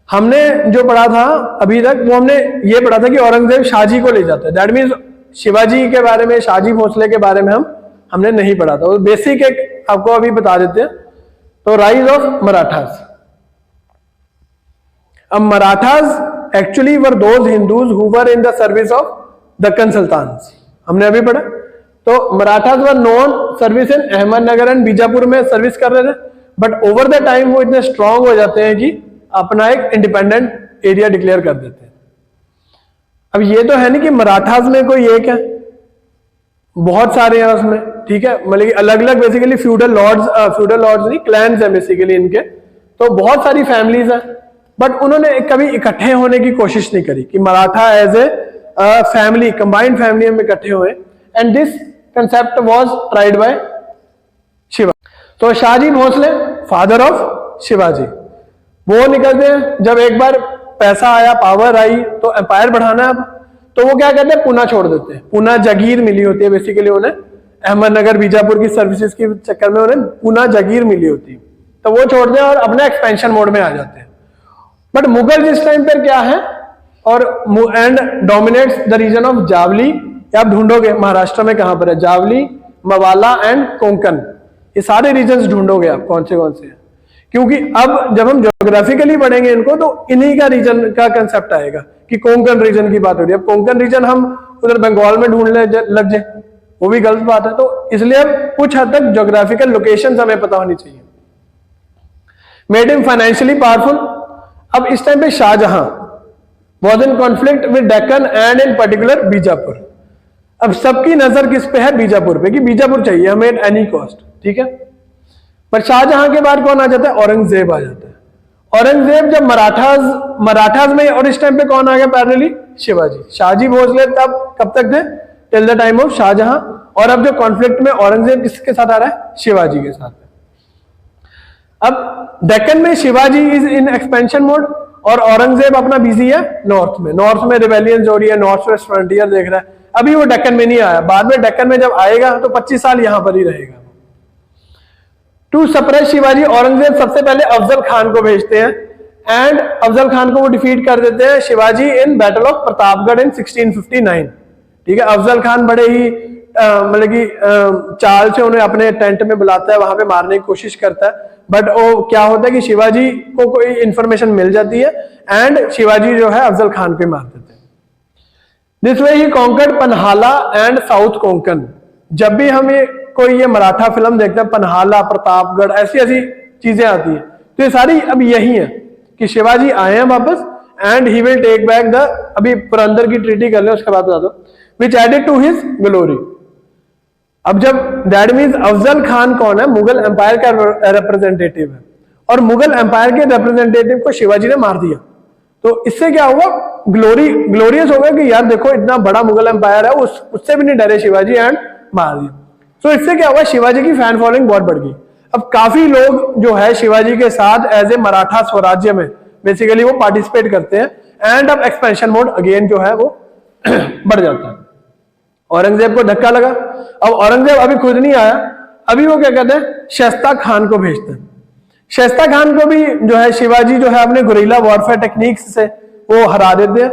हमने जो पढ़ा था अभी तक, वो हमने ये पढ़ा था कि औरंगजेब शाहजी को ले जाता है, दैट मीन्स शिवाजी के बारे में, शाहजी भोसले के बारे में हमने नहीं पढ़ा था, वो बेसिक एक आपको अभी बता देते हैं। तो राइज ऑफ मराठास, अब Marathas actually were those Hindus who were in the service of Deccan sultans, हमने अभी पढ़ा। तो Marathas were non service in Ahmednagar and Bijapur में सर्विस कर रहे थे, बट ओवर द टाइम वो इतने स्ट्रांग हो जाते हैं कि अपना एक इंडिपेंडेंट एरिया डिक्लेयर कर देते हैं। अब ये तो है नहीं कि मराठास में कोई एक है, बहुत सारे हैं उसमें, ठीक है, मतलब कि अलग अलग बेसिकली फ्यूडल लॉर्ड्स नहीं, क्लैंस है बेसिकली इनके, तो बहुत सारी फैमिलीज हैं, बट उन्होंने कभी इकट्ठे होने की कोशिश नहीं करी कि Maratha as a family, combined family में इकट्ठे हुए, and this concept was tried by Shiva. तो शाहजी भोसले फादर ऑफ शिवाजी, वो निकलते हैं जब एक बार पैसा आया, पावर आई, तो एम्पायर बढ़ाना है अब, तो वो क्या कहते हैं, पुणे छोड़ देते हैं। पुणे जागीर मिली होती है बेसिकली उन्हें, अहमदनगर बीजापुर की सर्विसेज के चक्कर में उन्हें पुणे जागीर मिली होती है, तो वो छोड़ते हैं और अपने एक्सपेंशन मोड में आ जाते हैं। बट मुगल जिस टाइम पर क्या है, और and dominates the region of Javali, आप ढूंढोगे महाराष्ट्र में कहां पर है, जावली, मवाला एंड कोंकण, ये सारे रीजन्स ढूंढोगे आप कौन से हैं, क्योंकि अब जब हम ज्योग्राफिकली पढ़ेंगे इनको तो इन्हीं का रीजन का कंसेप्ट आएगा कि कोंकण रीजन की बात हो रही है। अब कोंकण रीजन हम उधर बंगाल में ढूंढने लग जाए, वो भी गलत बात है। तो इसलिए अब कुछ हद तक ज्योग्राफिकल लोकेशंस हमें पता होनी चाहिए। मेड हिम फाइनेंशियली पावरफुल, अब इस टाइम पे Shahjahan was in conflict with Deccan and in particular Bijapur. अब सबकी नजर किस पे है, बीजापुर पे, कि बीजापुर चाहिए हमें एट एनी कॉस्ट, ठीक है। पर शाहजहां के बाद कौन आ जाता है, औरंगजेब आ जाता है। औरंगजेब जब मराठास में, और इस टाइम पे कौन आ गया पैरेलली, शिवाजी। शाहजी भोसले तब कब तक थे, till the time of Shahjahan, और अब जो कॉन्फ्लिक्ट में औरंगजेब किसके साथ आ रहा है, शिवाजी के साथ। अब डेक्कन में Shivaji is in expansion mode, और औरंगजेब अपना बिजी है नॉर्थ में रिबेलियन हो रही है, नॉर्थ वेस्ट फ्रंटियर देख रहा है। अभी वो डेक्कन में नहीं आया, बाद में डेक्कन में जब आएगा तो 25 साल यहां पर ही रहेगा। टू सप्रेस शिवाजी, औरंगजेब सबसे पहले अफजल खान को भेजते हैं, एंड अफजल खान को वो डिफीट कर देते हैं Shivaji in battle of Pratapgarh in 1659, ठीक है। अफजल खान बड़े ही मतलब कि चाल से उन्हें अपने टेंट में बुलाता है, वहां पे मारने की कोशिश करता है, बट वो क्या होता है कि शिवाजी को कोई इंफॉर्मेशन मिल जाती है, एंड शिवाजी जो है अफजल खान को मार देते हैं। This way he conquered Panhala and south Konkan. जब भी हम ये कोई ये मराठा फिल्म देखते हैं, पन्हाला, प्रतापगढ़, ऐसी ऐसी चीजें आती है, तो ये सारी अब यही है कि शिवाजी आए हैं वापस and he will take back the, अभी पुरंदर की ट्रीटी कर ले उसके बाद बता दो, विच एडेड टू हिज ग्लोरी। अब जब दैट मीन्स अफजल खान कौन है, मुगल एम्पायर का रिप्रेजेंटेटिव है, और मुगल एम्पायर के रिप्रेजेंटेटिव को शिवाजी ने मार दिया, तो इससे क्या हुआ, ग्लोरियस होगा कि यार देखो इतना बड़ा मुगल एम्पायर है, उससे भी नहीं डरे शिवाजी एंड मार दिया। तो इससे क्या हुआ, शिवाजी की फैन फॉलोइंग बहुत बढ़ गई। अब काफी लोग जो है शिवाजी के साथ एज ए मराठा स्वराज्य में बेसिकली वो पार्टिसिपेट करते हैं एंड अब एक्सपेंशन मोड अगेन जो है वो बढ़ जाता है। औरंगजेब को धक्का लगा, अब औरंगजेब अभी खुद नहीं आया, अभी वो क्या कहते हैं, शाइस्ता खान को भेजते हैं। शाइस्ता खान को भी जो है शिवाजी जो है अपने गुरिल्ला वॉरफेयर टेक्निक्स से वो हरा देते हैं,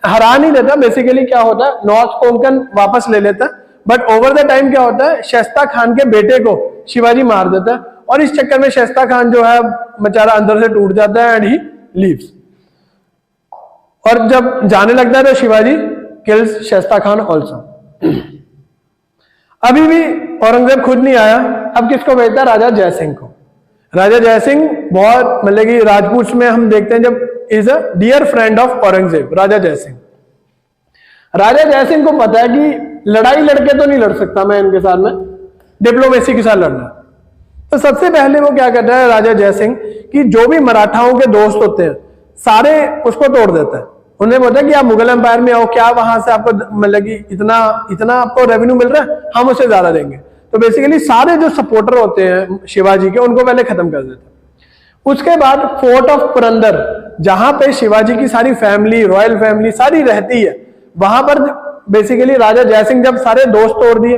हरा नहीं देता, बेसिकली क्या होता है नॉर्थ कोंकण वापस ले लेता है, बट ओवर द टाइम क्या होता है, शाइस्ता खान के बेटे को शिवाजी मार देता है, और इस चक्कर में शाइस्ता खान जो है बेचारा अंदर से टूट जाता है एंड ही लीव्स। और जब जाने लगता है तो शिवाजी किल्स शाइस्ता खान ऑल्सो। अभी भी औरंगजेब खुद नहीं आया, अब किसको भेजता है, राजा जयसिंह को। राजा जयसिंह बहुत मतलब कि राजपूत में हम देखते हैं जब is a dear friend of Aurangzeb, Raja Jai Singh. Raja Jai Singh को पता है कि लड़ाई लड़के तो नहीं लड़ सकता मैं इनके साथ में, डिप्लोमेसी के साथ लड़ना। तो सबसे पहले वो क्या करता है राजा जयसिंह कि जो भी मराठाओं के दोस्त होते हैं सारे उसको तोड़ देता है। उन्हें बोलता है कि आप मुगल एम्पायर में आओ, क्या वहां से आपको मतलब कि इतना आपको रेवेन्यू मिल रहा है, हम उससे ज्यादा देंगे। तो बेसिकली सारे जो सपोर्टर होते हैं शिवाजी के उनको पहले खत्म कर देते हैं। उसके बाद फोर्ट ऑफ पुरंदर, जहां पे शिवाजी की सारी फैमिली, रॉयल फैमिली सारी रहती है, वहां पर बेसिकली राजा जयसिंह जब सारे दोस्त तोड़ दिए,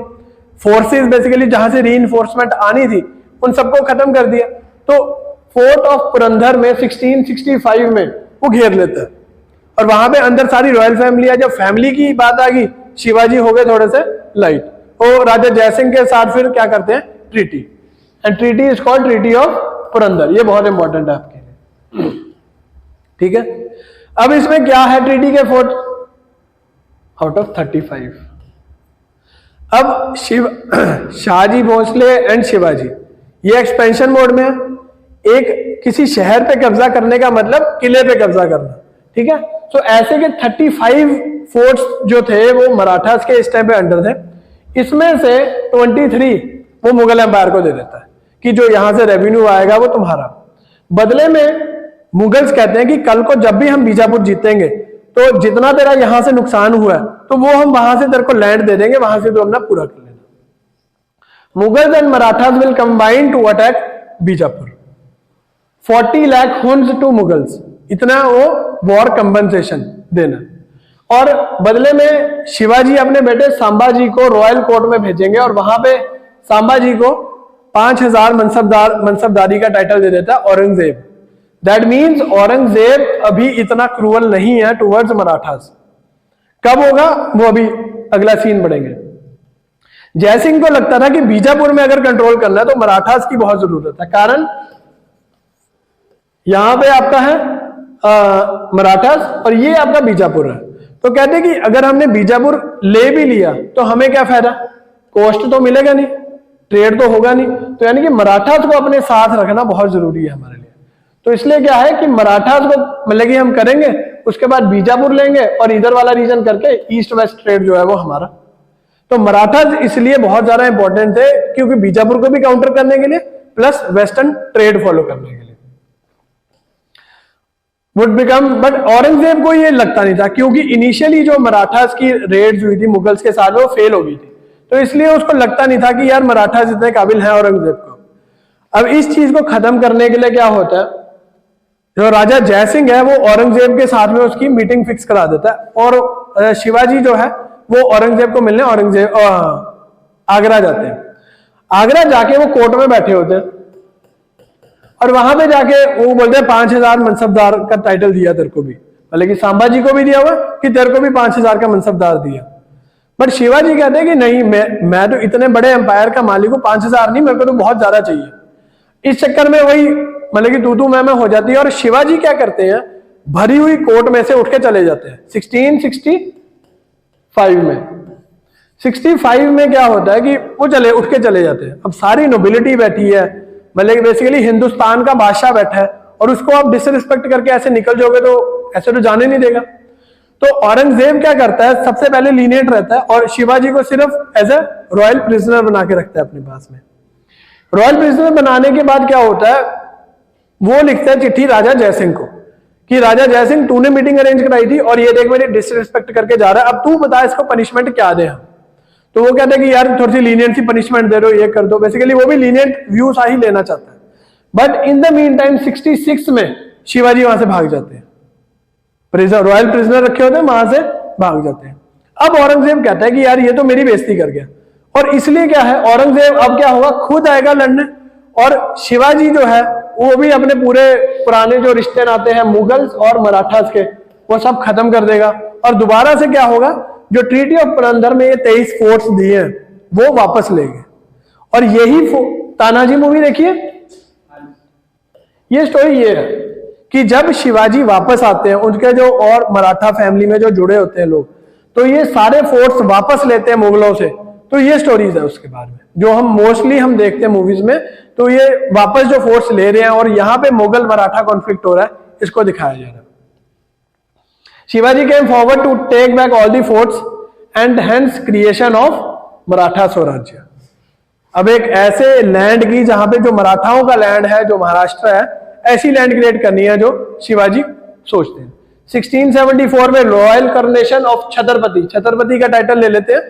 फोर्सेस बेसिकली जहां से रीइंफोर्समेंट आनी थी उन सबको खत्म कर दिया, तो फोर्ट ऑफ पुरंदर में 1665 में वो घेर लेता है, और वहां पे अंदर सारी रॉयल फैमिली है। जब फैमिली की बात आ गई, शिवाजी हो गए थोड़े से लाइट, तो राजा जयसिंह के साथ फिर क्या करते हैं, treaty, and treaty is called treaty of Purandar. ये बहुत इंपॉर्टेंट है आपके लिए, ठीक है। अब इसमें क्या है, ट्रीटी के फोर्ट आउट ऑफ 35। अब शाहजी भोसले एंड शिवाजी ये एक्सपेंशन मोड में है। एक किसी शहर पे कब्जा करने का मतलब किले पे कब्जा करना, ठीक है। तो ऐसे के 35 फोर्ट्स जो थे वो मराठास के इस टाइम पे अंडर थे, इसमें से 23 वो मुगल एम्पायर को दे देता है कि जो यहां से रेवेन्यू आएगा वो तुम्हारा। बदले में मुगल्स कहते हैं कि कल को जब भी हम बीजापुर जीतेंगे तो जितना तेरा यहां से नुकसान हुआ है तो वो हम वहां से तेरे को लैंड दे देंगे, वहां से तो अपना पूरा कर लेना। Mughals and Marathas will combine to attack Bijapur. 40 lakh huns to Mughals, इतना वो वॉर कंपनसेशन देना, और बदले में शिवाजी अपने बेटे संभाजी को रॉयल कोर्ट में भेजेंगे, और वहां पे संभाजी को 5000 मनसबदारी का टाइटल दे देता है औरंगजेब। दैट मीन्स औरंगजेब अभी इतना क्रूअल नहीं है टुवर्ड्स मराठास। कब होगा वो अभी अगला सीन बढ़ेंगे। जयसिंह को लगता था कि बीजापुर में अगर कंट्रोल करना है तो मराठास की बहुत जरूरत है, कारण यहां पे आपका है मराठास और ये आपका बीजापुर है। तो कहते कि अगर हमने बीजापुर ले भी लिया तो हमें क्या फायदा, कॉस्ट तो मिलेगा नहीं, ट्रेड तो होगा नहीं। तो यानी कि मराठास को अपने साथ रखना बहुत जरूरी है हमारे लिए। तो इसलिए क्या है कि मराठास को मतलब कि हम करेंगे, उसके बाद बीजापुर लेंगे और इधर वाला रीजन करके ईस्ट वेस्ट ट्रेड जो है वो हमारा। तो मराठास इसलिए बहुत ज्यादा इंपॉर्टेंट थे क्योंकि बीजापुर को भी काउंटर करने के लिए प्लस वेस्टर्न ट्रेड फॉलो करने के लिए वुड बिकम। बट औरंगजेब को ये लगता नहीं था क्योंकि इनिशियली जो मराठास की रेड्स हुई थी मुगल्स के साथ वो फेल हो गई थी, तो इसलिए उसको लगता नहीं था कि यार मराठास इतने काबिल हैं औरंगजेब को। अब इस चीज को खत्म करने के लिए क्या होता है, जो राजा जयसिंह है वो औरंगजेब के साथ में उसकी मीटिंग फिक्स करा देता है और शिवाजी जो है वो औरंगजेब को मिलने आगरा जाते हैं। आगरा जाके वो कोर्ट में बैठे होते हैं और वहां पे जाके वो बोलते हैं 5000 मनसबदार का टाइटल दिया तेरे को भी, मतलब कि संभाजी को भी दिया हुआ कि तेरे को भी 5000 का मनसबदार दिया। बट शिवाजी कहते हैं कि नहीं, मैं तो इतने बड़े एम्पायर का मालिक हूं, 5000 नहीं, मेरे को तो बहुत ज्यादा चाहिए। इस चक्कर में वही मतलब कि तू मैं हो जाती है। और शिवाजी क्या करते हैं, भरी हुई कोर्ट में से उठ के चले जाते हैं 1665 में। 65 में क्या होता है कि वो उठ के चले जाते हैं। अब सारी नोबिलिटी बैठी है, मतलब बेसिकली हिंदुस्तान का बादशाह बैठा है, और उसको आप डिसरिस्पेक्ट करके ऐसे निकल जाओगे तो ऐसे तो जाने नहीं देगा। तो औरंगजेब क्या करता है, सबसे पहले लीनियंट रहता है और शिवाजी को सिर्फ एज ए रॉयल प्रिजनर बना के रखता है अपने पास में। रॉयल प्रिजनर बनाने के बाद क्या होता है, वो लिखता है चिट्ठी राजा जयसिंह को कि राजा जयसिंह, तूने मीटिंग अरेंज कराई थी और ये देख मेरी डिसरिस्पेक्ट करके जा रहा है, अब तू बता इसको पनिशमेंट क्या दे हम। तो वो कहते हैं कि यार थोड़ी सी लीनियंट सी पनिशमेंट दे दो, ये कर दो। बेसिकली वो भी लीनियंट व्यू सा ही लेना चाहता है। But in the mean time 66 में शिवाजी वहां से भाग जाते हैं, रॉयल प्रिजनर रखे होते हैं, वहां से भाग जाते हैं। अब औरंगजेब कहता है कि यार ये तो मेरी बेइज्जती कर गया, और इसलिए क्या है, औरंगजेब अब क्या होगा, खुद आएगा लड़ने, और शिवाजी जो है वो भी अपने पूरे पुराने जो रिश्ते नाते हैं मुगल्स और मराठास के, वो सब खत्म कर देगा। और दोबारा से क्या होगा, जो ट्रीटी ऑफ पुरंदर में ये 23 फोर्ट्स दिए हैं वो वापस लेंगे। और यही तानाजी मूवी देखिए, ये स्टोरी ये है कि जब शिवाजी वापस आते हैं, उनके जो और मराठा फैमिली में जो जुड़े होते हैं लोग, तो ये सारे फोर्ट्स वापस लेते हैं मुगलों से। तो ये स्टोरीज है उसके बारे में जो हम मोस्टली देखते हैं मूवीज में। तो ये वापस जो फोर्ट्स ले रहे हैं और यहाँ पे मुगल मराठा कॉन्फ्लिक्ट हो रहा है, इसको दिखाया जा रहा है। Shivaji came forward to take back all the forts and hence creation of Maratha swarajya. अब एक ऐसे लैंड की जहां पे जो मराठाओं का लैंड है, जो महाराष्ट्र है, ऐसी लैंड क्रिएट करनी है जो शिवाजी सोचते हैं। 1674 में royal coronation of Chhatrapati, Chhatrapati का टाइटल ले लेते हैं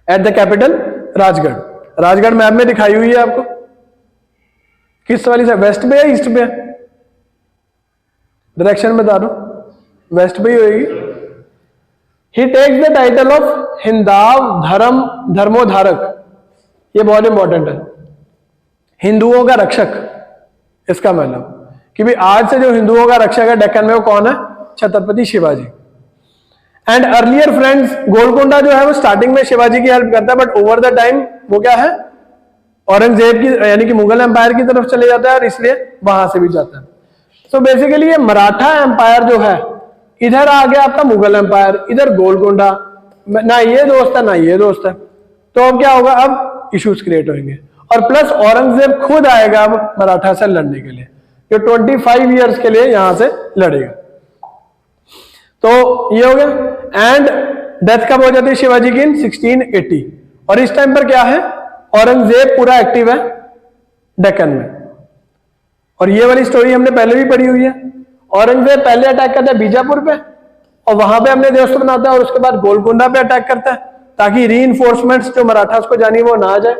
at the capital Rajgarh. Rajgarh map में दिखाई हुई है आपको, किस वाली से, वेस्ट पे है ईस्ट पे है, डायरेक्शन बता दो, वेस्ट पे ही होगी। He takes the title of Haindava Dharmoddharak, ये बहुत इंपॉर्टेंट है, हिंदुओं का रक्षक। इसका मतलब कि भाई आज से जो हिंदुओं का रक्षक है डेक्कन में वो कौन है, Chhatrapati Shivaji. And earlier friends, Golconda जो है वो स्टार्टिंग में शिवाजी की हेल्प करता है, बट ओवर द टाइम वो क्या है, औरंगजेब की यानी कि मुगल एम्पायर की तरफ चले जाता है, और इसलिए वहां से भी जाता है। तो बेसिकली ये मराठा एम्पायर जो है, इधर आ गया आपका मुगल एम्पायर, इधर गोलकोंडा, ना ये दोस्त है ना ये दोस्त है। तो अब क्या होगा, अब इश्यूज क्रिएट होंगे, और प्लस औरंगजेब खुद आएगा अब मराठा से लड़ने के लिए, जो 25 ईयर्स के लिए यहां से लड़ेगा। तो ये हो गया। एंड डेथ कब हो जाती है शिवाजी की, 1680। और इस टाइम पर क्या है, औरंगजेब पूरा एक्टिव है डेक्कन में। और ये वाली स्टोरी हमने पहले भी पढ़ी हुई है। औरंगजेब पहले अटैक करता है बीजापुर पे, और वहां पे अपने दोस्त बनाता है, और उसके बाद गोलकोंडा पे अटैक करता है, ताकि रीइंफोर्समेंट्स जो मराठास को जानी वो ना आ जाए।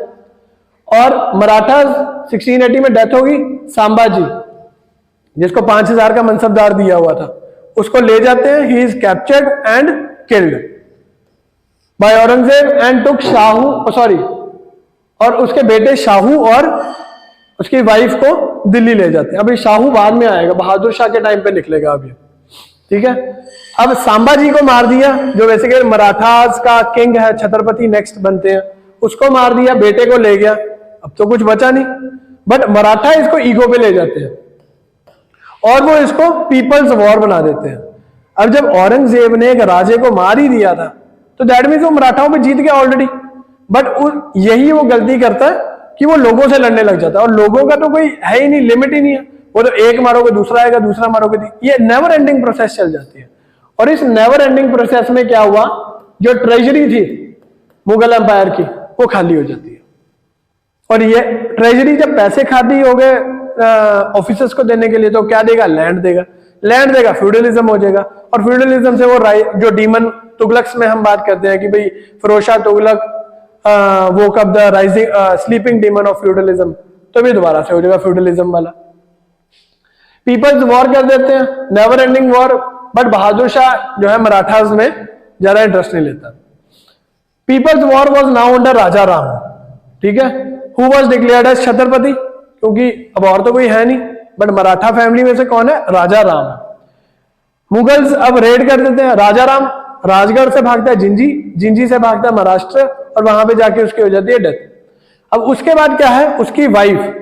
और मराठास 1680 में डेथ होगी, सांबाजी जिसको 5000 का मनसबदार दिया हुआ था, उसको ले जाते हैं। He is captured and killed by Aurangzeb and took और उसके बेटे शाहू और उसकी वाइफ को दिल्ली ले जाते हैं। अभी शाहू बाद में आएगा, बहादुर शाह के टाइम पे निकलेगा अभी, ठीक है। अब सांबाजी को मार दिया, जो बेसिकली मराठास का किंग है, छत्रपति नेक्स्ट बनते हैं, उसको मार दिया, बेटे को ले गया, अब तो कुछ बचा नहीं। बट मराठा इसको ईगो पे ले जाते हैं और वो इसको पीपल्स वॉर बना देते हैं। अब जब औरंगजेब ने एक राजे को मार ही दिया था, तो दैट मीन्स वो मराठाओं पे जीत गया ऑलरेडी। बट यही वो गलती करता है कि वो लोगों से लड़ने लग जाता है, और लोगों का तो कोई है ही नहीं, लिमिट ही नहीं है। वो तो एक मारोगे दूसरा आएगा, दूसरा मारोगे, ये नेवर एंडिंग प्रोसेस चल जाती है। और इस नेवर एंडिंग प्रोसेस में क्या हुआ, जो ट्रेजरी थी मुगल एम्पायर की वो खाली हो जाती है। और ये ट्रेजरी जब पैसे खाली हो गए ऑफिसर्स को देने के लिए, तो क्या देगा, लैंड देगा, लैंड देगा, फ्यूडलिज्म हो जाएगा। और फ्यूडलिज्म से वो जो डीमन तुगलक्स में हम बात करते हैं कि भाई फिरोज शाह तुगलक वो कब the rising sleeping demon of feudalism, तो भी दोबारा से हो जाएगा फ्यूडलिज्म वाला। पीपल्स वॉर कर देते हैं, never ending war. But Bahadur Shah जो है मराठास में ज्यादा इंटरेस्ट नहीं लेता। Peoples war was now under Raja Ram, ठीक है, who was declared as Chhatrapati, क्योंकि अब और तो कोई है नहीं, बट मराठा फैमिली में से कौन है, राजा राम। मुगल्स अब रेड कर देते हैं, राजा राम राजगढ़ से भागता है जिंजी, जिंजी से भागता है महाराष्ट्र, और वहां पे जाके उसकी हो जाती है डेथ। अब उसके बाद क्या है, उसकी वाइफ,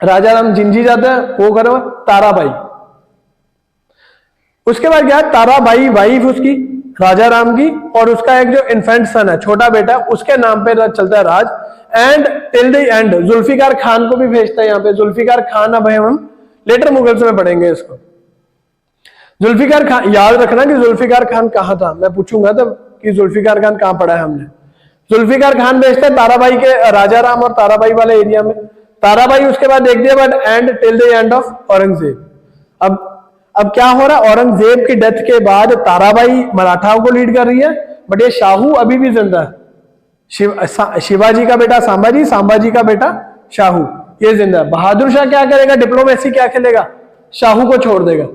राजा राम जिंजी जाता है, वो करो ताराबाई। उसके बाद क्या है, ताराबाई वाइफ उसकी राजा राम की, और उसका एक जो इन्फेंट सन है, छोटा बेटा, उसके नाम पे चलता है राज। And till the end Zulfiqar Khan को भी भेजता है यहाँ पे। जुल्फिकार खान अब हम लेटर मुगल्स में पढ़ेंगे इसको। जुल्फिकार खान, याद रखना कि जुल्फिकार खान कहाँ था, मैं पूछूंगा तब कि जुल्फिकार खान कहाँ पढ़ा है हमने। जुल्फिकार खान भेजते हैं ताराबाई के, राजा राम और ताराबाई वाले एरिया में। ताराबाई उसके बाद देख दिया, but and till the end of Aurangzeb. अब क्या हो रहा है, औरंगजेब की डेथ के बाद ताराबाई मराठाओं को लीड कर रही है, बट ये शाहू अभी भी जिंदा है। शिवाजी का बेटा संभाजी, संभाजी का बेटा शाहू, ये जिंदा है। बहादुर शाह क्या करेगा, डिप्लोमेसी क्या खेलेगा, शाहू को छोड़ देगा,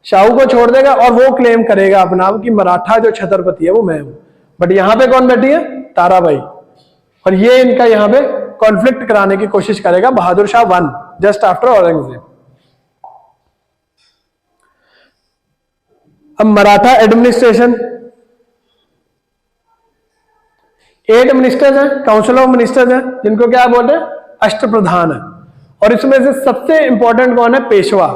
शाहू को छोड़ देगा, और वो क्लेम करेगा अपना कि मराठा जो छत्रपति है वो मैं हूं। बट यहां पे कौन बैठी है, ताराबाई, और ये इनका यहां पे कॉन्फ्लिक्ट कराने की कोशिश करेगा बहादुर शाह 1 जस्ट आफ्टर औरंगजेब। अब मराठा एडमिनिस्ट्रेशन, 8 मिनिस्टर्स हैं, काउंसिल ऑफ मिनिस्टर्स हैं, जिनको क्या बोलते हैं, अष्टप्रधान है। और इसमें से सबसे इंपॉर्टेंट कौन है, पेशवा।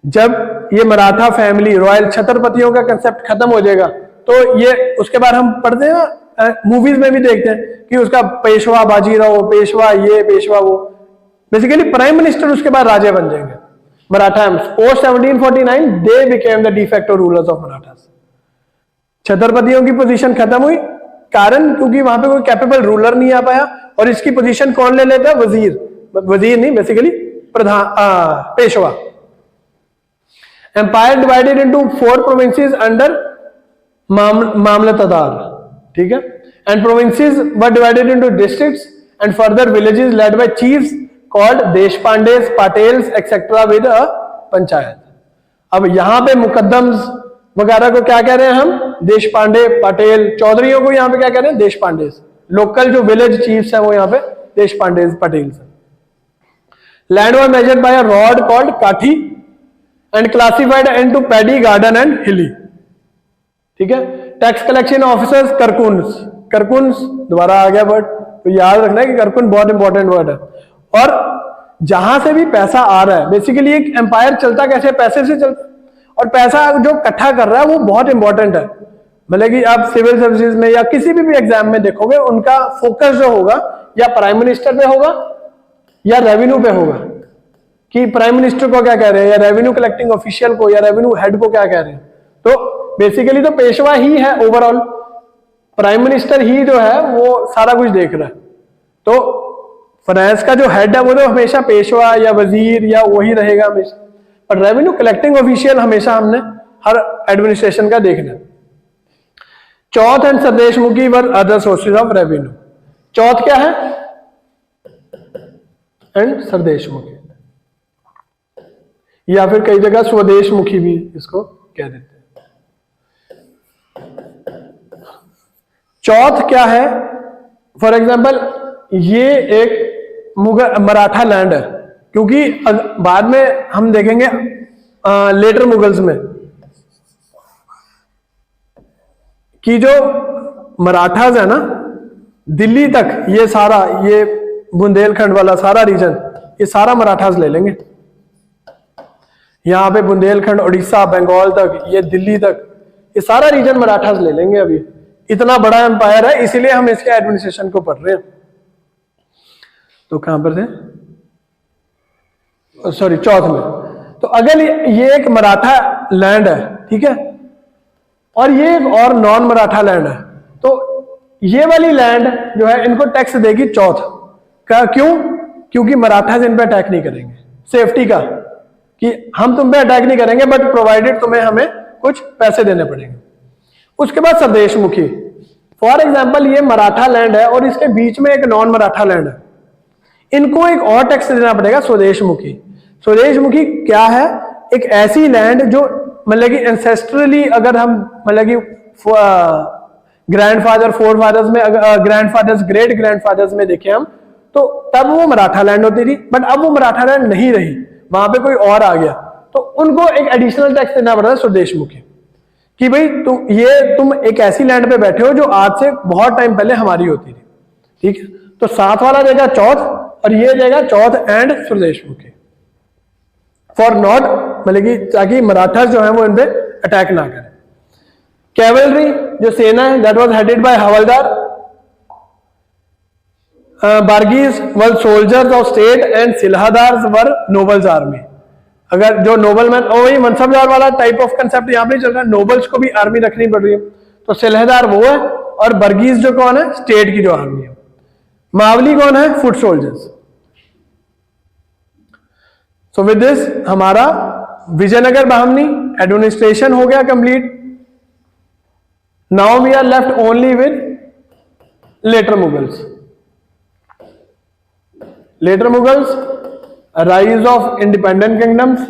जब ये मराठा फैमिली, रॉयल छत्रपतियों का कंसेप्ट खत्म हो जाएगा, तो ये उसके बाद हम पढ़ते हैं ना, मूवीज में भी देखते हैं कि उसका पेशवा बाजीराव, पेशवा ये, पेशवा वो, बेसिकली प्राइम मिनिस्टर उसके बाद राजे बन जाएंगे। Maratha post 1749 they became the de facto rulers of Marathas. छत्रपतियों की पोजीशन खत्म हुई, कारण क्योंकि वहां पे कोई कैपेबल रूलर नहीं आ पाया, और इसकी पोजीशन कौन ले लेता है, वजीर, वजीर नहीं बेसिकली प्रधान, Peshwa. Empire divided into 4 provinces under mamlatdar, ठीक है, and provinces were divided into districts and further villages led by chiefs called Deshpandes, Patels etcetera with a panchayat. अब यहां पे मुकद्दम्स वगैरह को क्या कह रहे हैं हम, देशपांडे, पटेल, चौधरियों को यहां पे क्या कह रहे हैं, देशपांडेस। लोकल जो विलेज चीफ्स हैं वो यहां पे Deshpandes, Patels. Land were measured by a rod called kathi and classified into paddy, garden and hilly, ठीक है। Tax collection officers karkuns, karkuns दोबारा आ गया वर्ड, तो याद रखना है कि करकुन बहुत इंपॉर्टेंट वर्ड है। और जहां से भी पैसा आ रहा है, बेसिकली एक एम्पायर चलता कैसे, पैसे से चलता, और पैसा जो इकट्ठा कर रहा है वो बहुत इंपॉर्टेंट है। मतलब कि आप सिविल सर्विसेज में या किसी भी एग्जाम में देखोगे, उनका फोकस जो होगा या प्राइम मिनिस्टर पे होगा या रेवेन्यू पे होगा, कि प्राइम मिनिस्टर को क्या कह रहे हैं, या रेवेन्यू कलेक्टिंग ऑफिशियल को या रेवेन्यू हेड को क्या कह रहे हैं। तो बेसिकली तो पेशवा ही है ओवरऑल, प्राइम मिनिस्टर ही जो है वो सारा कुछ देख रहा है। तो फाइनेंस का जो हेड है वो तो हमेशा पेशवा या वजीर या वही रहेगा हमेशा, पर रेवेन्यू कलेक्टिंग ऑफिशियल हमेशा हमने हर एडमिनिस्ट्रेशन का देखना। Chauth and sardeshmukhi were other sources of revenue. Chauth क्या है, एंड सरदेशमुखी, या फिर कई जगह स्वदेशमुखी भी इसको कह देते हैं। चौथ क्या है, फॉर एग्जाम्पल ये एक मराठा लैंड है, क्योंकि बाद में हम देखेंगे लेटर मुगल्स में कि जो मराठाज है ना, दिल्ली तक ये सारा, ये बुंदेलखंड वाला सारा रीजन, ये सारा मराठाज ले लेंगे। यहां पे बुंदेलखंड, उड़ीसा, बंगाल तक, ये दिल्ली तक, ये सारा रीजन मराठाज ले लेंगे। अभी इतना बड़ा एम्पायर है, इसीलिए हम इसके एडमिनिस्ट्रेशन को पढ़ रहे हैं। तो कहां पर थे, सॉरी चौथ में। तो अगर ये एक मराठा लैंड है, ठीक है, और ये एक और नॉन मराठा लैंड है, तो ये वाली लैंड जो है इनको टैक्स देगी चौथ का। क्यों, क्योंकि मराठाज इन पे अटैक नहीं करेंगे, सेफ्टी का, कि हम तुम पे अटैक नहीं करेंगे, बट प्रोवाइडेड तुम्हें हमें कुछ पैसे देने पड़ेंगे। उसके बाद स्वदेशमुखी, फॉर एग्जाम्पल ये मराठा लैंड है और इसके बीच में एक नॉन मराठा लैंड है, इनको एक और टैक्स देना पड़ेगा, स्वदेशमुखी। स्वदेशमुखी क्या है, एक ऐसी लैंड जो मतलब कि एंसेस्ट्रली, अगर हम मतलब कि ग्रैंडफादर, फोरफादर्स में, ग्रैंडफादर्स, ग्रेट ग्रैंडफादर्स में देखें हम, तो तब वो मराठा लैंड होती थी, बट अब वो मराठा लैंड नहीं रही, वहां पे कोई और आ गया, तो उनको एक एडिशनल टैक्स देना पड़ता है स्वदेशमुखी, कि भाई तुम एक ऐसी लैंड पे बैठे हो जो आज से बहुत टाइम पहले हमारी होती थी, ठीक है। तो साथ वाला देगा चौथ और ये देगा चौथ एंड स्वदेशमुखी, फॉर नॉट, मतलब कि ताकि मराठा जो है वो इन पे अटैक ना करें। कैवलरी जो सेना है, that was headed by havaldar. Bargirs were soldiers of state and silahdars were nobles army. अगर जो नोबलमैन, वही मनसबदार वाला टाइप ऑफ कंसेप्ट यहाँ पे चल रहा है, नोबल्स को भी आर्मी रखनी पड़ रही है, तो सिलहदार वो है, और बर्गीज जो कौन है, स्टेट की जो आर्मी है। मावली कौन है, foot soldiers. So with this हमारा विजयनगर बहामनी एडमिनिस्ट्रेशन हो गया complete. Now we are left only with later Mughals. Later Mughals, rise of independent kingdoms.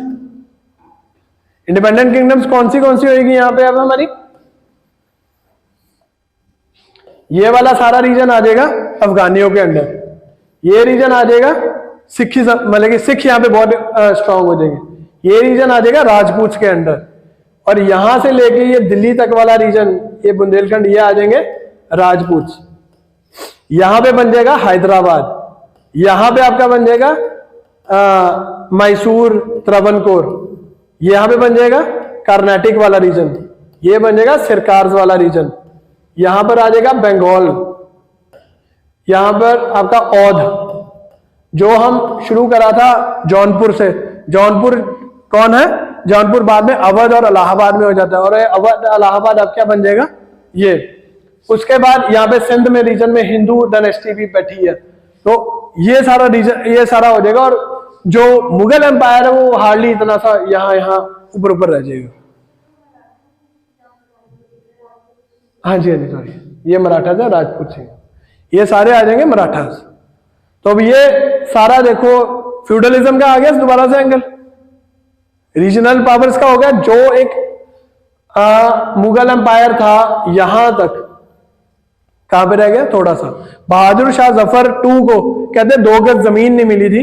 Independent kingdoms कौन सी होगी यहां पे अब हमारी, ये वाला सारा रीजन आ जाएगा अफगानियों के अंडर, ये रीजन आ जाएगा सिखिज्म, मतलब कि सिख यहां पे बहुत स्ट्रांग हो जाएंगे, ये रीजन आ जाएगा राजपूत के अंडर, और यहां से लेके ये दिल्ली तक वाला रीजन, ये बुंदेलखंड, ये आ जाएंगे राजपूत। यहां पे बन जाएगा हैदराबाद, यहां पे आपका बन जाएगा मैसूर, त्रावणकोर, यहां पे बन जाएगा कर्नाटक वाला रीजन, ये बन जाएगा सिरकार्स वाला रीजन, यहां पर आ जाएगा बंगाल, यहां पर आपका औध, जो हम शुरू करा था जौनपुर से। जौनपुर कौन है, जौनपुर बाद में अवध और इलाहाबाद में हो जाता है, और अवध इलाहाबाद अब क्या बन जाएगा ये। उसके बाद यहाँ पे सिंध में रीजन में हिंदू डायनेस्टी भी बैठी है, तो ये सारा रीजन, ये सारा हो जाएगा, और जो मुगल एम्पायर है वो हार्डली इतना सा यहाँ ऊपर रह जाएगा। हाँ जी सॉरी, ये मराठास है, राजपूत सिंह, ये सारे आ जाएंगे मराठास। तो अब ये सारा देखो फ्यूडलिज्म का आ गया दोबारा से एंगल, रीजनल पावर्स का हो गया। जो एक मुगल एम्पायर था यहां तक कहां पे रह गया, थोड़ा सा। बहादुर शाह जफर टू को कहते 2 गज जमीन नहीं मिली थी।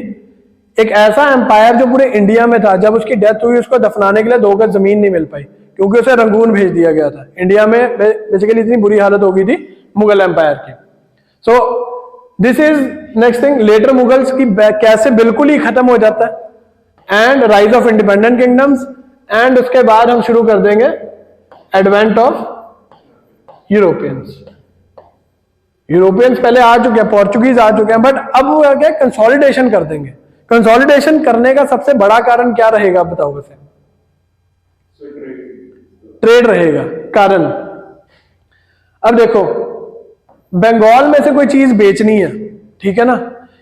एक ऐसा एम्पायर जो पूरे इंडिया में था, जब उसकी डेथ हुई उसको दफनाने के लिए 2 गज जमीन नहीं मिल पाई, क्योंकि उसे रंगून भेज दिया गया था। इंडिया में बेसिकली इतनी बुरी हालत हो गई थी मुगल एम्पायर की। So this is next thing, later Mughals की कैसे बिल्कुल ही खत्म हो जाता है, and rise of independent kingdoms, and उसके बाद हम शुरू कर देंगे एडवेंट ऑफ यूरोपियंस। यूरोपियंस पहले आ चुके हैं, पोर्चुगीज आ चुके हैं, बट अब वो क्या कंसोलिडेशन कर देंगे। कंसोलिडेशन करने का सबसे बड़ा कारण क्या रहेगा बताओ वैसे, ट्रेड रहेगा कारण। अब देखो बंगाल में से कोई चीज बेचनी है, ठीक है ना,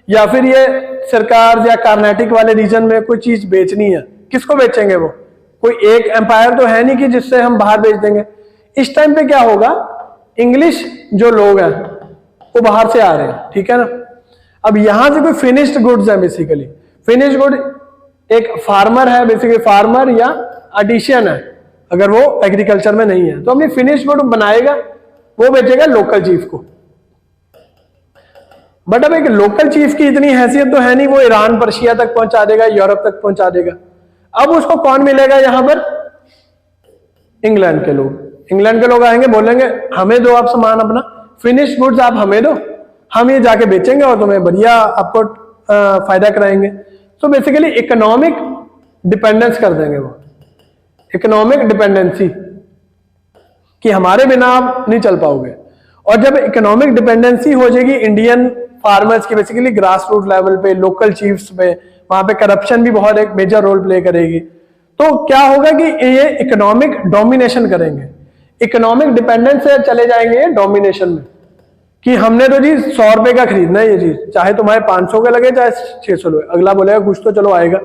या फिर ये सरकार या कर्नाटक वाले रीजन में कोई चीज बेचनी है, किसको बेचेंगे वो, कोई एक एम्पायर तो है नहीं कि जिससे हम बाहर बेच देंगे। इस टाइम पे क्या होगा, इंग्लिश जो लोग हैं वो बाहर से आ रहे हैं, ठीक है ना। अब यहां से कोई फिनिश्ड गुड्स है, बेसिकली फिनिश्ड गुड एक फार्मर है, बेसिकली फार्मर या आर्टिशियन है, अगर वो एग्रीकल्चर में नहीं है तो अपनी फिनिश्ड गुड बनाएगा, वो बेचेगा लोकल चीफ को। बट अब एक लोकल चीफ की इतनी हैसियत तो है नहीं, वो ईरान पर्शिया तक पहुंचा देगा, यूरोप तक पहुंचा देगा। अब उसको कौन मिलेगा यहां पर, इंग्लैंड के लोग। इंग्लैंड के लोग आएंगे, बोलेंगे हमें दो आप सामान, अपना फिनिश्ड गुड्स आप हमें दो, हम ये जाके बेचेंगे और तुम्हें बढ़िया आपको फायदा कराएंगे। तो बेसिकली इकोनॉमिक डिपेंडेंस कर देंगे वो, इकोनॉमिक डिपेंडेंसी, कि हमारे बिना आप नहीं चल पाओगे। और जब इकोनॉमिक डिपेंडेंसी हो जाएगी इंडियन फार्मर्स की, बेसिकली ग्रास रूट लेवल पे, लोकल चीफ्स पे, वहां पे करप्शन भी बहुत एक मेजर रोल प्ले करेगी। तो क्या होगा कि ये इकोनॉमिक डोमिनेशन करेंगे, इकोनॉमिक डिपेंडेंस से चले जाएंगे डोमिनेशन में, कि हमने तो जी 100 रुपए का खरीदना है ये चीज, चाहे तुम्हारे 500 का लगे चाहे 600 लगे, अगला बोलेगा कुछ तो चलो आएगा।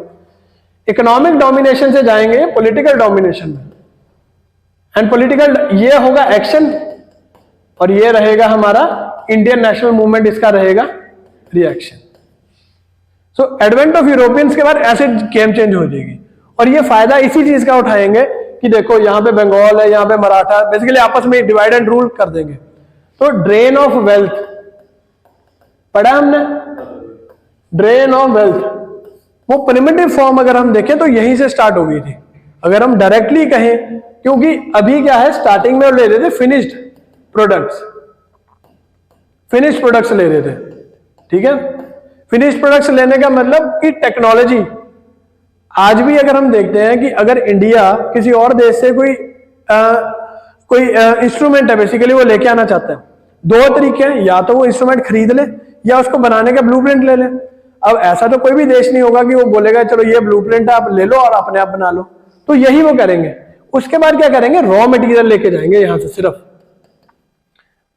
इकोनॉमिक डोमिनेशन से जाएंगे पॉलिटिकल डोमिनेशन में, एंड पॉलिटिकल ये होगा एक्शन, और ये रहेगा हमारा इंडियन नेशनल मूवमेंट, इसका रहेगा reaction. So advent of Europeans के बाद ऐसे गेम चेंज हो जाएगी, और ये फायदा इसी चीज का उठाएंगे कि देखो यहाँ पे बंगाल है, यहाँ पे मराठा, बेसिकली आपस में डिवाइड एंड रूल कर देंगे। तो ड्रेन ऑफ वेल्थ पढ़ा हमने, ड्रेन ऑफ वेल्थ, वो प्रिमिटिव फॉर्म अगर हम देखें तो यहीं से स्टार्ट हो गई थी, अगर हम डायरेक्टली कहें, क्योंकि अभी क्या है स्टार्टिंग में ले रहे थे फिनिश्ड प्रोडक्ट्स, फिनिश्ड प्रोडक्ट्स ले रहे थे, ठीक है। फिनिश्ड प्रोडक्ट्स लेने का मतलब कि टेक्नोलॉजी, आज भी अगर हम देखते हैं कि अगर इंडिया किसी और देश से कोई कोई इंस्ट्रूमेंट है बेसिकली, वो लेके आना चाहता है, दो तरीके हैं, या तो वो इंस्ट्रूमेंट खरीद ले या उसको बनाने का ब्लूप्रिंट ले ले। अब ऐसा तो कोई भी देश नहीं होगा कि वो बोलेगा चलो ये ब्लूप्रिंट है आप ले लो और अपने आप बना लो, तो यही वो करेंगे। उसके बाद क्या करेंगे, रॉ मटेरियल लेके जाएंगे यहां से सिर्फ,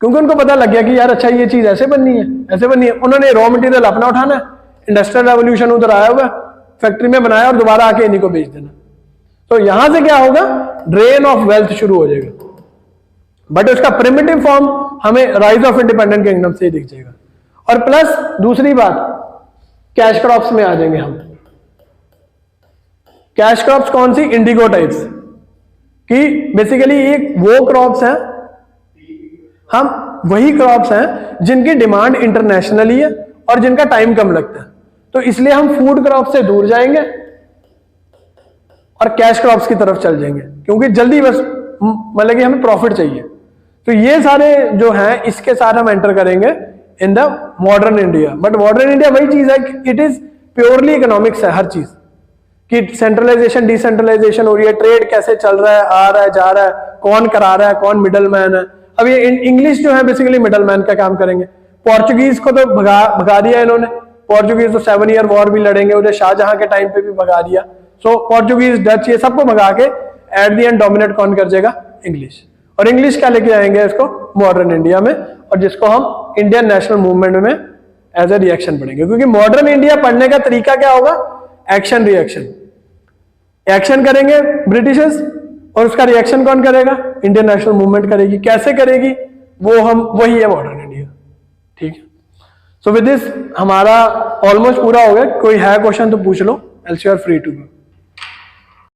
क्योंकि उनको पता लग गया कि यार अच्छा ये चीज ऐसे बननी है, ऐसे बननी है। उन्होंने रॉ मटेरियल अपना उठाना है, इंडस्ट्रियल रेवोल्यूशन उधर आया हुआ, फैक्ट्री में बनाया और दोबारा आके इन्हीं को बेच देना। तो यहां से क्या होगा, ड्रेन ऑफ वेल्थ शुरू हो जाएगा। बट उसका प्रिमिटिव फॉर्म हमें राइज ऑफ इंडिपेंडेंट किंगडम से ही दिख जाएगा। और प्लस दूसरी बात, कैश क्रॉप्स में आ जाएंगे हम। कैश क्रॉप्स कौन सी, इंडिगो टाइप्स कि बेसिकली एक वो क्रॉप्स हैं, हम वही क्रॉप्स हैं जिनकी डिमांड इंटरनेशनली है और जिनका टाइम कम लगता है। तो इसलिए हम फूड क्रॉप से दूर जाएंगे और कैश क्रॉप्स की तरफ चल जाएंगे, क्योंकि जल्दी बस मतलब कि हमें प्रॉफिट चाहिए। तो ये सारे जो हैं इसके साथ हम एंटर करेंगे in the modern India. But modern India वही चीज है कि इट इज प्योरली इकोनॉमिक्स है हर चीज, कि सेंट्रलाइजेशन डिसेंट्रलाइजेशन हो रही है, ट्रेड कैसे चल रहा है, आ रहा है जा रहा है, कौन करा रहा है, कौन मिडल मैन है। अब ये इंग्लिश जो है बेसिकली मिडल मैन का काम करेंगे। पोर्चुगीज को तो भगा दिया इन्होंने, पोर्चुगीज तो 7 ईयर वॉर भी लड़ेंगे, उधर शाहजहां के टाइम पे भी भगा दिया। सो पोर्चुगीज डच ये सबको भगा के एट द एंड डोमिनेट कौन कर जाएगा, इंग्लिश। और इंग्लिश क्या लेके आएंगे इसको मॉडर्न इंडिया में, और जिसको हम इंडियन नेशनल मूवमेंट में एज ए रिएक्शन पढ़ेंगे। क्योंकि मॉडर्न इंडिया पढ़ने का तरीका क्या होगा, एक्शन रिएक्शन। एक्शन करेंगे ब्रिटिशर्स और उसका रिएक्शन कौन करेगा, इंडियन नेशनल मूवमेंट करेगी। कैसे करेगी वो हम, वही है मॉडर्न इंडिया। ठीक है, सो विद दिस हमारा ऑलमोस्ट पूरा हो गया। कोई है क्वेश्चन तो पूछ लो, else you are free to go.